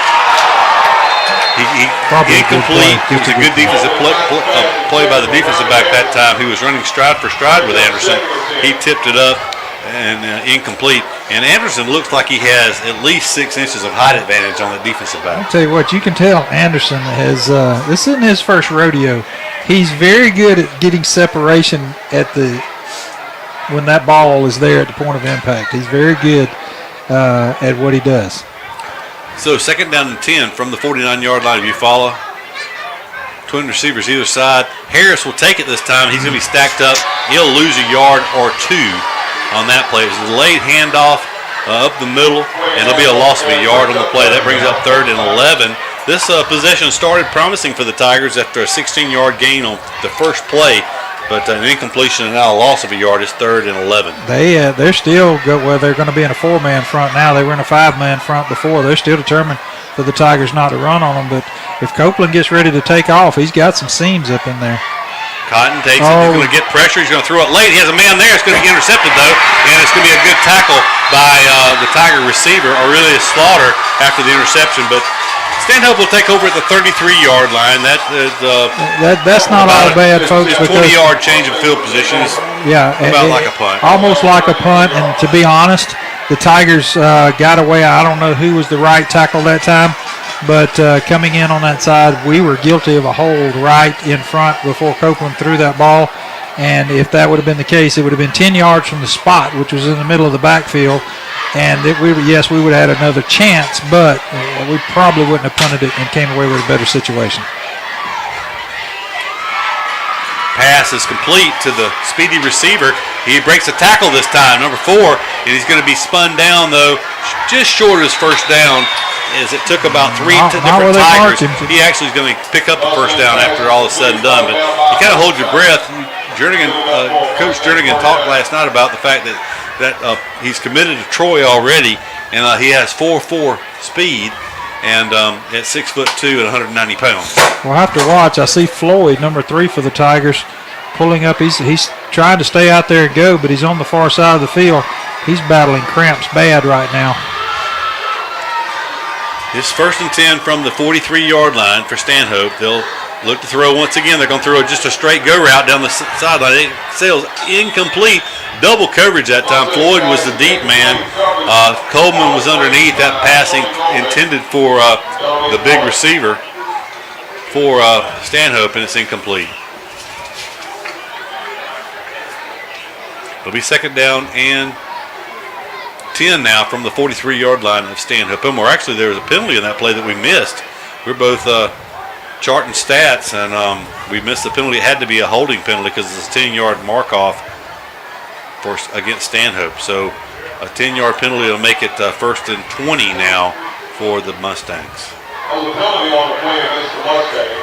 incomplete. It was a good defensive play by the defensive back that time. He was running stride for stride with Anderson. He tipped it up and incomplete. And Anderson looks like he has at least 6 inches of height advantage on the defensive back. I'll tell you what, you can tell Anderson has, this isn't his first rodeo. He's very good at getting separation when that ball is there at the point of impact. He's very good at what he does. So 2nd down and 10 from the 49-yard line. If you follow, twin receivers either side. Harris will take it this time. He's going to be stacked up. He'll lose a yard or 2 on that play. It's a delayed handoff up the middle, and it'll be a loss of a yard on the play. That brings up 3rd and 11. This possession started promising for the Tigers after a 16-yard gain on the first play, but an incompletion and now a loss of a yard is 3rd and 11. They're still they're going to be in a 4-man front now. They were in a 5-man front before. They're still determined for the Tigers not to run on them. But if Copeland gets ready to take off, he's got some seams up in there. Cotton takes it. He's going to get pressure. He's going to throw it late. He has a man there. It's going to be intercepted, though, and it's going to be a good tackle by the Tiger receiver, Aurelius Slaughter, after the interception. But Stanhope will take over at the 33-yard line. That's not all bad, folks. It's a 20-yard change of field positions. Yeah, about like a punt. Almost like a punt. And to be honest, the Tigers got away. I don't know who was the right tackle that time, but coming in on that side, we were guilty of a hold right in front before Copeland threw that ball. And if that would have been the case, it would have been 10 yards from the spot, which was in the middle of the backfield. And we would have had another chance, but we probably wouldn't have punted it and came away with a better situation. Pass is complete to the speedy receiver. He breaks a tackle this time, number 4, and he's going to be spun down, though, just short of his first down, as it took about 3 different Tigers. He actually is going to pick up the first down after all is said and done, but you kind of hold your breath. Coach Jernigan talked last night about the fact that he's committed to Troy already, and he has 4.4 speed, and at 6'2" and 190 pounds. We'll have to watch. I see Floyd, number 3 for the Tigers, pulling up. He's trying to stay out there and go, but he's on the far side of the field. He's battling cramps bad right now. It's 1st and 10 from the 43-yard line for Stanhope. They'll look to throw once again. They're going to throw just a straight go route down the sideline. It sails incomplete. Double coverage that time. Floyd was the deep man. Coleman was underneath. That passing intended for the big receiver for Stanhope, and it's incomplete. It'll be 2nd down and 10 now from the 43-yard line of Stanhope. And actually, there was a penalty in that play that we missed. We're both charting stats, and we missed the penalty. It had to be a holding penalty because it's a 10-yard mark-off against Stanhope. So a 10-yard penalty will make it 1st and 20 now for the Mustangs. On the penalty on the play against the Mustangs.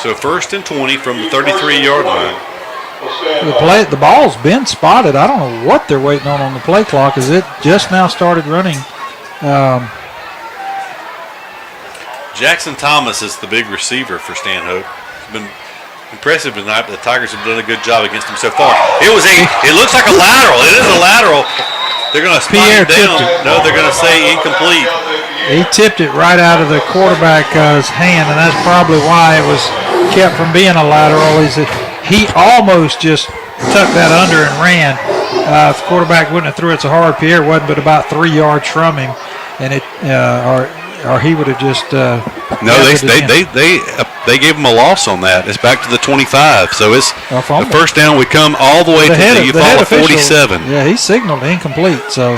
So 1st and 20 from the 33-yard line. The The ball's been spotted. I don't know what they're waiting on the play clock, as it just now started running. Jackson Thomas is the big receiver for Stanhope. He's been impressive tonight, but the Tigers have done a good job against him so far. It looks like a lateral. It is a lateral. They're going to spot him down. No, they're going to say incomplete. He tipped it right out of the quarterback's hand, and that's probably why it was kept from being a lateral. He almost just tucked that under and ran. If the quarterback wouldn't have threw it so hard, Pierre wasn't but about 3 yards from him, and or he would have just. No, they gave him a loss on that. It's back to the 25, so it's the first down. We come all the way to the Eufaula 47. Yeah, he signaled incomplete. So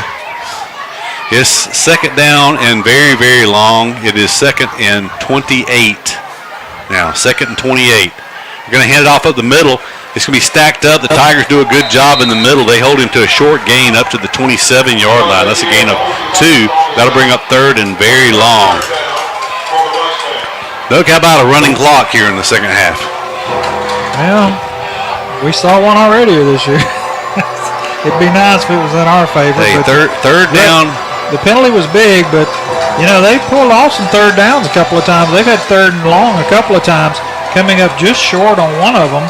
it's second down and very, very long. It is 2nd and 28 now. 2nd and 28. We're going to hand it off up the middle. It's going to be stacked up. The Tigers do a good job in the middle. They hold him to a short gain up to the 27-yard line. That's a gain of 2. That'll bring up 3rd and very long. Look, how about a running clock here in the second half? Well, we saw one already this year. It'd be nice if it was in our favor. Hey, third down. The penalty was big, but, they pulled off some third downs a couple of times. They've had 3rd and long a couple of times, coming up just short on one of them,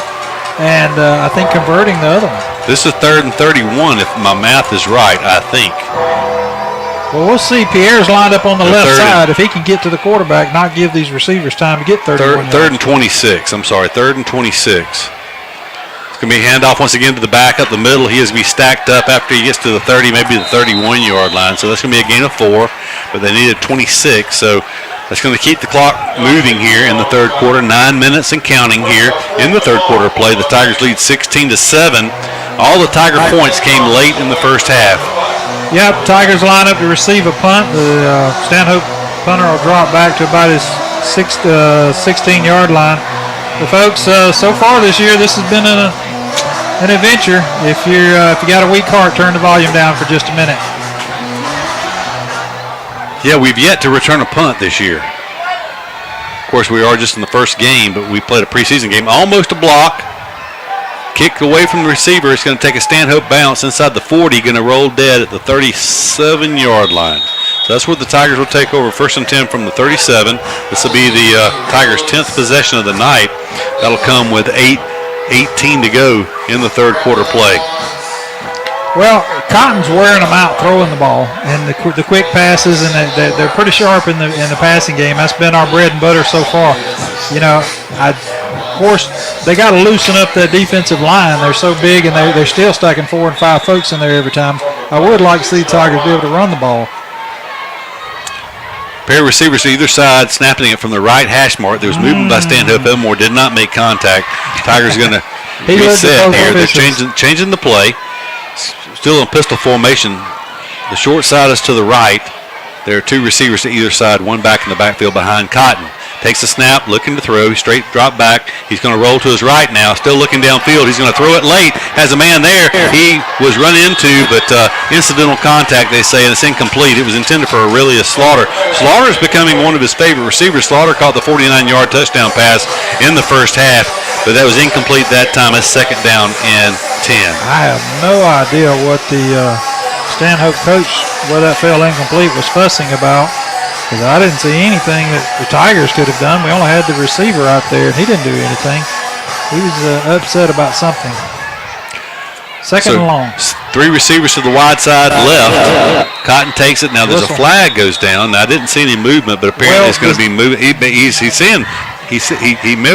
and I think converting the other one. This is 3rd and 31, if my math is right, I think. Well, we'll see. Pierre's lined up on the left side. If he can get to the quarterback, not give these receivers time to get 31 yards. 3rd and 26. I'm sorry, 3rd and 26. It's going to be a handoff once again to the back up the middle. He is going to be stacked up after he gets to the 30, maybe the 31-yard line. So that's going to be a gain of 4, but they needed 26. So that's going to keep the clock moving here in the third quarter. 9 minutes and counting here in the third quarter of play. The Tigers lead 16-7. All the Tiger points came late in the first half. Yep, Tigers line up to receive a punt. The Stanhope punter will drop back to about his 16-yard line. The folks, so far this year, this has been an adventure. If you got a weak heart, turn the volume down for just a minute. Yeah, we've yet to return a punt this year. Of course, we are just in the first game, but we played a preseason game. Almost a block. Kick away from the receiver. It's going to take a Stanhope bounce inside the 40. Going to roll dead at the 37-yard line. So that's where the Tigers will take over. 1st and 10 from the 37. This will be the Tigers' 10th possession of the night. That'll come with 8:18 to go in the third quarter play. Well, Cotton's wearing them out throwing the ball, and the quick passes, and they're pretty sharp in the passing game. That's been our bread and butter so far. Of course, they got to loosen up that defensive line. They're so big, and they're still stacking 4 and 5 folks in there every time. I would like to see the Tigers be able to run the ball. Pair of receivers to either side, snapping it from the right hash mark. There was movement by Stanhope. Elmore did not make contact. Tigers going to reset here. They're changing the play. Still in pistol formation. The short side is to the right. There are 2 receivers to either side, one back in the backfield behind Cotton. Takes a snap, looking to throw, straight drop back. He's going to roll to his right now, still looking downfield. He's going to throw it late, has a man there. He was run into, but incidental contact, they say, and it's incomplete. It was intended for Aurelius Slaughter. Slaughter's becoming one of his favorite receivers. Slaughter caught the 49-yard touchdown pass in the first half, but that was incomplete that time. It's 2nd down and 10. I have no idea what the Stanhope coach, where that fell incomplete, was fussing about. Because I didn't see anything that the Tigers could have done. We only had the receiver out there, and he didn't do anything. He was upset about something. 2nd and long. 3 receivers to the wide side left. Cotton takes it. Now there's a flag goes down. Now, I didn't see any movement, but apparently it's going to be moving. He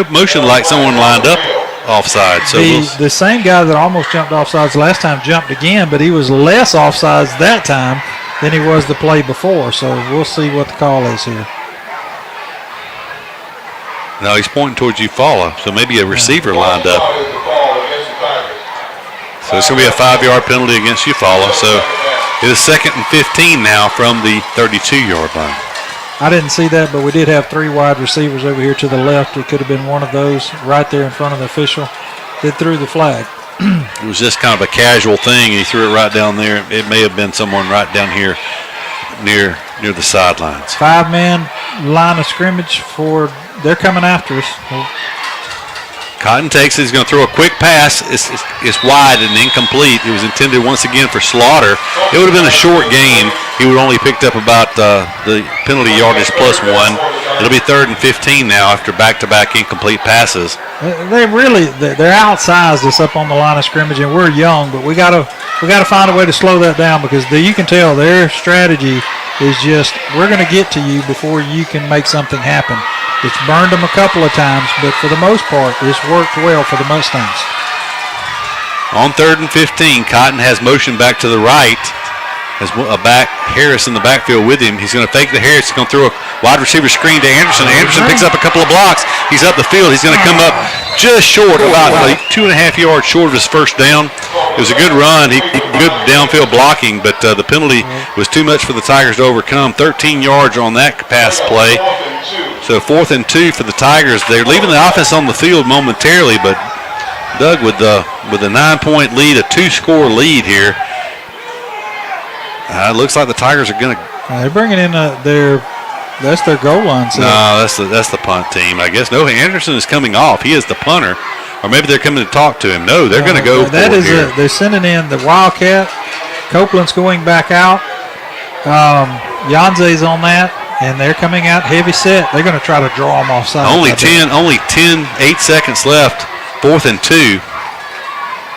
motioned like someone lined up offside. So the same guy that almost jumped offsides last time jumped again, but he was less offsides that time than he was the play before. So we'll see what the call is here. No, he's pointing towards Eufaula, so maybe a receiver lined up. So it's going to be a 5-yard penalty against Eufaula. So it is 2nd and 15 now from the 32-yard line. I didn't see that, but we did have 3 wide receivers over here to the left. It could have been one of those right there in front of the official that threw the flag. It was just kind of a casual thing. He threw it right down there. It may have been someone right down here near the sidelines. 5-man line of scrimmage they're coming after us. Cotton takes it. He's going to throw a quick pass. It's wide and incomplete. It was intended once again for Slaughter. It would have been a short gain. He would only picked up about the penalty yardage plus 1. It'll be 3rd and 15 now after back-to-back incomplete passes. They're outsized us up on the line of scrimmage, and we're young, but we gotta find a way to slow that down because you can tell their strategy is just we're going to get to you before you can make something happen. It's burned them a couple of times, but for the most part, it's worked well for the Mustangs. On 3rd and 15, Cotton has motion back to the right. Has Harris in the backfield with him. He's going to fake the Harris. He's going to throw a wide receiver screen to Anderson. Anderson picks up a couple of blocks. He's up the field. He's going to come up just short, about 2.5 yards short of his first down. It was a good run. Good downfield blocking, but the penalty was too much for the Tigers to overcome. 13 yards on that pass play. So 4th and 2 for the Tigers. They're leaving the offense on the field momentarily, but Doug with a 9-point lead, a 2-score lead here. It looks like the Tigers are going to. They're bringing in that's their goal line. So. No, that's the punt team. I guess. No, Anderson is coming off. He is the punter, or maybe they're coming to talk to him. No, they're going to go. They're sending in the Wildcat. Copeland's going back out. Yanze's on that, and they're coming out heavy set. They're going to try to draw them offside. Only 8 seconds left. 4th and 2.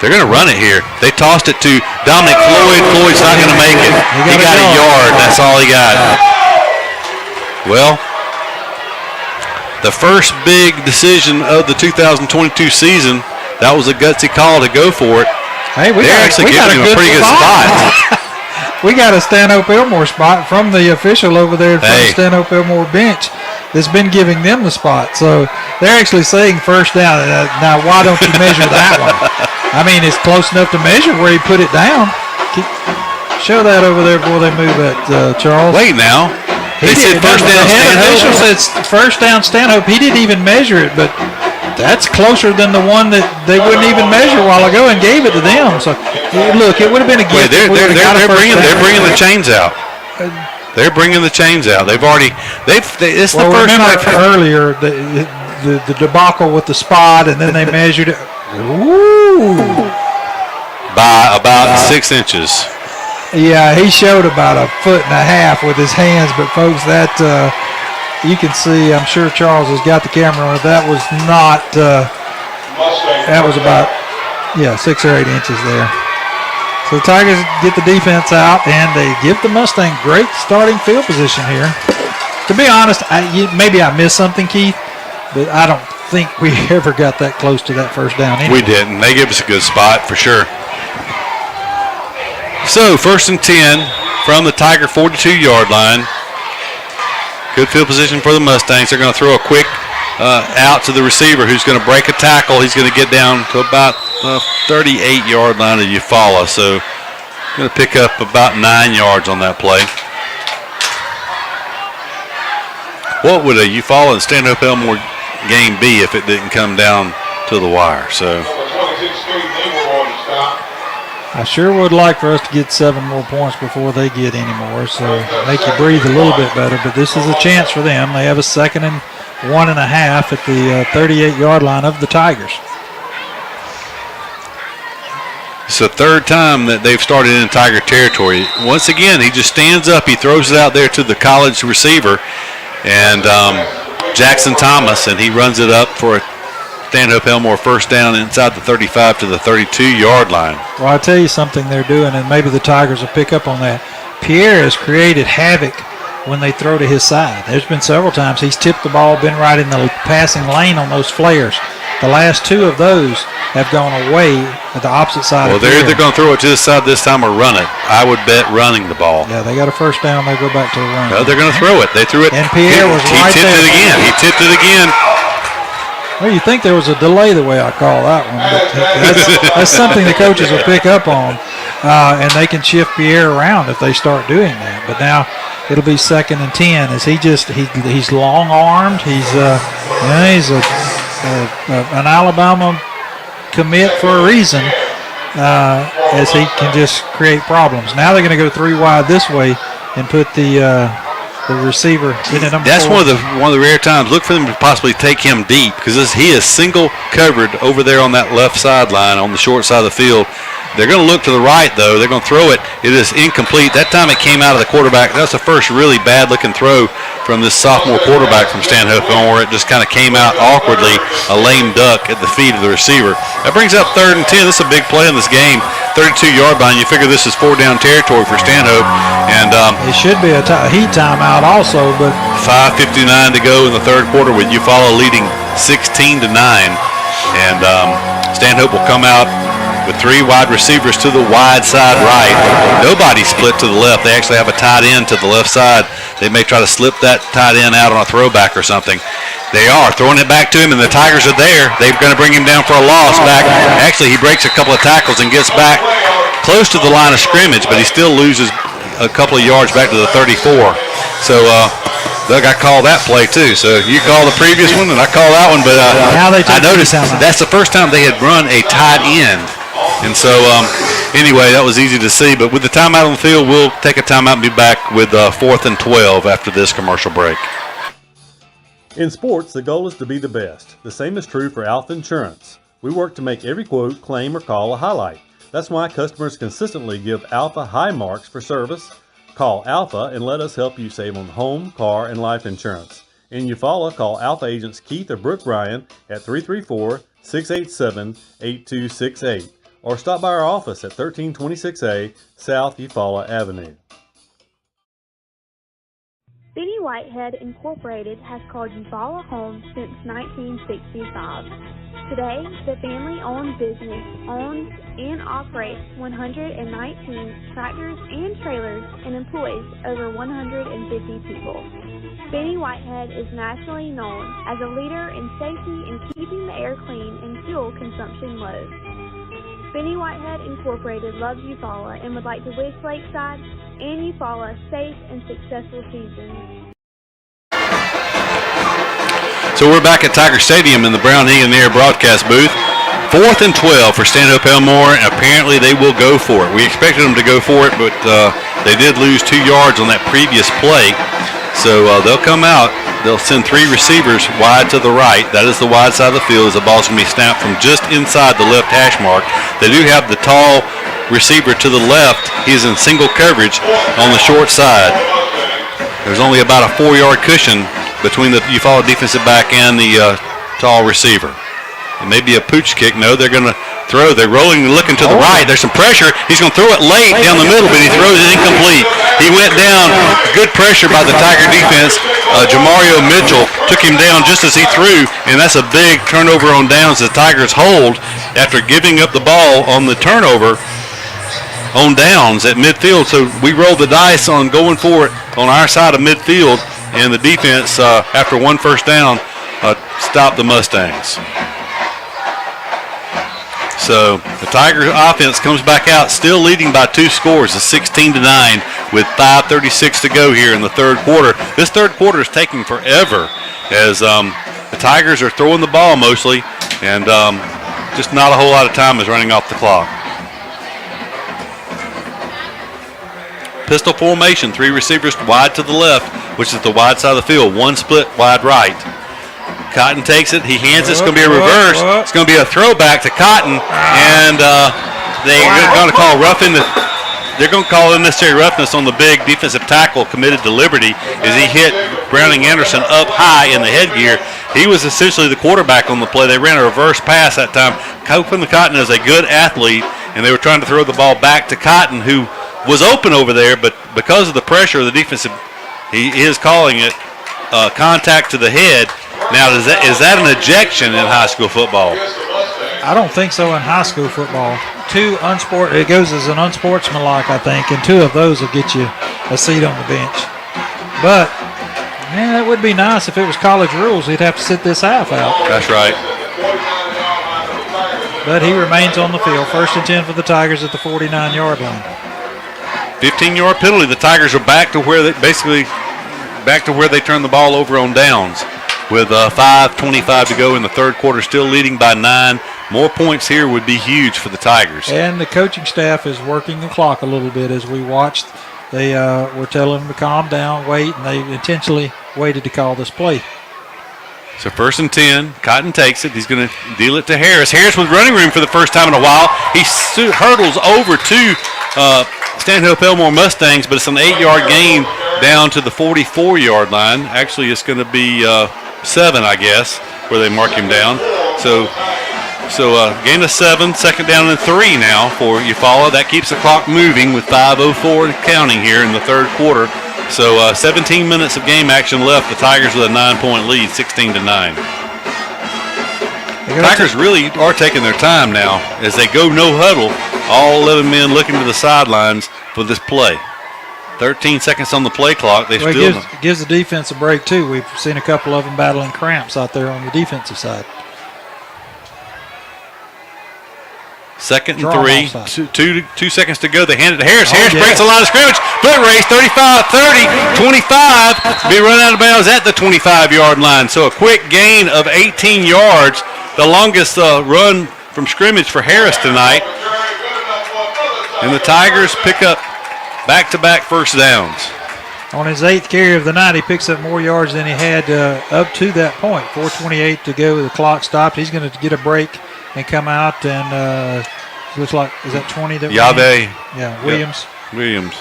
They're going to run it here. They tossed it to Dominic Floyd. Floyd's not going to make it. He got a yard. That's all he got. Well, the first big decision of the 2022 season, that was a gutsy call to go for it. Hey, They're actually giving him a pretty good spot. We got a Stanhope Elmore spot from the official over there from the Stanhope Elmore bench that's been giving them the spot. So they're actually saying first down. Now, why don't you measure that one? I mean, it's close enough to measure where he put it down. Show that over there before they move it, Charles. Wait now. They said first down Stanhope. The official Stanhope. said first down Stanhope. He didn't even measure it, but that's closer than the one that they wouldn't even measure a while ago and gave it to them. So, look, it would have been a gift. They're bringing the chains out. They're bringing the chains out. It's the first remember earlier the debacle with the spot, and then they measured it. Ooh. By about 6 inches. Yeah, he showed about 1.5 feet with his hands, but folks, that you can see. I'm sure Charles has got the camera on it. That was not. That was about 6 or 8 inches there. So the Tigers get the defense out, and they give the Mustang great starting field position here. To be honest, maybe I missed something, Keith, but I don't think we ever got that close to that first down. Anyway. We didn't. They gave us a good spot for sure. So 1st and 10 from the Tiger 42-yard line. Good field position for the Mustangs. They're going to throw a quick out to the receiver who's going to break a tackle. He's going to get down to about 38-yard line of Eufaula. So going to pick up about 9 yards on that play. What would a Eufaula and Stanhope Elmore game be if it didn't come down to the wire? So I sure would like for us to get 7 more points before they get any more, so make you breathe a little bit better. But this is a chance for them. They have a 2nd and 1.5 at the 38-yard line of the Tigers. It's the 3rd time that they've started in Tiger territory. Once again, he just stands up. He throws it out there to the college receiver, and Jackson Thomas, and he runs it up for a Stanhope Elmore first down inside the 35 to the 32-yard line. Well, I'll tell you something they're doing, and maybe the Tigers will pick up on that. Pierre has created havoc when they throw to his side. There's been several times he's tipped the ball, been right in the passing lane on those flares. The last 2 of those have gone away at the opposite side. Well, they're either going to throw it to this side this time or run it. I would bet running the ball. Yeah, they got a first down. They go back to the run. No, they're going to throw it. They threw it. And Pierre was right there. He tipped it again. He tipped it again. Well, you think there was a delay the way I call that one, but that's something the coaches will pick up on, and they can shift Pierre around if they start doing that. But now it'll be 2nd and 10 as he's long-armed. He's an Alabama commit for a reason, as he can just create problems. Now they're going to go 3 wide this way and put the the receiver in at number That's 4. one of the rare times. Look for them to possibly take him deep because he is single covered over there on that left sideline on the short side of the field. They're going to look to the right, though. They're going to throw it. It is incomplete. That time it came out of the quarterback. That's the first really bad-looking throw from this sophomore quarterback from Stanhope, where it just kind of came out awkwardly, a lame duck at the feet of the receiver. That brings up 3rd and 10. This is a big play in this game. 32-yard line. You figure this is 4-down territory for Stanhope. And it should be a heat timeout also, but 5:59 to go in the third quarter with Eufaula leading 16-9. And Stanhope will come out with 3 wide receivers to the wide side right. Nobody split to the left. They actually have a tight end to the left side. They may try to slip that tight end out on a throwback or something. They are throwing it back to him, and the Tigers are there. They're going to bring him down for a loss back. Actually, he breaks a couple of tackles and gets back close to the line of scrimmage, but he still loses a couple of yards back to the 34. So, Doug, I call that play too. So you call the previous one, and I call that one. But I noticed that's the first time they had run a tight end. And so, anyway, that was easy to see. But with the timeout on the field, we'll take a timeout and be back with 4th and 12 after this commercial break. In sports, the goal is to be the best. The same is true for Alpha Insurance. We work to make every quote, claim, or call a highlight. That's why customers consistently give Alpha high marks for service. Call Alpha and let us help you save on home, car, and life insurance. In Eufaula, call Alpha agents Keith or Brooke Bryan at 334-687-8268 or stop by our office at 1326A South Eufaula Avenue. Benny Whitehead Incorporated has called Eufaula home since 1965. Today, the family-owned business owns and operates 119 tractors and trailers and employs over 150 people. Benny Whitehead is nationally known as a leader in safety and keeping the air clean and fuel consumption low. Benny Whitehead Incorporated loves Eufaula and would like to wish Lakeside and Eufaula safe and successful seasons. So we're back at Tiger Stadium in the Brown Egan Air broadcast booth. 4th and 12 for Stanhope Elmore, and apparently they will go for it. We expected them to go for it, but they did lose 2 yards on that previous play. So they'll come out. They'll send 3 receivers wide to the right. That is the wide side of the field as the ball's going to be snapped from just inside the left hash mark. They do have the tall receiver to the left. He's in single coverage on the short side. There's only about a 4-yard cushion between the Eufaula defensive back and the tall receiver. It may be a pooch kick. No, they're going to throw. They're rolling and looking to the right. There's some pressure. He's going to throw it late down the middle, but he throws it incomplete. He went down. Good pressure by the Tiger defense. Jamario Mitchell took him down just as he threw, and that's a big turnover on downs. The Tigers hold after giving up the ball on the turnover on downs at midfield. So we rolled the dice on going for it on our side of midfield, and the defense, after 1 first down, stopped the Mustangs. So the Tiger offense comes back out, still leading by 2 scores, a 16-9 with 5:36 to go here in the third quarter. This third quarter is taking forever as the Tigers are throwing the ball mostly, and just not a whole lot of time is running off the clock. Pistol formation, 3 receivers wide to the left, which is the wide side of the field, 1 split wide right. Cotton takes it. He hands it. It's going to be a reverse. It's going to be a throwback to Cotton, and they're going to call roughing. They're going to call unnecessary roughness on the big defensive tackle committed to Liberty as he hit Browning Anderson up high in the headgear. He was essentially the quarterback on the play. They ran a reverse pass that time. Copeland Cotton is a good athlete, and they were trying to throw the ball back to Cotton, who was open over there, but because of the pressure of the defensive, he is calling it contact to the head. Now, is that an ejection in high school football? I don't think so in high school football. It goes as an unsportsmanlike, I think, and 2 of those will get you a seat on the bench. But, man, it would be nice if it was college rules. He'd have to sit this half out. That's right. But he remains on the field. 1st and 10 for the Tigers at the 49-yard line. 15-yard penalty. The Tigers are back to where they turn the ball over on downs. With 5:25 to go in the third quarter, still leading by 9. More points here would be huge for the Tigers. And the coaching staff is working the clock a little bit as we watch they were telling him to calm down, wait, and they intentionally waited to call this play. So 1st and 10. Cotton takes it. He's going to deal it to Harris. Harris with running room for the first time in a while. He hurdles over to Stanhope Elmore Mustangs, but it's an 8-yard gain down to the 44-yard line. Actually, it's going to be 7, I guess, where they mark him down. So gain of 7, 2nd down and 3 now for Eufaula. That keeps the clock moving with 5:04 counting here in the third quarter. So 17 minutes of game action left. The Tigers with a 9-point lead, 16-9. Tigers really are taking their time now as they go no huddle. All 11 men looking to the sidelines for this play. 13 seconds on the play clock. Gives the defense a break too. We've seen a couple of them battling cramps out there on the defensive side. 2nd and 3. 2 seconds to go. They hand it to Harris. Harris breaks the line of scrimmage. Foot race, 35, 30, 25. Be run out of bounds at the 25-yard line. So a quick gain of 18 yards. The longest run from scrimmage for Harris tonight. And the Tigers pick up back-to-back first downs. On his 8th carry of the night, he picks up more yards than he had up to that point. 4:28 to go. The clock stopped. He's going to get a break and come out and looks like, is that 20 that Yave? Yeah, Williams. Yep. Williams.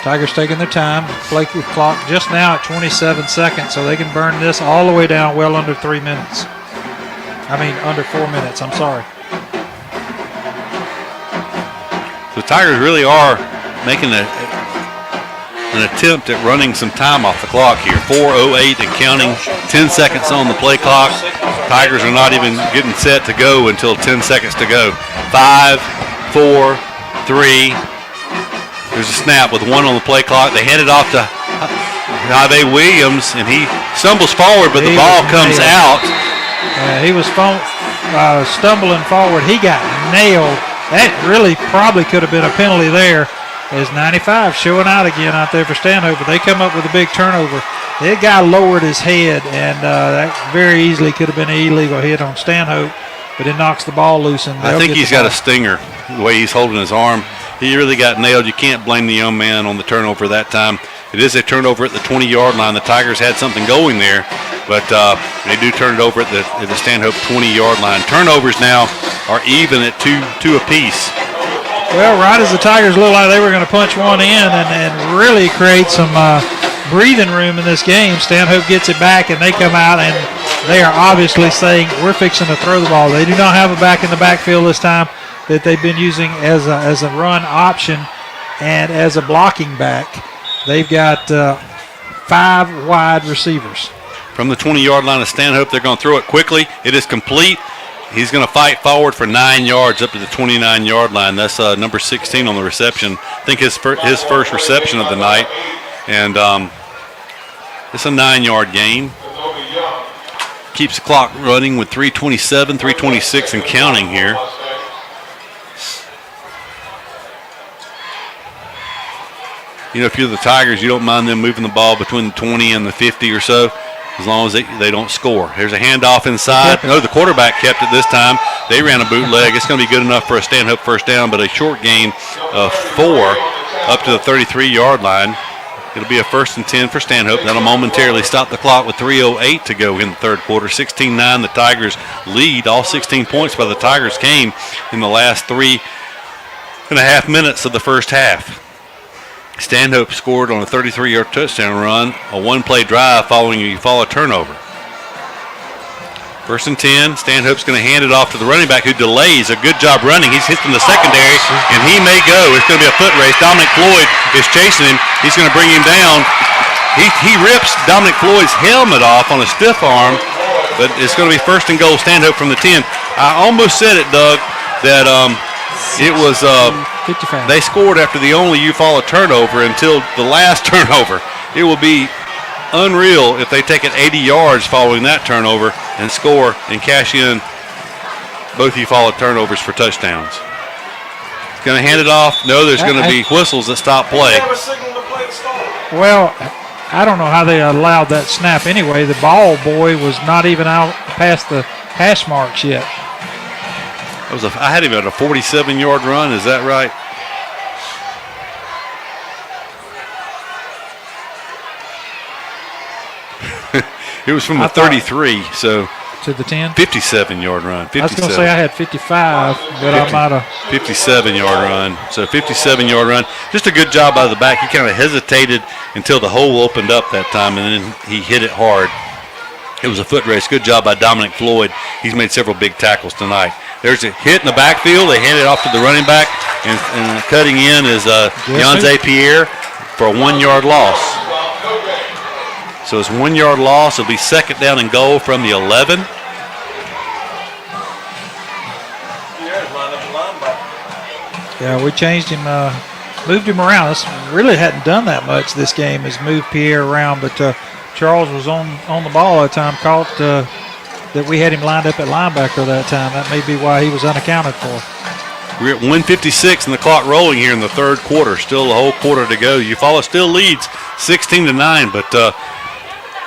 Tigers taking their time. Play clock just now at 27 seconds, so they can burn this all the way down well under 3 minutes. Under 4 minutes, I'm sorry. The Tigers really are making an attempt at running some time off the clock here. 4:08 and counting, 10 seconds on the play clock. Tigers are not even getting set to go until 10 seconds to go. 5, 4, 3. There's a snap with 1 on the play clock. They hand it off to Javier Williams, and he stumbles forward, but the ball comes out. He was stumbling forward. He got nailed. That really probably could have been a penalty there. As 95 showing out again out there for Stanhope, but they come up with a big turnover. That guy lowered his head, and that very easily could have been an illegal hit on Stanhope, but it knocks the ball loose. And I think he's got a stinger, the way he's holding his arm. He really got nailed. You can't blame the young man on the turnover that time. It is a turnover at the 20-yard line. The Tigers had something going there, but they do turn it over at the Stanhope 20-yard line. Turnovers now are even at two apiece. Well, right as the Tigers looked like they were going to punch one in and really create some breathing room in this game, Stanhope gets it back, and they come out, and they are obviously saying, we're fixing to throw the ball. They do not have a back in the backfield this time that they've been using as a run option and as a blocking back. They've got 5 wide receivers. From the 20-yard line of Stanhope, they're going to throw it quickly. It is complete. He's going to fight forward for 9 yards up to the 29-yard line. That's number 16 on the reception. I think his first reception of the night. And it's a 9-yard gain. Keeps the clock running with 3:27, 3:26 and counting here. You know, if you're the Tigers, you don't mind them moving the ball between the 20 and the 50 or so, as long as they don't score. Here's a handoff inside. No, the quarterback kept it this time. They ran a bootleg. It's going to be good enough for a Stanhope first down, but a short gain of 4 up to the 33-yard line. It'll be a 1st and 10 for Stanhope. That'll momentarily stop the clock with 3:08 to go in the third quarter. 16-9, the Tigers lead. All 16 points by the Tigers came in the last 3.5 minutes of the first half. Stanhope scored on a 33-yard touchdown run, a one-play drive following a Eufaula turnover. 1st and 10, Stanhope's going to hand it off to the running back who delays. A good job running. He's hitting the secondary, and he may go. It's going to be a foot race. Dominic Floyd is chasing him. He's going to bring him down. He rips Dominic Floyd's helmet off on a stiff arm, but it's going to be 1st and goal, Stanhope from the 10. I almost said it, Doug, that it was 55. They scored after the only Eufaula turnover until the last turnover. It will be unreal if they take it 80 yards following that turnover and score and cash in both Eufaula turnovers for touchdowns. It's going to hand it off. No, there's going to be whistles that stop play. Well, I don't know how they allowed that snap anyway. The ball boy was not even out past the hash marks yet. I had him at a 47-yard run. Is that right? It was from the 33, so to the 10. 57-yard run. 57. I was going to say I had 55, but I might have 57-yard run. So 57-yard run. Just a good job by the back. He kind of hesitated until the hole opened up that time, and then he hit it hard. It was a foot race. Good job by Dominic Floyd. He's made several big tackles tonight. There's a hit in the backfield. They hand it off to the running back, and cutting in is Yanze Pierre for a 1-yard loss. So it's 1-yard loss. It'll be second down and goal from the 11. Yeah, we changed him, moved him around. Us really hadn't done that much this game, is move Pierre around, but Charles was on the ball at the time, caught that we had him lined up at linebacker that time. That may be why he was unaccounted for. We're at 1:56 and the clock rolling here in the third quarter. Still a whole quarter to go. Eufaula still leads 16-9, but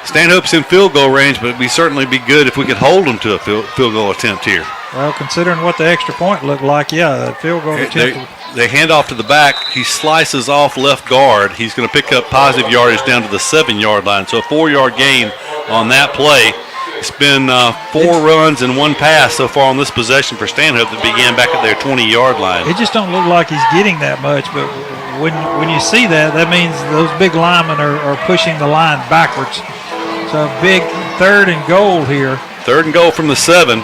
Stanhope's in field goal range, but we'd certainly be good if we could hold them to a field goal attempt here. Well, considering what the extra point looked like, yeah, that field goal attempt. They hand off to the back. He slices off left guard. He's going to pick up positive yardage down to the 7-yard line. So a 4-yard gain on that play. It's been 4 runs and 1 pass so far on this possession for Stanhope that began back at their 20-yard line. It just don't look like he's getting that much, but when you see that, that means those big linemen are pushing the line backwards. So big 3rd and goal here. 3rd and goal from the 7.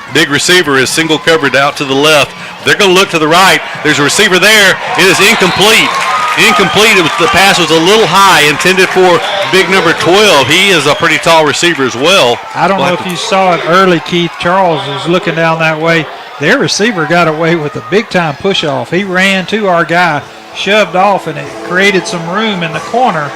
Big receiver is single covered out to the left. They're going to look to the right. There's a receiver there. It is incomplete. The pass was a little high, intended for big number 12. He is a pretty tall receiver as well. I don't know if you saw it early, Keith. Charles was looking down that way. Their receiver got away with a big-time push-off. He ran to our guy, shoved off, and it created some room in the corner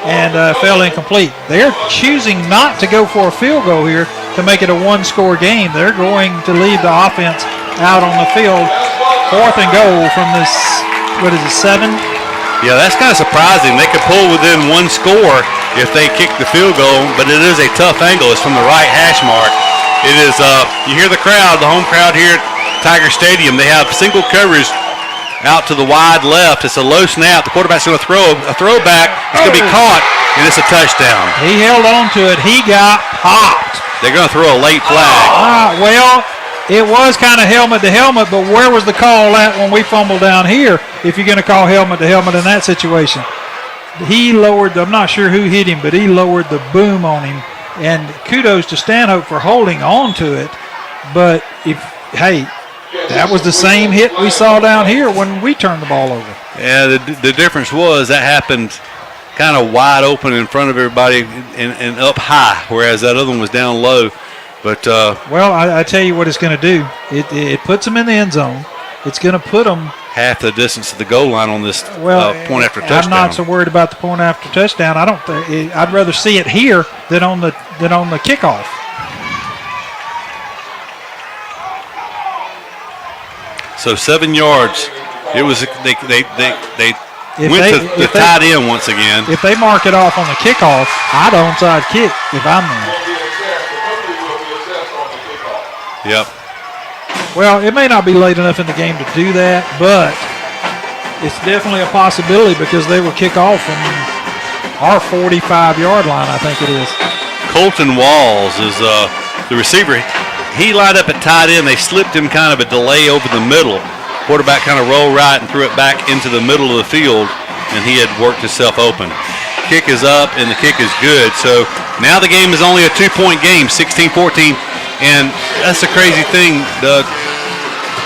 and fell incomplete. They're choosing not to go for a field goal here to make it a 1-score game. They're going to leave the offense out on the field. 4th and goal from this, 7? Yeah, that's kind of surprising. They could pull within 1 score if they kick the field goal, but it is a tough angle. It's from the right hash mark. It is, you hear the crowd, the home crowd here at Tiger Stadium. They have single coverage out to the wide left. It's a low snap. The quarterback's going to throw a throwback. It's going to be caught, and it's a touchdown. He held on to it. He got popped. They're going to throw a late flag. Well, it was kind of helmet to helmet, but where was the call at when we fumbled down here if you're going to call helmet to helmet in that situation? He lowered, I'm not sure who hit him, but he lowered the boom on him. And kudos to Stanhope for holding on to it. But, that was the same hit we saw down here when we turned the ball over. Yeah, the difference was that happened kind of wide open in front of everybody and up high, whereas that other one was down low. But well, I tell you what it's going to do. It puts them in the end zone. It's going to put them half the distance to the goal line on this point after touchdown. I'm not so worried about the point after touchdown. I don't think I'd rather see it here than on the kickoff. So 7 yards. It was they went to the tight end once again. If they mark it off on the kickoff, I'd onside kick if I'm there. Yep. Well, it may not be late enough in the game to do that, but it's definitely a possibility because they will kick off from our 45-yard line, I think it is. Colton Walls is the receiver. He lined up at tight end. They slipped him kind of a delay over the middle. Quarterback kind of rolled right and threw it back into the middle of the field, and he had worked himself open. Kick is up, and the kick is good. So now the game is only a 2-point game, 16-14. And that's the crazy thing, Doug.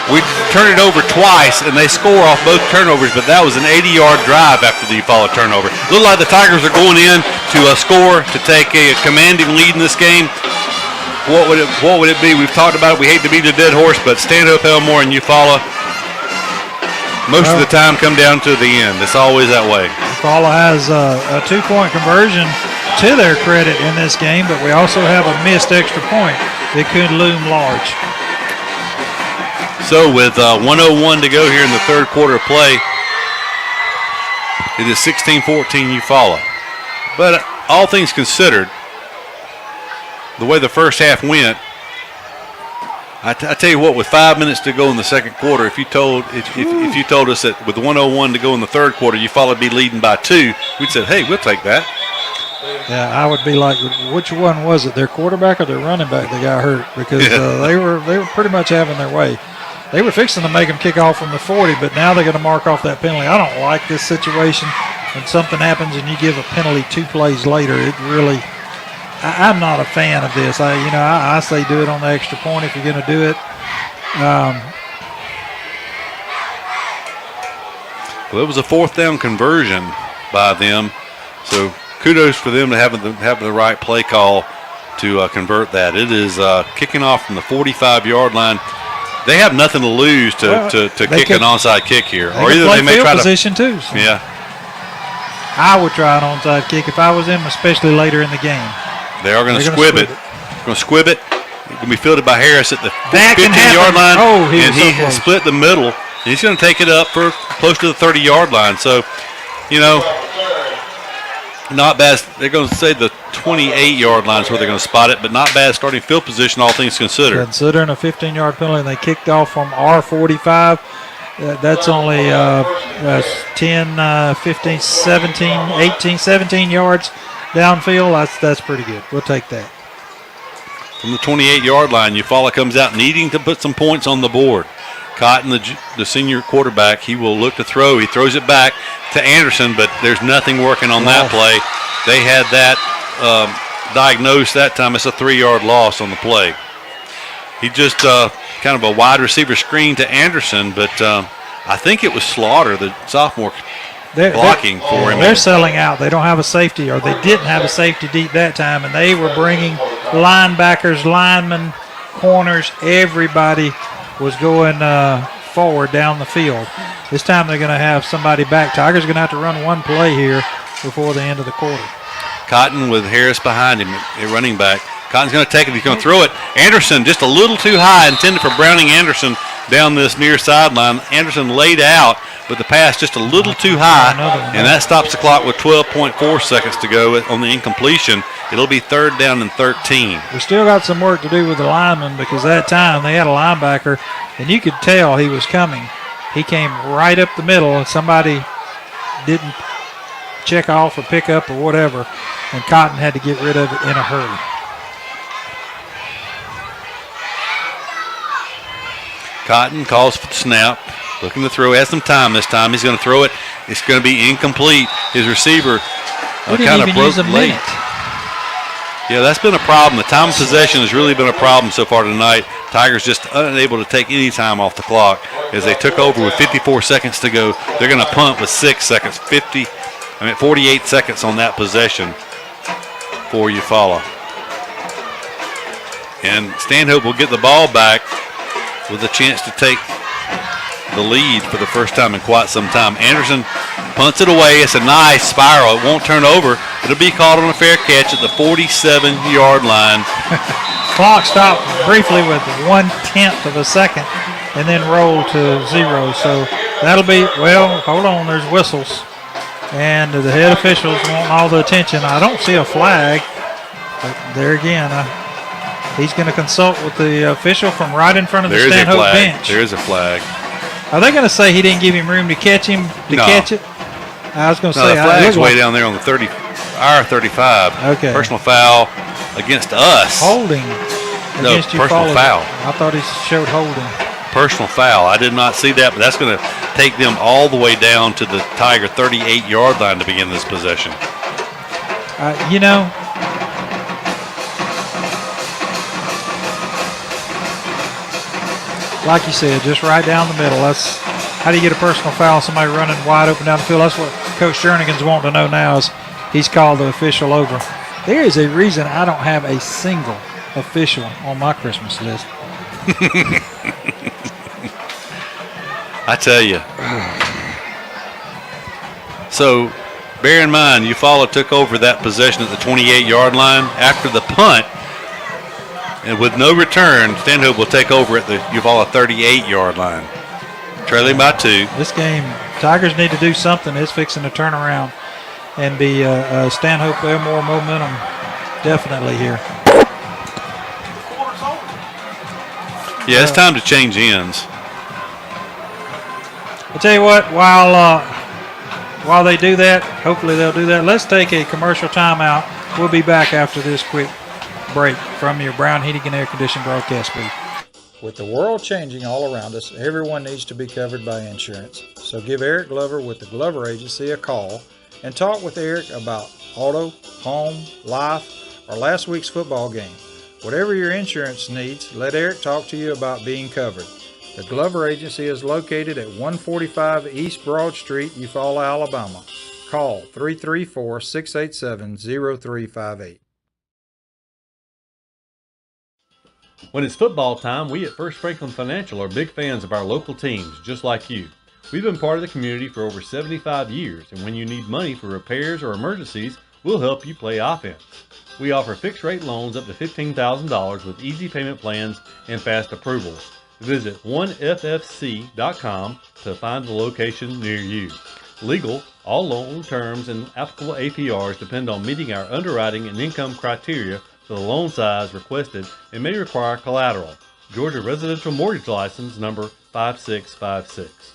We turn it over twice, and they score off both turnovers, but that was an 80-yard drive after the Eufaula turnover. Looked like the Tigers are going in to score to take a commanding lead in this game. What would it be? We've talked about it. We hate to beat a dead horse, but Stanhope, Elmore, and Eufaula most of the time come down to the end. It's always that way. Eufaula has a 2-point conversion to their credit in this game, but we also have a missed extra point that could loom large. So with 1:01 to go here in the third quarter of play, it is 16-14 Eufaula. But all things considered, the way the first half went, I tell you what, with 5 minutes to go in the second quarter, if you told us that with 1:01 to go in the third quarter, Eufaula would be leading by 2, we'd said, hey, we'll take that. Yeah, I would be like, which one was it? Their quarterback or their running back that got hurt? Because they were pretty much having their way. They were fixing to make them kick off from the 40, but now they're going to mark off that penalty. I don't like this situation. When something happens and you give a penalty 2 plays later, it really – I'm not a fan of this. I say do it on the extra point if you're going to do it. Well, it was a 4th down conversion by them, so kudos for them to having the right play call to convert that. It is kicking off from the 45-yard line. They have nothing to lose to kick an onside kick here, or either they may try position too. So. Yeah, I would try an onside kick if I was them, especially later in the game. They are going to squib it. Going to squib it. It's going to be fielded by Harris at the 15-yard line, and he split the middle. And he's going to take it up for close to the 30-yard line. So, not bad. They're going to say the 28-yard line is where they're going to spot it, but not bad starting field position, all things considered. Considering a 15-yard penalty, and they kicked off from our 45. That's only 10, 15, 17, 18, 17 yards downfield. That's pretty good. We'll take that. From the 28-yard line, Eufaula comes out needing to put some points on the board. Cotton, the senior quarterback, he will look to throw. He throws it back to Anderson, but there's nothing working on that play. They had that diagnosed that time. It's a 3-yard loss on the play. He just kind of a wide receiver screen to Anderson, but I think it was Slaughter, the sophomore, blocking for him. They're selling out. They don't have a safety, or they didn't have a safety deep that time, and they were bringing linebackers, linemen, corners, everybody was going forward down the field. This time they're going to have somebody back. Tigers are going to have to run one play here before the end of the quarter. Cotton with Harris behind him at running back. Cotton's going to take it. He's going to throw it. Anderson just a little too high, intended for Browning Anderson down this near sideline. Anderson laid out, but the pass just a little too high, and that stops the clock with 12.4 seconds to go on the incompletion. It'll be 3rd down and 13. We still got some work to do with the lineman, because that time they had a linebacker, and you could tell he was coming. He came right up the middle, and somebody didn't check off or pick up or whatever, and Cotton had to get rid of it in a hurry. Cotton calls for the snap, looking to throw. Has some time this time. He's going to throw it. It's going to be incomplete. His receiver kind of broke late. Yeah, that's been a problem. The time of possession has really been a problem so far tonight. Tigers just unable to take any time off the clock as they took over with 54 seconds to go. They're going to punt with 6 seconds, 48 seconds on that possession for Eufaula. And Stanhope will get the ball back with a chance to take the lead for the first time in quite some time. Anderson punts it away. It's a nice spiral. It won't turn over. It'll be called on a fair catch at the 47-yard line. Clock stopped briefly with 1/10 of a second and then rolled to 0. So that'll be, well, hold on, there's whistles. And the head officials want all the attention. I don't see a flag, but there again, he's going to consult with the official from right in front of the Stanhope bench. There is a flag. Are they going to say he didn't give him room to catch him, catch it? I was going to say. The flag's way down there on the 35. Okay. Personal foul against us. Holding against you. Personal foul. I thought he showed holding. Personal foul. I did not see that, but that's going to take them all the way down to the Tiger 38-yard line to begin this possession. Like you said, just right down the middle. That's how do you get a personal foul? Somebody running wide open down the field. That's what Coach Jernigan's wanting to know now is he's called the official over. There is a reason I don't have a single official on my Christmas list. I tell you. So, bear in mind, Eufaula took over that possession at the 28-yard line after the punt. And with no return, Stanhope will take over at the Eufaula 38-yard line. Trailing by 2. This game, Tigers need to do something. It's fixing to turn around and be Stanhope more momentum definitely here. Yeah, it's time to change ends. I'll tell you what, while they do that, hopefully they'll do that. Let's take a commercial timeout. We'll be back after this quick break from your Brown Heating and Air Conditioning broadcast booth. With the world changing all around us, everyone needs to be covered by insurance. So give Eric Glover with the Glover Agency a call and talk with Eric about auto, home, life, or last week's football game. Whatever your insurance needs, let Eric talk to you about being covered. The Glover Agency is located at 145 East Broad Street, Eufaula, Alabama. Call 334-687-0358. When it's football time, we at First Franklin Financial are big fans of our local teams, just like you. We've been part of the community for over 75 years, and when you need money for repairs or emergencies, we'll help you play offense. We offer fixed-rate loans up to $15,000 with easy payment plans and fast approvals. Visit 1ffc.com to find the location near you. Legal, all loan terms and applicable APRs depend on meeting our underwriting and income criteria for the loan size requested and may require collateral. Georgia Residential Mortgage License number 5656.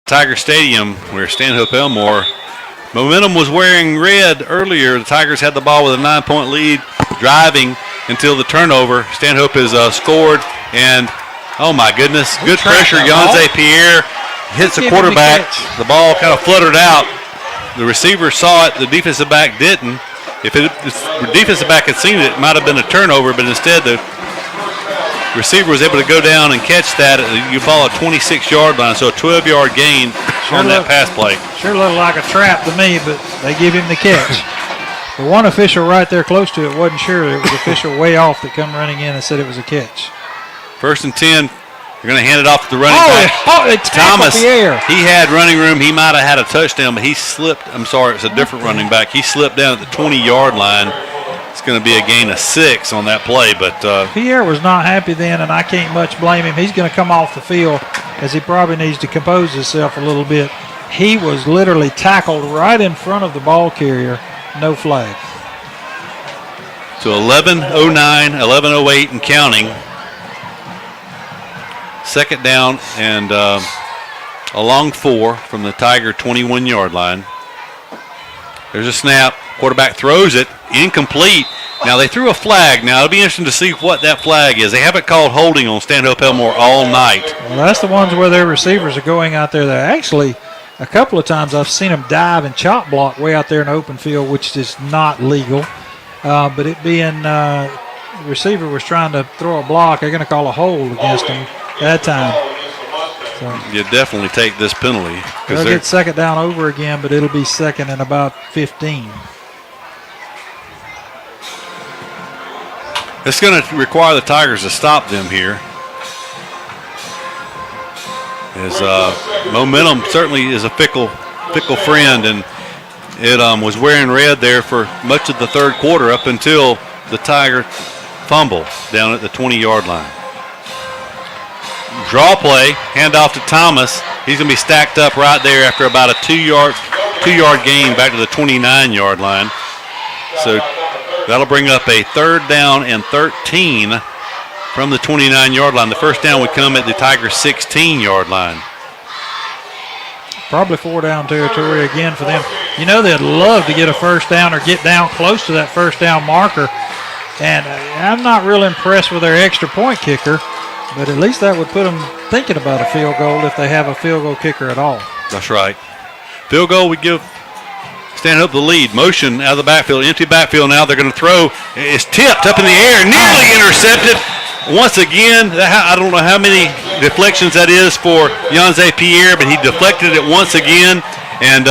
Tiger Stadium, where Stanhope Elmore, momentum was wearing red earlier. The Tigers had the ball with a 9-point lead, driving until the turnover. Stanhope has scored, and oh my goodness, good pressure. Janze Pierre hits the quarterback. The ball kind of fluttered out. The receiver saw it. The defensive back didn't. If the defensive back had seen it, it might have been a turnover, but instead the receiver was able to go down and catch that at the Eufaula 26-yard line, so a 12-yard gain on that pass play. Sure looked like a trap to me, but they give him the catch. The one official right there close to it wasn't sure. It was the official way off that come running in and said it was a catch. 1st and 10. They're going to hand it off to the running back. Thomas, he had running room. He might have had a touchdown, but he slipped. I'm sorry, it's a different running back. He slipped down at the 20-yard line. It's going to be a gain of 6 on that play. But Pierre was not happy then, and I can't much blame him. He's going to come off the field as he probably needs to compose himself a little bit. He was literally tackled right in front of the ball carrier. No flag. So 11:09, 11:08 and counting. 2nd down and a long 4 from the Tiger 21-yard line. There's a snap. Quarterback throws it. Incomplete. Now they threw a flag. Now it'll be interesting to see what that flag is. They haven't called holding on Stanhope Elmore all night. Well, that's the ones where their receivers are going out there. They're actually, a couple of times I've seen them dive and chop block way out there in the open field, which is not legal. But it being the receiver was trying to throw a block, they're going to call a hold against him that time. So you definitely take this penalty. They'll get 2nd down over again, but it'll be 2nd and about 15. It's going to require the Tigers to stop them here. As momentum certainly is a fickle friend, and it was wearing red there for much of the 3rd quarter up until the Tiger fumble down at the 20-yard line. Draw play, handoff to Thomas. He's going to be stacked up right there after about a 2-yard gain back to the 29-yard line. So that'll bring up a 3rd down and 13 from the 29-yard line. The first down would come at the Tigers' 16-yard line. Probably 4-down territory again for them. You know they'd love to get a 1st down or get down close to that 1st down marker. And I'm not real impressed with their extra point kicker, but at least that would put them thinking about a field goal if they have a field goal kicker at all. That's right. Field goal would give Stanhope the lead. Motion out of the backfield, empty backfield now. They're going to throw. It's tipped up in the air, nearly intercepted. Once again, I don't know how many deflections that is for Janze Pierre, but he deflected it once again. And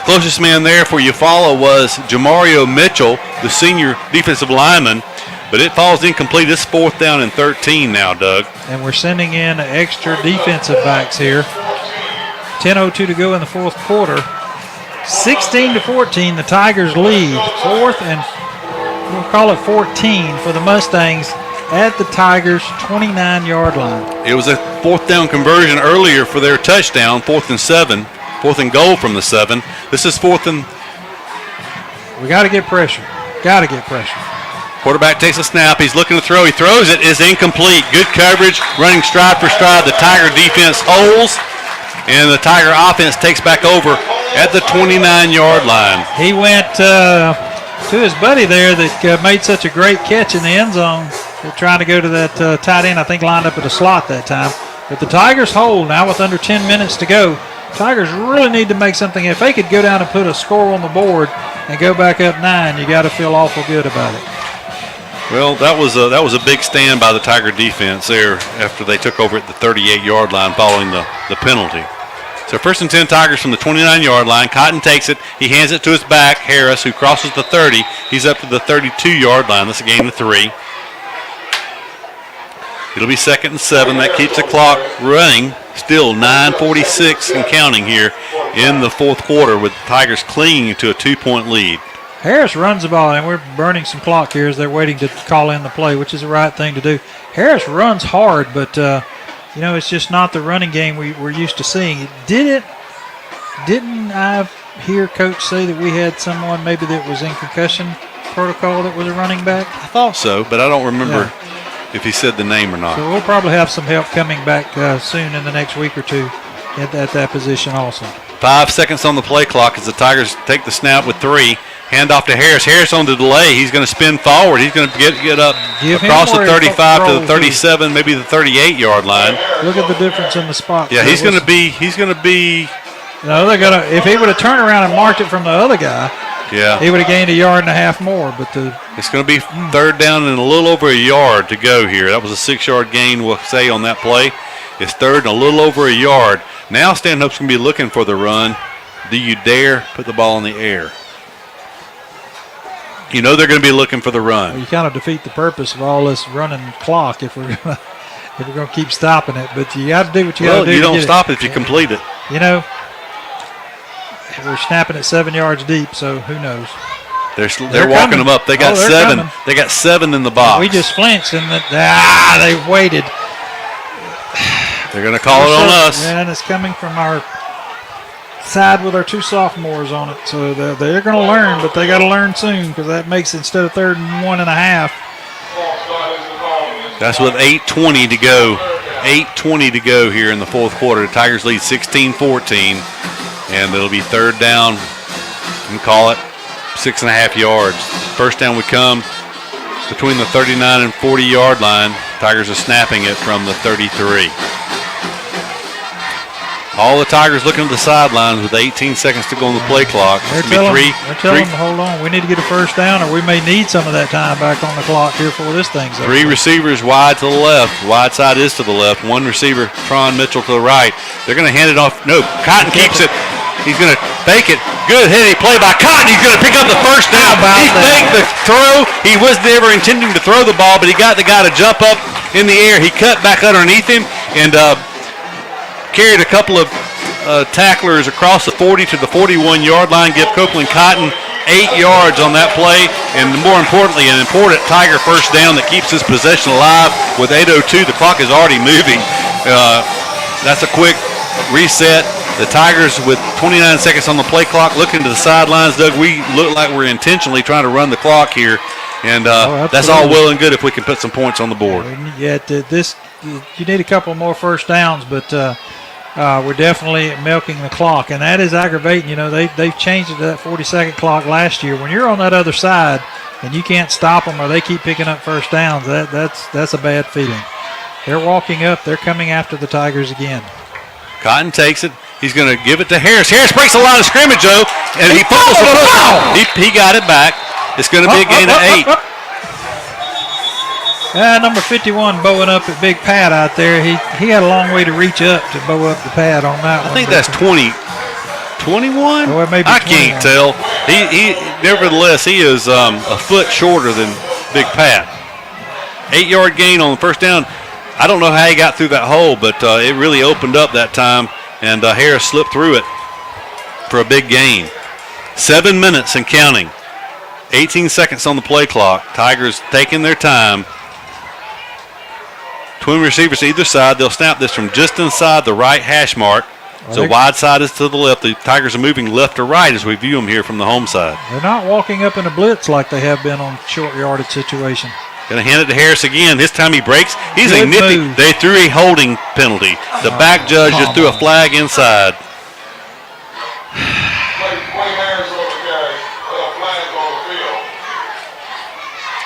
closest man there for Eufaula was Jamario Mitchell, the senior defensive lineman. But it falls incomplete. It's 4th down and 13 now, Doug. And we're sending in extra defensive backs here. 10:02 to go in the 4th quarter. 16-14, the Tigers lead. 4th and we'll call it 14 for the Mustangs at the Tigers' 29-yard line. It was a 4th down conversion earlier for their touchdown, 4th and 7, 4th and goal from the 7. This is 4th and. We got to get pressure. Got to get pressure. Quarterback takes a snap. He's looking to throw. He throws it. It's incomplete. Good coverage. Running stride for stride. The Tiger defense holds. and the Tiger offense takes back over at the 29-yard line. He went to his buddy there that made such a great catch in the end zone. They're trying to go to that tight end, I think lined up at a slot that time. But the Tigers hold now with under 10 minutes to go. Tigers really need to make something. If they could go down and put a score on the board and go back up 9, you got to feel awful good about it. Well, that was a big stand by the Tiger defense there after they took over at the 38-yard line following the penalty. So 1st and 10 Tigers from the 29-yard line. Cotton takes it. He hands it to his back, Harris, who crosses the 30. He's up to the 32-yard line. That's a gain of 3. It'll be 2nd and 7. That keeps the clock running. Still 9:46 and counting here in the fourth quarter with the Tigers clinging to a 2-point lead. Harris runs the ball, and we're burning some clock here as they're waiting to call in the play, which is the right thing to do. Harris runs hard, but it's just not the running game we're used to seeing. Didn't I hear Coach say that we had someone maybe that was in concussion protocol that was a running back? I thought so, but I don't remember if he said the name or not. So we'll probably have some help coming back soon in the next week or two at that position also. 5 seconds on the play clock as the Tigers take the snap with 3. Hand off to Harris. Harris on the delay. He's going to spin forward. He's going to get up across the 35 to the 37, maybe the 38-yard line. Look at the difference in the spot. Yeah, he's going to be. No, they're gonna. If he would have turned around and marked it from the other guy, he would have gained 1.5 yards more. But it's going to be 3rd down and a little over a yard to go here. That was a 6-yard gain, we'll say, on that play. It's 3rd and a little over a yard. Now Stanhope's going to be looking for the run. Do you dare put the ball in the air? You know they're going to be looking for the run. Well, you kind of defeat the purpose of all this running clock if we're going to keep stopping it. But you got to do what you got to do. You don't stop it if you complete it. We're snapping it 7 yards deep, so who knows? They're walking them up. They got 7. Coming. They got 7 in the box. We just flinched and they waited. They're going to call it on us. And it's coming from our side with our 2 sophomores on it. So they're going to learn, but they got to learn soon because that makes it instead of 3rd and 1.5. That's with 8:20 to go. 8:20 to go here in the fourth quarter. The Tigers lead 16-14, and it'll be 3rd down. And call it 6.5 yards. First down would come between the 39 and 40-yard line. Tigers are snapping it from the 33. All the Tigers looking at the sidelines with 18 seconds to go on the play clock. They're telling them to hold on. We need to get a first down, or we may need some of that time back on the clock here before this thing's over. 3 receivers wide to the left. Wide side is to the left. 1 receiver, Tron Mitchell, to the right. They're going to hand it off. No, Cotton keeps it. He's going to fake it. Good heady play by Cotton. He's going to pick up the first down. He faked the throw. He was never intending to throw the ball, but he got the guy to jump up in the air. He cut back underneath him and carried a couple of tacklers across the 40 to the 41-yard line. Give Copeland Cotton 8 yards on that play, and more importantly, an important Tiger first down that keeps his possession alive with 8:02. The clock is already moving. That's a quick reset. The Tigers with 29 seconds on the play clock looking to the sidelines. Doug, we look like we're intentionally trying to run the clock here, and that's all well and good if we can put some points on the board. Yeah, you need a couple more first downs, but we're definitely milking the clock, and that is aggravating. They've changed it to that 40-second clock last year. When you're on that other side and you can't stop them or they keep picking up first downs, that's a bad feeling. They're walking up. They're coming after the Tigers again. Cotton takes it. He's going to give it to Harris. Harris breaks the line of scrimmage, though, and he fumbles the football. He got it back. It's going to be a gain of 8. Number 51 bowing up at Big Pat out there. He had a long way to reach up to bow up the pad on that one. I think that's 21? Well, maybe I can't tell. He nevertheless, he is a foot shorter than Big Pat. 8-yard gain on the first down. I don't know how he got through that hole, but it really opened up that time, and Harris slipped through it for a big gain. 7 minutes and counting. 18 seconds on the play clock. Tigers taking their time. Twin receivers to either side. They'll snap this from just inside the right hash mark. So wide side is to the left. The Tigers are moving left to right as we view them here from the home side. They're not walking up in a blitz like they have been on short yardage situation. Going to hand it to Harris again. This time he breaks. He's Good a nifty. move. They threw a holding penalty. The back judge just threw a flag inside.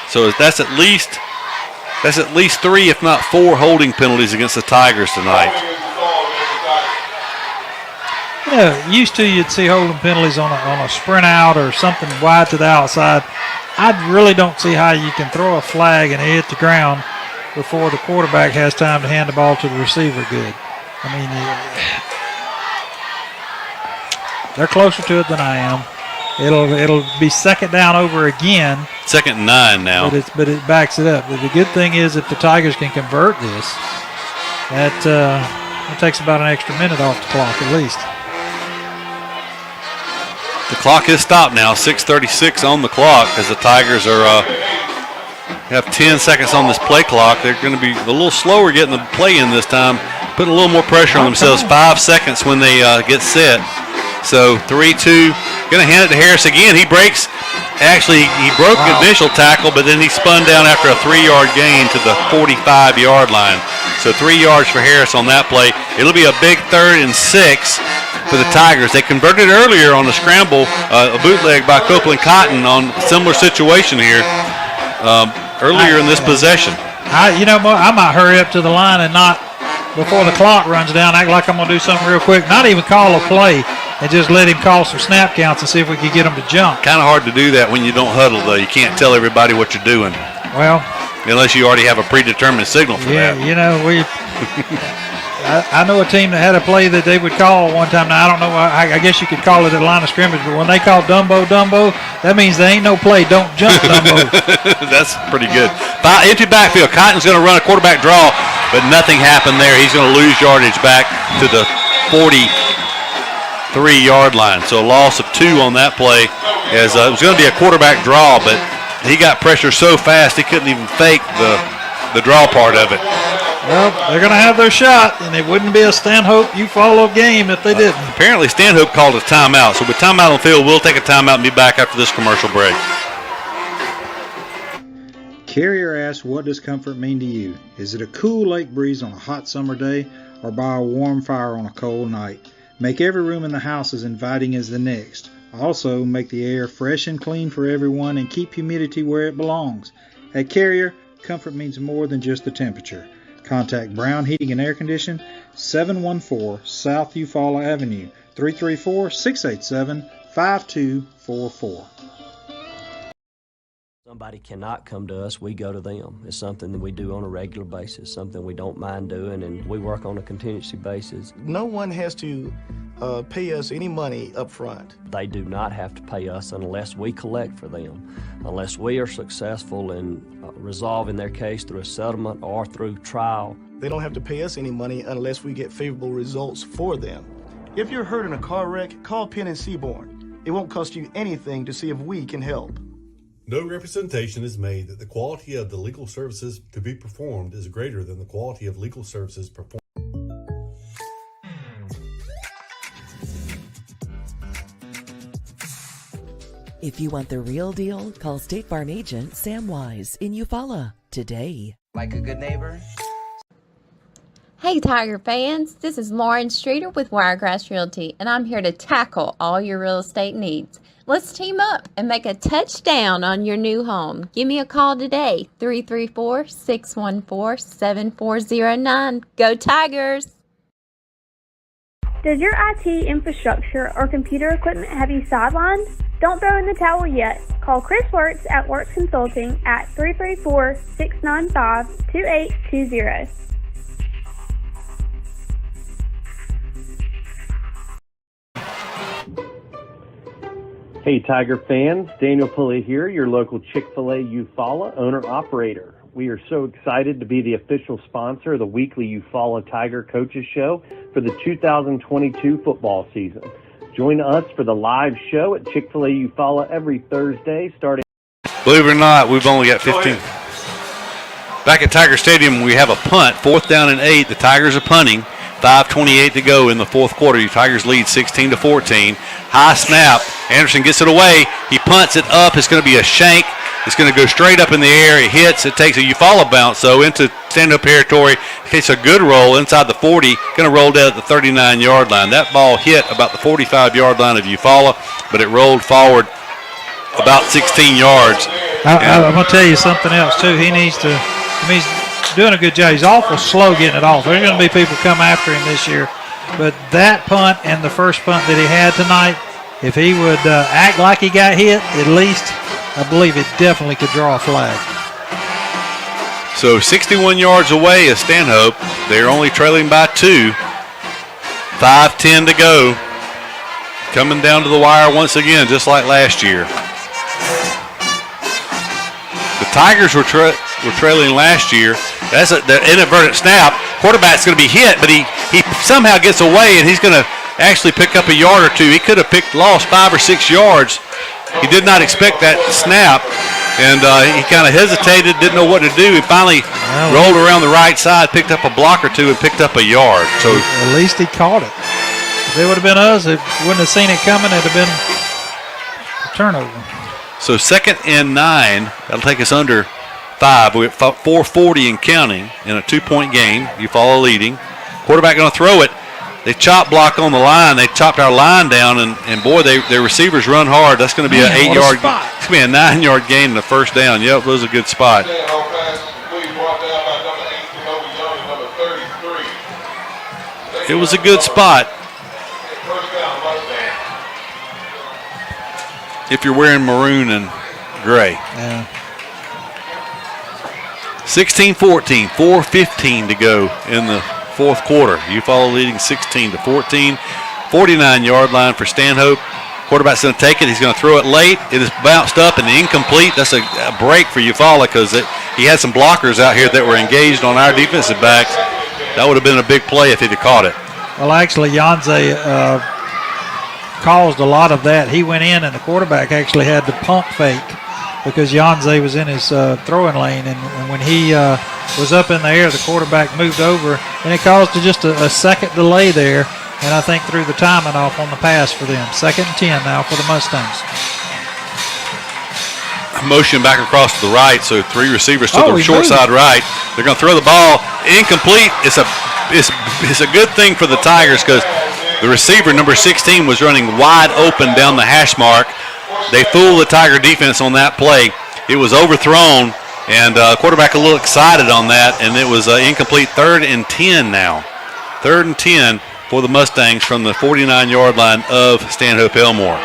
So that's at least 3, if not 4, holding penalties against the Tigers tonight. Used to you'd see holding penalties on a sprint out or something wide to the outside. I really don't see how you can throw a flag and hit the ground before the quarterback has time to hand the ball to the receiver good. I mean, they're closer to it than I am. It'll be second down over again. 2nd and 9 now. But it backs it up. But the good thing is if the Tigers can convert this, that takes about an extra minute off the clock at least. The clock is stopped now. 6:36 on the clock as the Tigers have 10 seconds on this play clock. They're going to be a little slower getting the play in this time, putting a little more pressure on themselves. 5 seconds when they get set. So 3-2. Going to hand it to Harris again. He breaks. Actually, he broke the initial tackle, but then he spun down after a 3-yard gain to the 45-yard line. So 3 yards for Harris on that play. It'll be a big 3rd and 6 for the Tigers. They converted earlier on a scramble, a bootleg by Copeland Cotton on a similar situation here earlier in this possession. I might hurry up to the line and not, before the clock runs down, act like I'm going to do something real quick. Not even call a play and just let him call some snap counts and see if we can get him to jump. Kind of hard to do that when you don't huddle, though. You can't tell everybody what you're doing. Well, unless you already have a predetermined signal for that. I know a team that had a play that they would call one time. Now, I don't know. I guess you could call it a line of scrimmage, but when they call Dumbo, that means there ain't no play. Don't jump, Dumbo. That's pretty good. Empty backfield. Cotton's going to run a quarterback draw, but nothing happened there. He's going to lose yardage back to the 43-yard line. So a loss of 2 on that play. As it was going to be a quarterback draw, but he got pressure so fast he couldn't even fake the draw part of it. Well, they're going to have their shot, and it wouldn't be a Stanhope Eufaula game if they didn't. Apparently, Stanhope called a timeout. So with timeout on the field, we'll take a timeout and be back after this commercial break. Carrier asks, what does comfort mean to you? Is it a cool lake breeze on a hot summer day or by a warm fire on a cold night? Make every room in the house as inviting as the next. Also, make the air fresh and clean for everyone and keep humidity where it belongs. At Carrier, comfort means more than just the temperature. Contact Brown Heating and Air Condition, 714 South Eufaula Avenue, 334-687-5244. Somebody cannot come to us, we go to them. It's something that we do on a regular basis, something we don't mind doing, and we work on a contingency basis. No one has to pay us any money up front. They do not have to pay us unless we collect for them, unless we are successful in resolving their case through a settlement or through trial. They don't have to pay us any money unless we get favorable results for them. If you're hurt in a car wreck, call Penn and Seaborn. It won't cost you anything to see if we can help. No representation is made that the quality of the legal services to be performed is greater than the quality of legal services performed. If you want the real deal, call State Farm agent Sam Wise in Eufaula today. Like a good neighbor. Hey Tiger fans, this is Lauren Streeter with Wiregrass Realty, and I'm here to tackle all your real estate needs. Let's team up and make a touchdown on your new home. Give me a call today, 334-614-7409. Go Tigers! Does your IT infrastructure or computer equipment have you sidelined? Don't throw in the towel yet. Call Chris Wertz at Wertz Consulting at 334-695-2820. Hey Tiger fans, Daniel Pulley here, your local Chick-fil-A Eufaula owner-operator. We are so excited to be the official sponsor of the weekly Eufaula Tiger Coaches Show for the 2022 football season. Join us for the live show at Chick-fil-A Eufaula every Thursday starting. Believe it or not, we've only got 15. Back at Tiger Stadium, we have a punt, 4th down and 8. The Tigers are punting. 5:28 to go in the fourth quarter. You Tigers lead 16-14. High snap. Anderson gets it away. He punts it up. It's going to be a shank It's going to go straight up in the air. It hits. It takes a Eufaula bounce, though, into Stanhope territory. It takes a good roll inside the 40. Going to roll down at the 39-yard line. That ball hit about the 45-yard line of Eufaula, but it rolled forward about 16 yards. I'm going to tell you something else, too. He's doing a good job. He's awful slow getting it off. There's going to be people come after him this year. But that punt and the first punt that he had tonight, if he would act like he got hit, at least I believe it definitely could draw a flag. So 61 yards away is Stanhope. They're only trailing by 2. 5:10 to go. Coming down to the wire once again, just like last year. The Tigers were trailing last year. That's the inadvertent snap. Quarterback's going to be hit, but he somehow gets away, and he's going to actually pick up a yard or two. He could have lost 5 or 6 yards. He did not expect that snap, and he kind of hesitated, didn't know what to do. He finally rolled around the right side, picked up a block or two, and picked up a yard. So at least he caught it. If it would have been us, it wouldn't have seen it coming. It'd have been a turnover. So 2nd and 9. That'll take us under 5. We're at 4:40 and counting in a 2-point game. Eufaula leading. Quarterback going to throw it. They chop block on the line. They chopped our line down, and boy, their receivers run hard. That's going to be an 8-yard. It's going to be a 9-yard gain and a first down. Yep, it was a good spot. It was a good spot. If you're wearing maroon and gray. Yeah. 16-14, 4:15 to go in the fourth quarter. Eufaula leading 16-14. 49-yard line for Stanhope. Quarterback's going to take it. He's going to throw it late. It is bounced up and incomplete. That's a break for Eufaula because he had some blockers out here that were engaged on our defensive backs. That would have been a big play if he'd have caught it. Well, actually, Janze caused a lot of that. He went in, and the quarterback actually had to pump fake because Janze was in his throwing lane, and when he was up in the air, the quarterback moved over, and it caused just a second delay there, and I think threw the timing off on the pass for them. 2nd and 10 now for the Mustangs. Motion back across to the right, so 3 receivers to the short side right. They're going to throw the ball incomplete. It's a good thing for the Tigers because the receiver, number 16, was running wide open down the hash mark. They fooled the Tiger defense on that play. It was overthrown, and quarterback a little excited on that, and it was incomplete. 3rd and 10 now. 3rd and 10 for the Mustangs from the 49-yard line of Stanhope Elmore.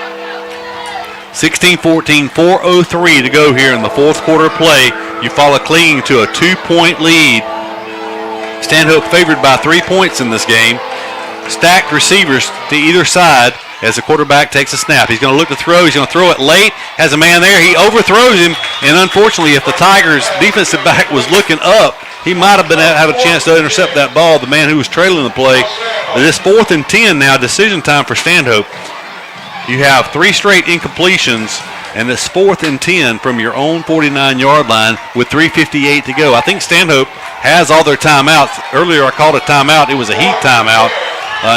16-14, 4:03 to go here in the fourth quarter of play. Eufaula clinging to a 2-point lead. Stanhope favored by 3 points in this game. Stacked receivers to either side as the quarterback takes a snap. He's going to look to throw. He's going to throw it late. Has a man there. He overthrows him. And unfortunately, if the Tigers' defensive back was looking up, he might have have a chance to intercept that ball, the man who was trailing the play. But it's 4th and 10 now, decision time for Stanhope. You have 3 straight incompletions, and it's 4th and 10 from your own 49-yard line with 3:58 to go. I think Stanhope has all their timeouts. Earlier I called a timeout. It was a heat timeout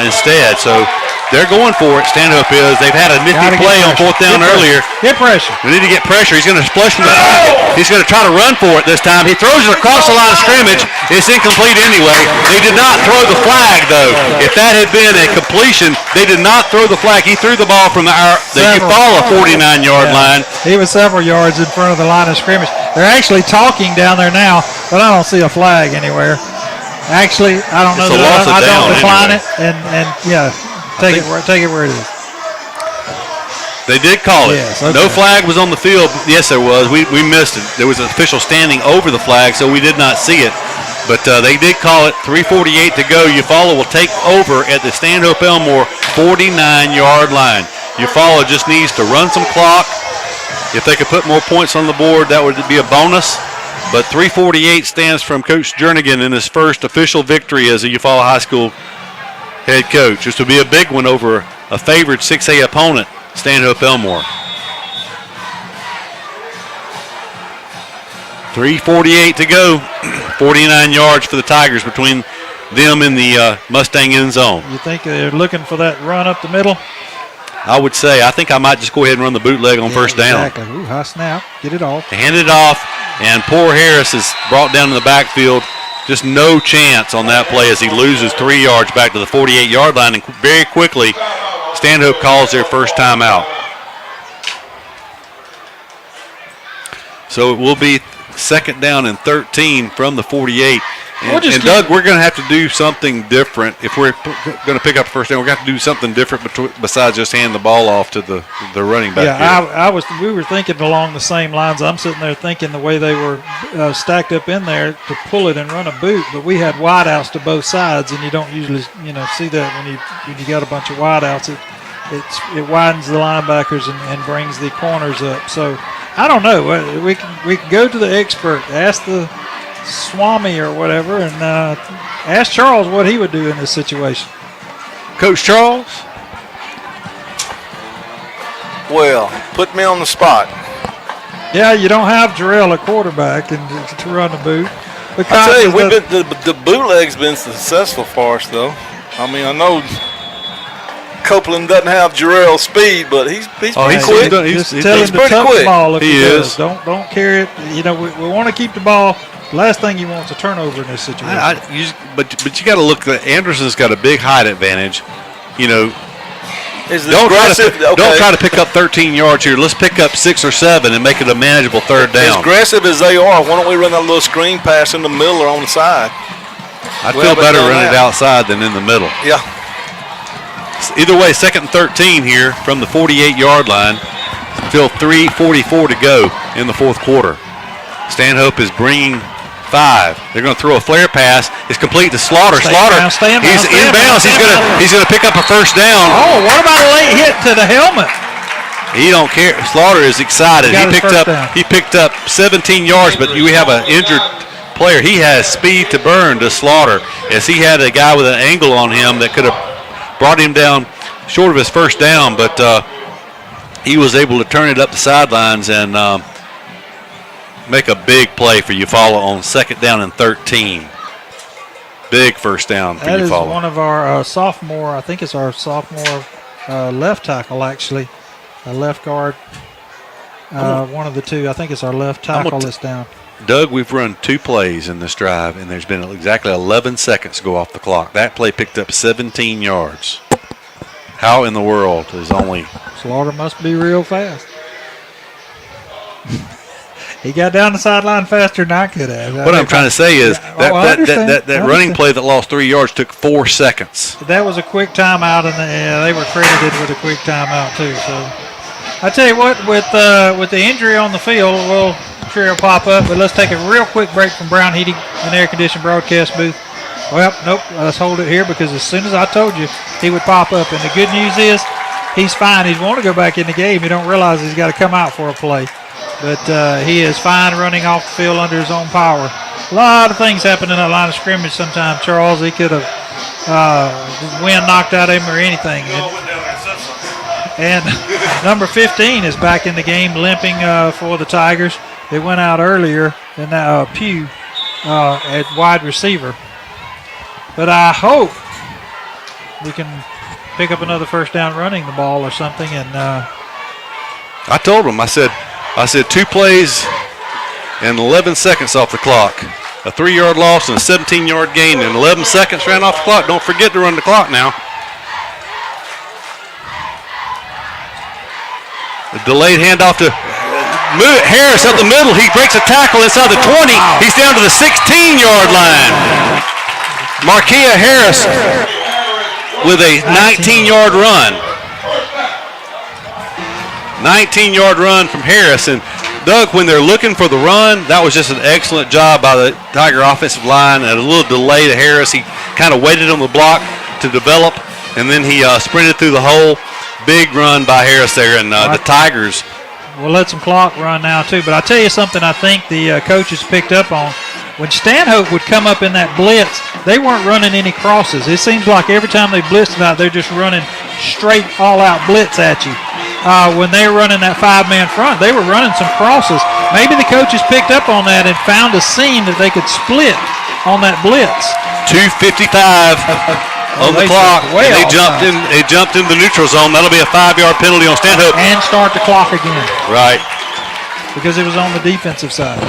instead. So they're going for it. Stanhope is. They've had a nifty play on 4th down earlier. Get pressure. We need to get pressure. He's going to flush from the pocket. He's going to try to run for it this time. He throws it across the line of scrimmage. It's incomplete anyway. They did not throw the flag, though. If that had been a completion, they did not throw the flag. He threw the ball from the Eufaula 49-yard line. He was several yards in front of the line of scrimmage. They're actually talking down there now, but I don't see a flag anywhere. Actually, I don't know that I don't decline it, and yeah, take it where it is. They did call it. Yes, okay. No flag was on the field. Yes, there was. We missed it. There was an official standing over the flag, so we did not see it. But they did call it. 3:48 to go. Eufaula will take over at the Stanhope Elmore 49-yard line. Eufaula just needs to run some clock. If they could put more points on the board, that would be a bonus. But 3:48 stands from Coach Jernigan in his first official victory as a Eufaula High School head coach. This would be a big one over a favored 6A opponent, Stanhope Elmore. 3:48 to go. 49 yards for the Tigers between them and the Mustang end zone. You think they're looking for that run up the middle? I would say I think I might just go ahead and run the bootleg on first down. Exactly. Ooh, high snap. Get it off. Hand it off, and poor Harris is brought down in the backfield. Just no chance on that play as he loses 3 yards back to the 48-yard line, and very quickly Stanhope calls their first timeout. So it will be second down and 13 from the 48. And Doug, we're going to have to do something different. If we're going to pick up first down, we're going to have to do something different besides just hand the ball off to the running back. Yeah, we were thinking along the same lines. I'm sitting there thinking the way they were stacked up in there to pull it and run a boot, but we had wideouts to both sides, and you don't usually see that when you got a bunch of wideouts. It widens the linebackers and brings the corners up. So I don't know. We can go to the expert, ask the Swami or whatever, and ask Charles what he would do in this situation. Coach Charles? Well, put me on the spot. Yeah, you don't have Jarrell at quarterback and to run the boot. I tell you, the bootleg's been successful for us, though. I mean, I know Copeland doesn't have Jarrell's speed, but he's pretty quick. He's pretty quick. Ball if he is. Don't carry it. We want to keep the ball. Last thing you want is a turnover in this situation. But you got to look. Anderson's got a big height advantage. Don't try to pick up 13 yards here. Let's pick up 6 or 7 and make it a manageable third down. As aggressive as they are, why don't we run that little screen pass in the middle or on the side? I'd feel better running it outside than in the middle. Yeah. Either way, second and 13 here from the 48-yard line. Still 3:44 to go in the fourth quarter. Stanhope is bringing 5. They're going to throw a flare pass. It's complete to Slaughter. He's inbounds. He's going to pick up a first down. Oh, what about a late hit to the helmet? He don't care. Slaughter is excited. He picked up 17 yards, but we have an injured player. He has speed to burn to Slaughter, as he had a guy with an angle on him that could have brought him down short of his first down, but he was able to turn it up the sidelines and make a big play for Eufaula on second down and 13. Big first down for Eufaula. That is one of our sophomore, I think it's our sophomore left tackle, actually. A left guard, one of the two. I think it's our left tackle that's down. Doug, we've run 2 plays in this drive, and there's been exactly 11 seconds go off the clock. That play picked up 17 yards. How in the world is only... Slaughter must be real fast. He got down the sideline faster than I could have. What I'm trying to say is that running play that lost 3 yards took 4 seconds. That was a quick timeout, and they were credited with a quick timeout too. So I tell you what, with the injury on the field, we'll sure it'll pop up. But let's take a real quick break from Brown Heating and Air Conditioning broadcast booth. Well, nope, let's hold it here because as soon as I told you he would pop up, and the good news is he's fine. He's want to go back in the game. He don't realize he's got to come out for a play. But he is fine running off the field under his own power. A lot of things happen in that line of scrimmage sometimes, Charles. He could have wind knocked out of him or anything. And number 15 is back in the game limping for the Tigers. They went out earlier than Pugh at wide receiver. But I hope we can pick up another first down running the ball or something. And I told him, I said 2 plays and 11 seconds off the clock. A 3-yard loss and a 17-yard gain and 11 seconds ran off the clock. Don't forget to run the clock now. A delayed handoff to Harris up the middle. He breaks a tackle inside the 20. He's down to the 16-yard line. Marquia Harris with a 19-yard run. 19-yard run from Harris. And Doug, when they're looking for the run, that was just an excellent job by the Tiger offensive line. And a little delay to Harris. He kind of waited on the block to develop, and then he sprinted through the hole. Big run by Harris there, and the Tigers. We'll let some clock run now, too. But I'll tell you something I think the coaches picked up on. When Stanhope would come up in that blitz, they weren't running any crosses. It seems like every time they blitzed out, they're just running straight all-out blitz at you. When they were running that 5-man front, they were running some crosses. Maybe the coaches picked up on that and found a seam that they could split on that blitz. 2:55 on the clock. And they jumped in the neutral zone. That'll be a 5-yard penalty on Stanhope. And start the clock again. Right. Because it was on the defensive side.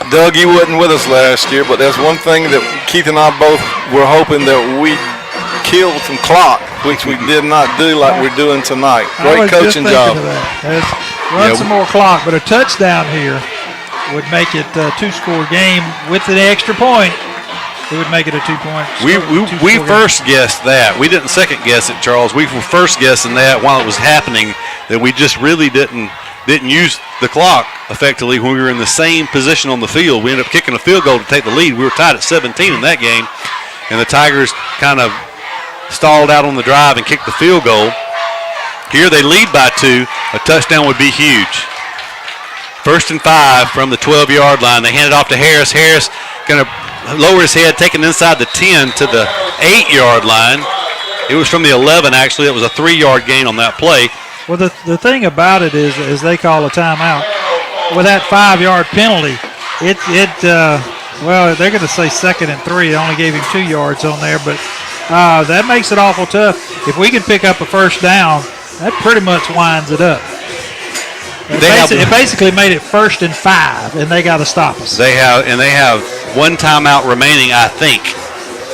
Doug, you wasn't with us last year, but there's one thing that Keith and I both were hoping that we killed some clock, which we did not do like we're doing tonight. Great coaching job. Run some more clock, but a touchdown here would make it a 2-score game with an extra point. It would make it a 2-point. We first guessed that. We didn't second guess it, Charles. We were first guessing that while it was happening, that we just really didn't use the clock effectively when we were in the same position on the field. We ended up kicking a field goal to take the lead. We were tied at 17 in that game, and the Tigers kind of stalled out on the drive and kicked the field goal. Here they lead by 2. A touchdown would be huge. 1st and 5 from the 12-yard line. They hand it off to Harris. Harris going to lower his head, taking inside the 10 to the 8-yard line. It was from the 11, actually. It was a 3-yard gain on that play. Well, the thing about it is they call a timeout. With that 5-yard penalty, well, they're going to say 2nd and 3. They only gave him 2 yards on there, but that makes it awful tough. If we can pick up a first down, that pretty much winds it up. It basically made it 1st and 5, and they got to stop us. They have one timeout remaining, I think.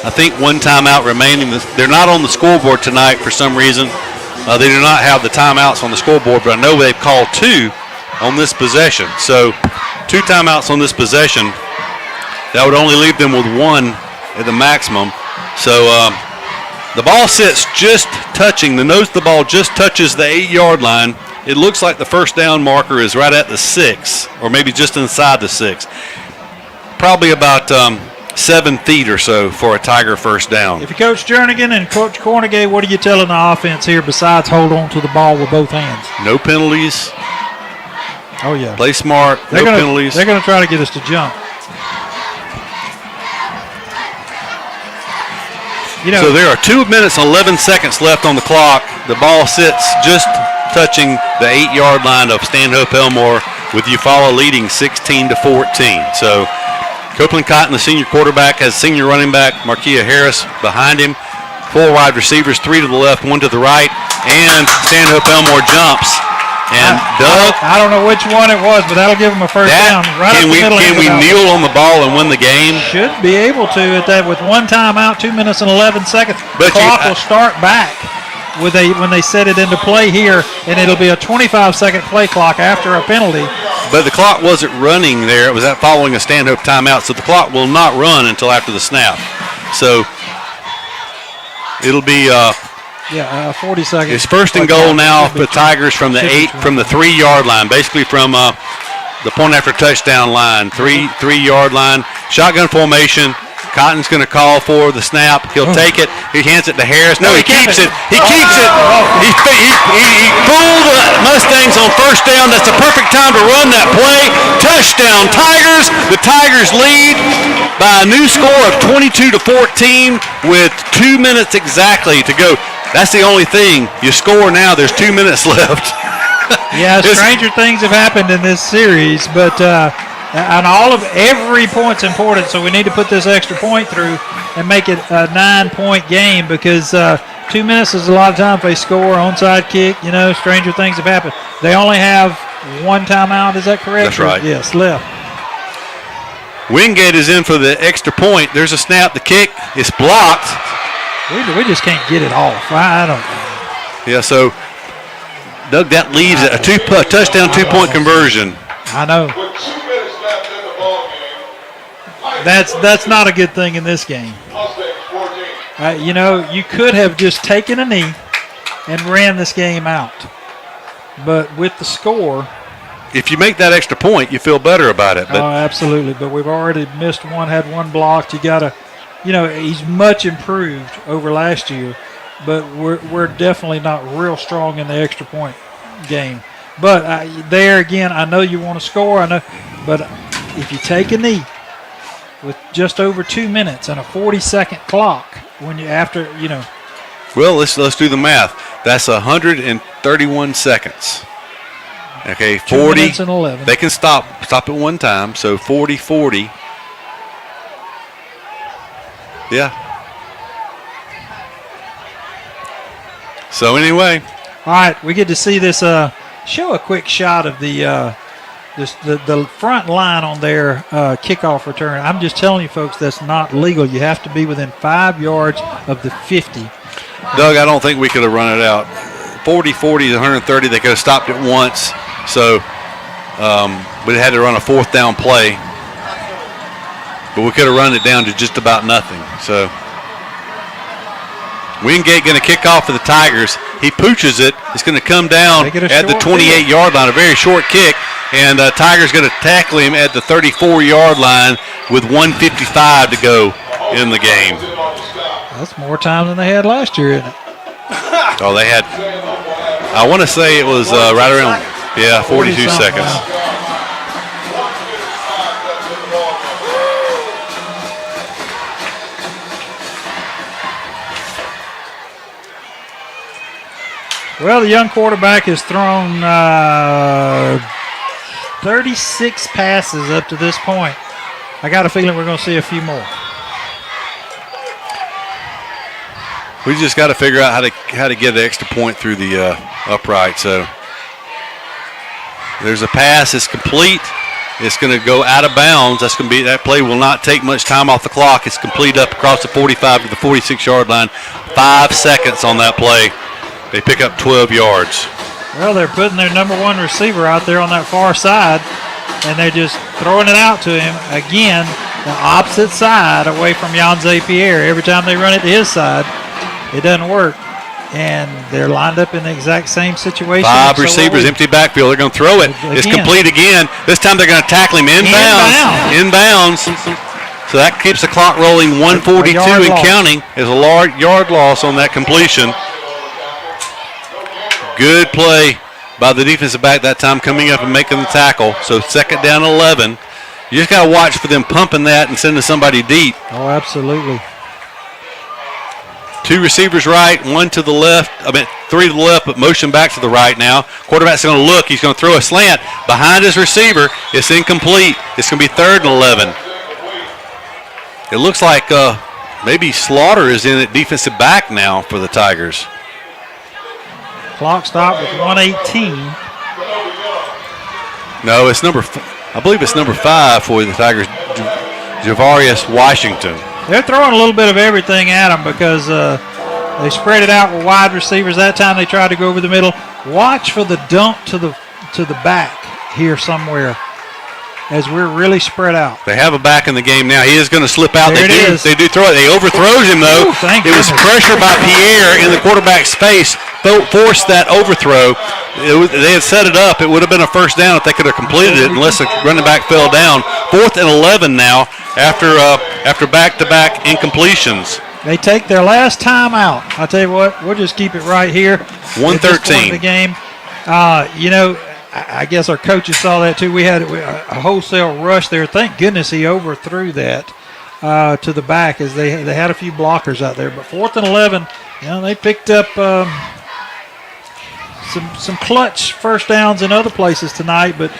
I think one timeout remaining. They're not on the scoreboard tonight for some reason. They do not have the timeouts on the scoreboard, but I know they've called 2 on this possession. So 2 timeouts on this possession. That would only leave them with 1 at the maximum. So the ball sits just touching. The nose of the ball just touches the 8-yard line. It looks like the first down marker is right at the 6, or maybe just inside the 6. Probably about 7 feet or so for a Tiger first down. If you Coach Jernigan and Coach Cornegay, what are you telling the offense here besides hold on to the ball with both hands? No penalties. Oh, yeah. Play smart. No penalties. They're going to try to get us to jump. So there are 2 minutes and 11 seconds left on the clock. The ball sits just touching the 8-yard line of Stanhope Elmore, with Eufaula leading 16-14. So Copeland Cotton, the senior quarterback, has senior running back Markia Harris behind him. 4 wide receivers, 3 to the left, 1 to the right, and Stanhope Elmore jumps. And Doug, I don't know which one it was, but that'll give them a first down. Right can we kneel on the ball and win the game? Should be able to at that with 1 timeout, 2 minutes and 11 seconds. The clock will start back when they set it into play here, and it'll be a 25-second play clock after a penalty. But the clock wasn't running there. It was following a Stanhope timeout, so the clock will not run until after the snap. So it'll be 40 seconds. It's 1st and goal now for the Tigers from the 3-yard line, basically from the point after touchdown line, 3-yard line. Shotgun formation. Cotton's going to call for the snap. He'll take it. He hands it to Harris. No, he keeps it. He keeps it. He fooled the Mustangs on first down. That's the perfect time to run that play. Touchdown, Tigers. The Tigers lead by a new score of 22-14 with 2 minutes exactly to go. That's the only thing. You score now. There's 2 minutes left. Yeah, stranger things have happened in this series, but and every point's important, so we need to put this extra point through and make it a 9-point game, because 2 minutes is a lot of time if they score, onside kick, stranger things have happened. They only have 1 timeout, is that correct? That's right. Yes, left. Wingate is in for the extra point. There's a snap, the kick is blocked. We just can't get it off. I don't know. Yeah, so Doug, that leaves a touchdown 2-point conversion. I know. That's not a good thing in this game. You could have just taken a knee and ran this game out. But with the score, if you make that extra point, you feel better about it. But absolutely. But we've already missed one, had one blocked. You got to, he's much improved over last year. But we're definitely not real strong in the extra point game. But there again, I know you want to score. I know, but if you take a knee with just over 2 minutes and a 40-second clock, Well, let's do the math. That's 131 seconds. Okay, 40. 2 minutes and 11. They can stop at one time. So 40. Yeah. So anyway. All right, we get to see this. Show a quick shot of the front line on their kickoff return. I'm just telling you, folks, that's not legal. You have to be within 5 yards of the 50. Doug, I don't think we could have run it out. 40, 130, they could have stopped it once. So we had to run a 4th down play. But we could have run it down to just about nothing. So Wingate going to kick off for the Tigers. He pooches it. It's going to come down at the 28-yard line, a very short kick. And Tigers going to tackle him at the 34-yard line with 1:55 to go in the game. That's more time than they had last year, isn't it? Oh, they had, I want to say it was right around, 42 seconds. Well, the young quarterback has thrown 36 passes up to this point. I got a feeling we're going to see a few more. We just got to figure out how to get an extra point through the upright. So there's a pass. It's complete. It's going to go out of bounds. That play will not take much time off the clock. It's complete up across the 45 to the 46-yard line. 5 seconds on that play. They pick up 12 yards. Well, they're putting their number 1 receiver out there on that far side, and they're just throwing it out to him. Again, the opposite side away from Yanze Pierre. Every time they run it to his side, it doesn't work. And they're lined up in the exact same situation. 5 receivers, empty backfield. They're going to throw it. It's complete again. This time they're going to tackle him inbounds. So that keeps the clock rolling. 1:42 and counting is a large yard loss on that completion. Good play by the defensive back that time, coming up and making the tackle. So 2nd down 11. You just got to watch for them pumping that and sending somebody deep. Oh, absolutely. 2 receivers right, 1 to the left. 3 to the left, but motion back to the right now. Quarterback's going to look. He's going to throw a slant behind his receiver. It's incomplete. It's going to be 3rd and 11. It looks like maybe Slaughter is in at defensive back now for the Tigers. Clock stopped with 1:18. No, it's I believe it's number 5 for the Tigers, Javarius Washington. They're throwing a little bit of everything at them because they spread it out with wide receivers. That time they tried to go over the middle. Watch for the dump to the back here somewhere as we're really spread out. They have a back in the game now. He is going to slip out. There They do throw it. They overthrows him, though. It was pressure by Pierre in the quarterback's face. Forced that overthrow. They had set it up. It would have been a 1st down if they could have completed it unless the running back fell down. 4th and 11 now after back-to-back incompletions. They take their last time out. I'll tell you what, we'll just keep it right here. 1:13. The game. I guess our coaches saw that too. We had a wholesale rush there. Thank goodness he overthrew that to the back as they had a few blockers out there. But 4th and 11, they picked up some clutch 1st downs in other places tonight. But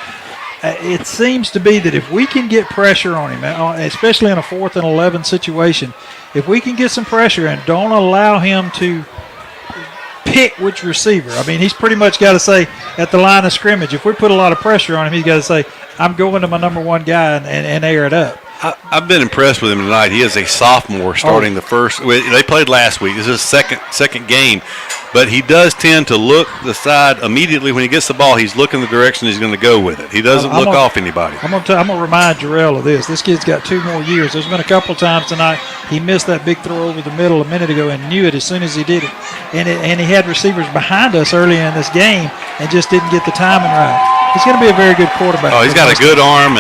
it seems to be that if we can get pressure on him, especially in a 4th and 11 situation, if we can get some pressure and don't allow him to pick which receiver. He's pretty much got to say at the line of scrimmage, if we put a lot of pressure on him, he's got to say, I'm going to my number 1 guy and air it up. I've been impressed with him tonight. He is a sophomore starting the first. They played last week. This is his second game. But he does tend to look the side immediately when he gets the ball. He's looking the direction he's going to go with it. He doesn't look off anybody. I'm going to remind Jarrell of this. This kid's got 2 more years. There's been a couple of times tonight he missed that big throw over the middle a minute ago and knew it as soon as he did it. And he had receivers behind us earlier in this game and just didn't get the timing right. He's going to be a very good quarterback. Oh, he's got a good arm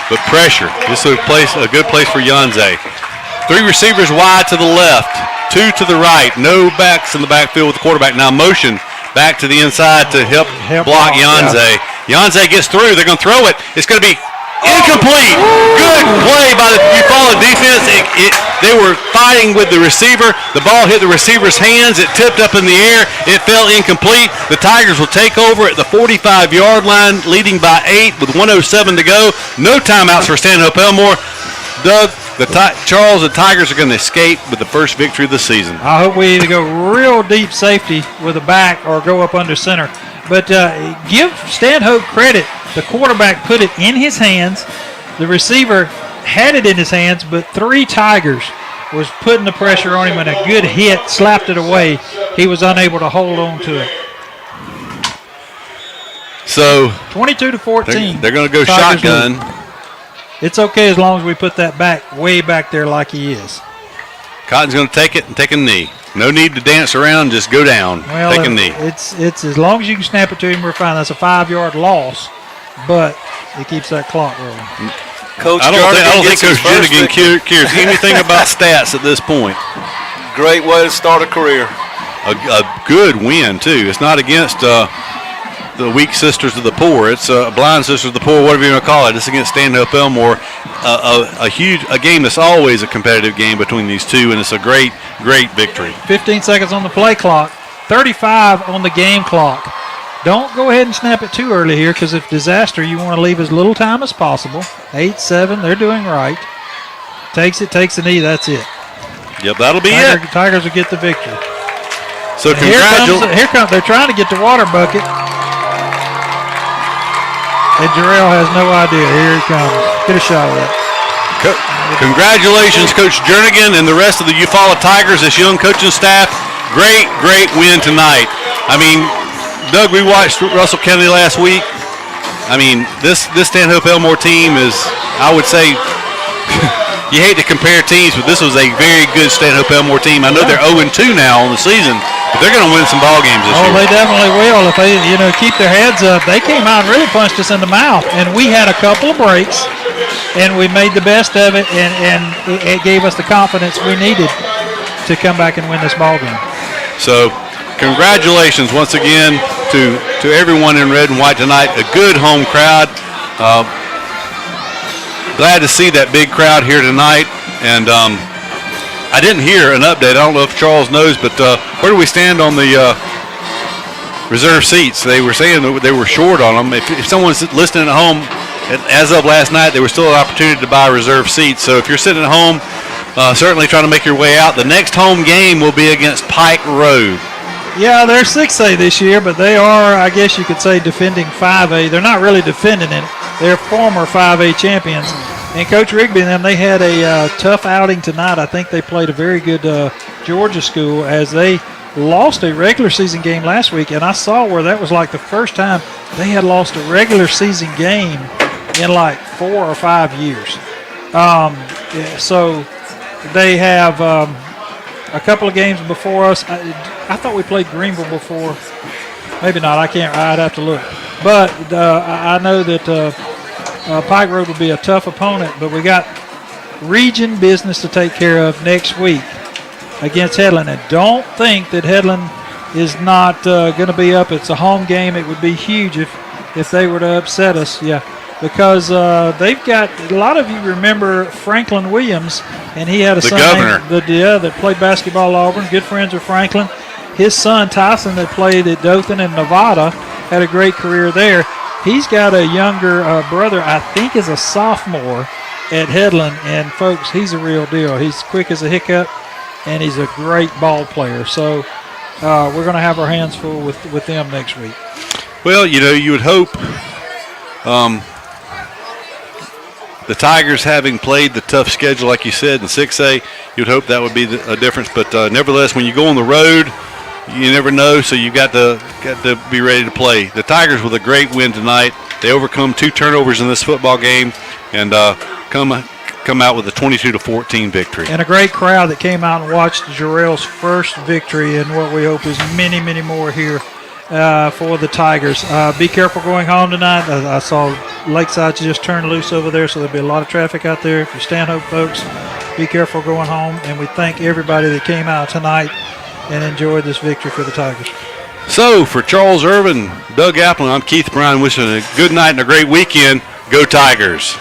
but pressure. This is a good place for Yanze. 3 receivers wide to the left, 2 to the right. No backs in the backfield with the quarterback. Now motion back to the inside to help block Yanze. Yanze gets through. They're going to throw it. It's going to be incomplete. Good play by the Eufaula defense. They were fighting with the receiver. The ball hit the receiver's hands. It tipped up in the air. It fell incomplete. The Tigers will take over at the 45-yard line, leading by 8 with 1:07 to go. No timeouts for Stanhope Elmore. Doug, Charles, the Tigers are going to escape with the first victory of the season. I hope we either go real deep safety with a back or go up under center. But give Stanhope credit. The quarterback put it in his hands. The receiver had it in his hands, but 3 Tigers was putting the pressure on him, and a good hit slapped it away. He was unable to hold on to it. So 22-14. They're going to go Tigers shotgun. Lose. It's okay as long as we put that back way back there like he is. Cotton's going to take it and take a knee. No need to dance around, just go down. Well, take a knee. It's as long as you can snap it to him, we're fine. That's a 5-yard loss, but it keeps that clock rolling. Coach I don't think Coach Jernigan cares anything about stats at this point. Great way to start a career. A good win, too. It's not against the weak sisters of the poor. It's blind sisters of the poor, whatever you want to call it. It's against Stanhope Elmore. A game that's always a competitive game between these two, and it's a great victory. 15 seconds on the play clock, 35 on the game clock. Don't go ahead and snap it too early here, because if disaster, you want to leave as little time as possible. 8-7, they're doing right. Takes the knee, that's it. Yep, that'll be it. Tigers will get the victory. So congratulations. Here comes, they're trying to get the water bucket. And Jarrell has no idea. Here he comes. Get a shot of that. Congratulations, Coach Jernigan and the rest of the Eufaula Tigers, this young coaching staff. Great win tonight. I mean, Doug, we watched Russell County last week. I mean, this Stanhope Elmore team is, I would say, you hate to compare teams, but this was a very good Stanhope Elmore team. I know they're 0-2 now on the season, but they're going to win some ball games this year. Oh, they definitely will if they, keep their heads up. They came out and really punched us in the mouth, and we had a couple of breaks, and we made the best of it, and it gave us the confidence we needed to come back and win this ball game. So, congratulations once again to everyone in red and white tonight. A good home crowd. Glad to see that big crowd here tonight, and I didn't hear an update. I don't know if Charles knows, but where do we stand on the reserve seats? They were saying that they were short on them. If someone's listening at home, as of last night, there was still an opportunity to buy reserve seats. So if you're sitting at home, certainly trying to make your way out, the next home game will be against Pike Road. Yeah, they're 6A this year, but they are, I guess you could say, defending 5A. They're not really defending it. They're former 5A champions. And Coach Rigby and them, they had a tough outing tonight. I think they played a very good Georgia school, as they lost a regular season game last week. And I saw where that was like the first time they had lost a regular season game in like 4 or 5 years. So they have a couple of games before us. I thought we played Greenville before. Maybe not. I'd have to look. But I know that Pike Road will be a tough opponent, but we got region business to take care of next week against Headland. And don't think that Headland is not going to be up. It's a home game. It would be huge if they were to upset us. Yeah, because they've got, a lot of you remember Franklin Williams, and he had a son that played basketball at Auburn, good friends with Franklin. His son Tyson, that played at Dothan in Nevada, had a great career there. He's got a younger brother, I think is a sophomore at Headland, and folks, he's a real deal. He's quick as a hiccup, and he's a great ball player. So we're going to have our hands full with them next week. Well, you would hope the Tigers, having played the tough schedule, like you said, in 6A, you'd hope that would be a difference. But nevertheless, when you go on the road, you never know, so you've got to be ready to play. The Tigers with a great win tonight. They overcome 2 turnovers in this football game and come out with a 22-14 victory. And a great crowd that came out and watched Jarrell's first victory, and what we hope is many, many more here for the Tigers. Be careful going home tonight. I saw Lakeside just turned loose over there, so there'll be a lot of traffic out there. If you're Stanhope folks, be careful going home. And we thank everybody that came out tonight and enjoyed this victory for the Tigers. So, for Charles Irvin, Doug Applin, I'm Keith Bryan, wishing a good night and a great weekend. Go Tigers.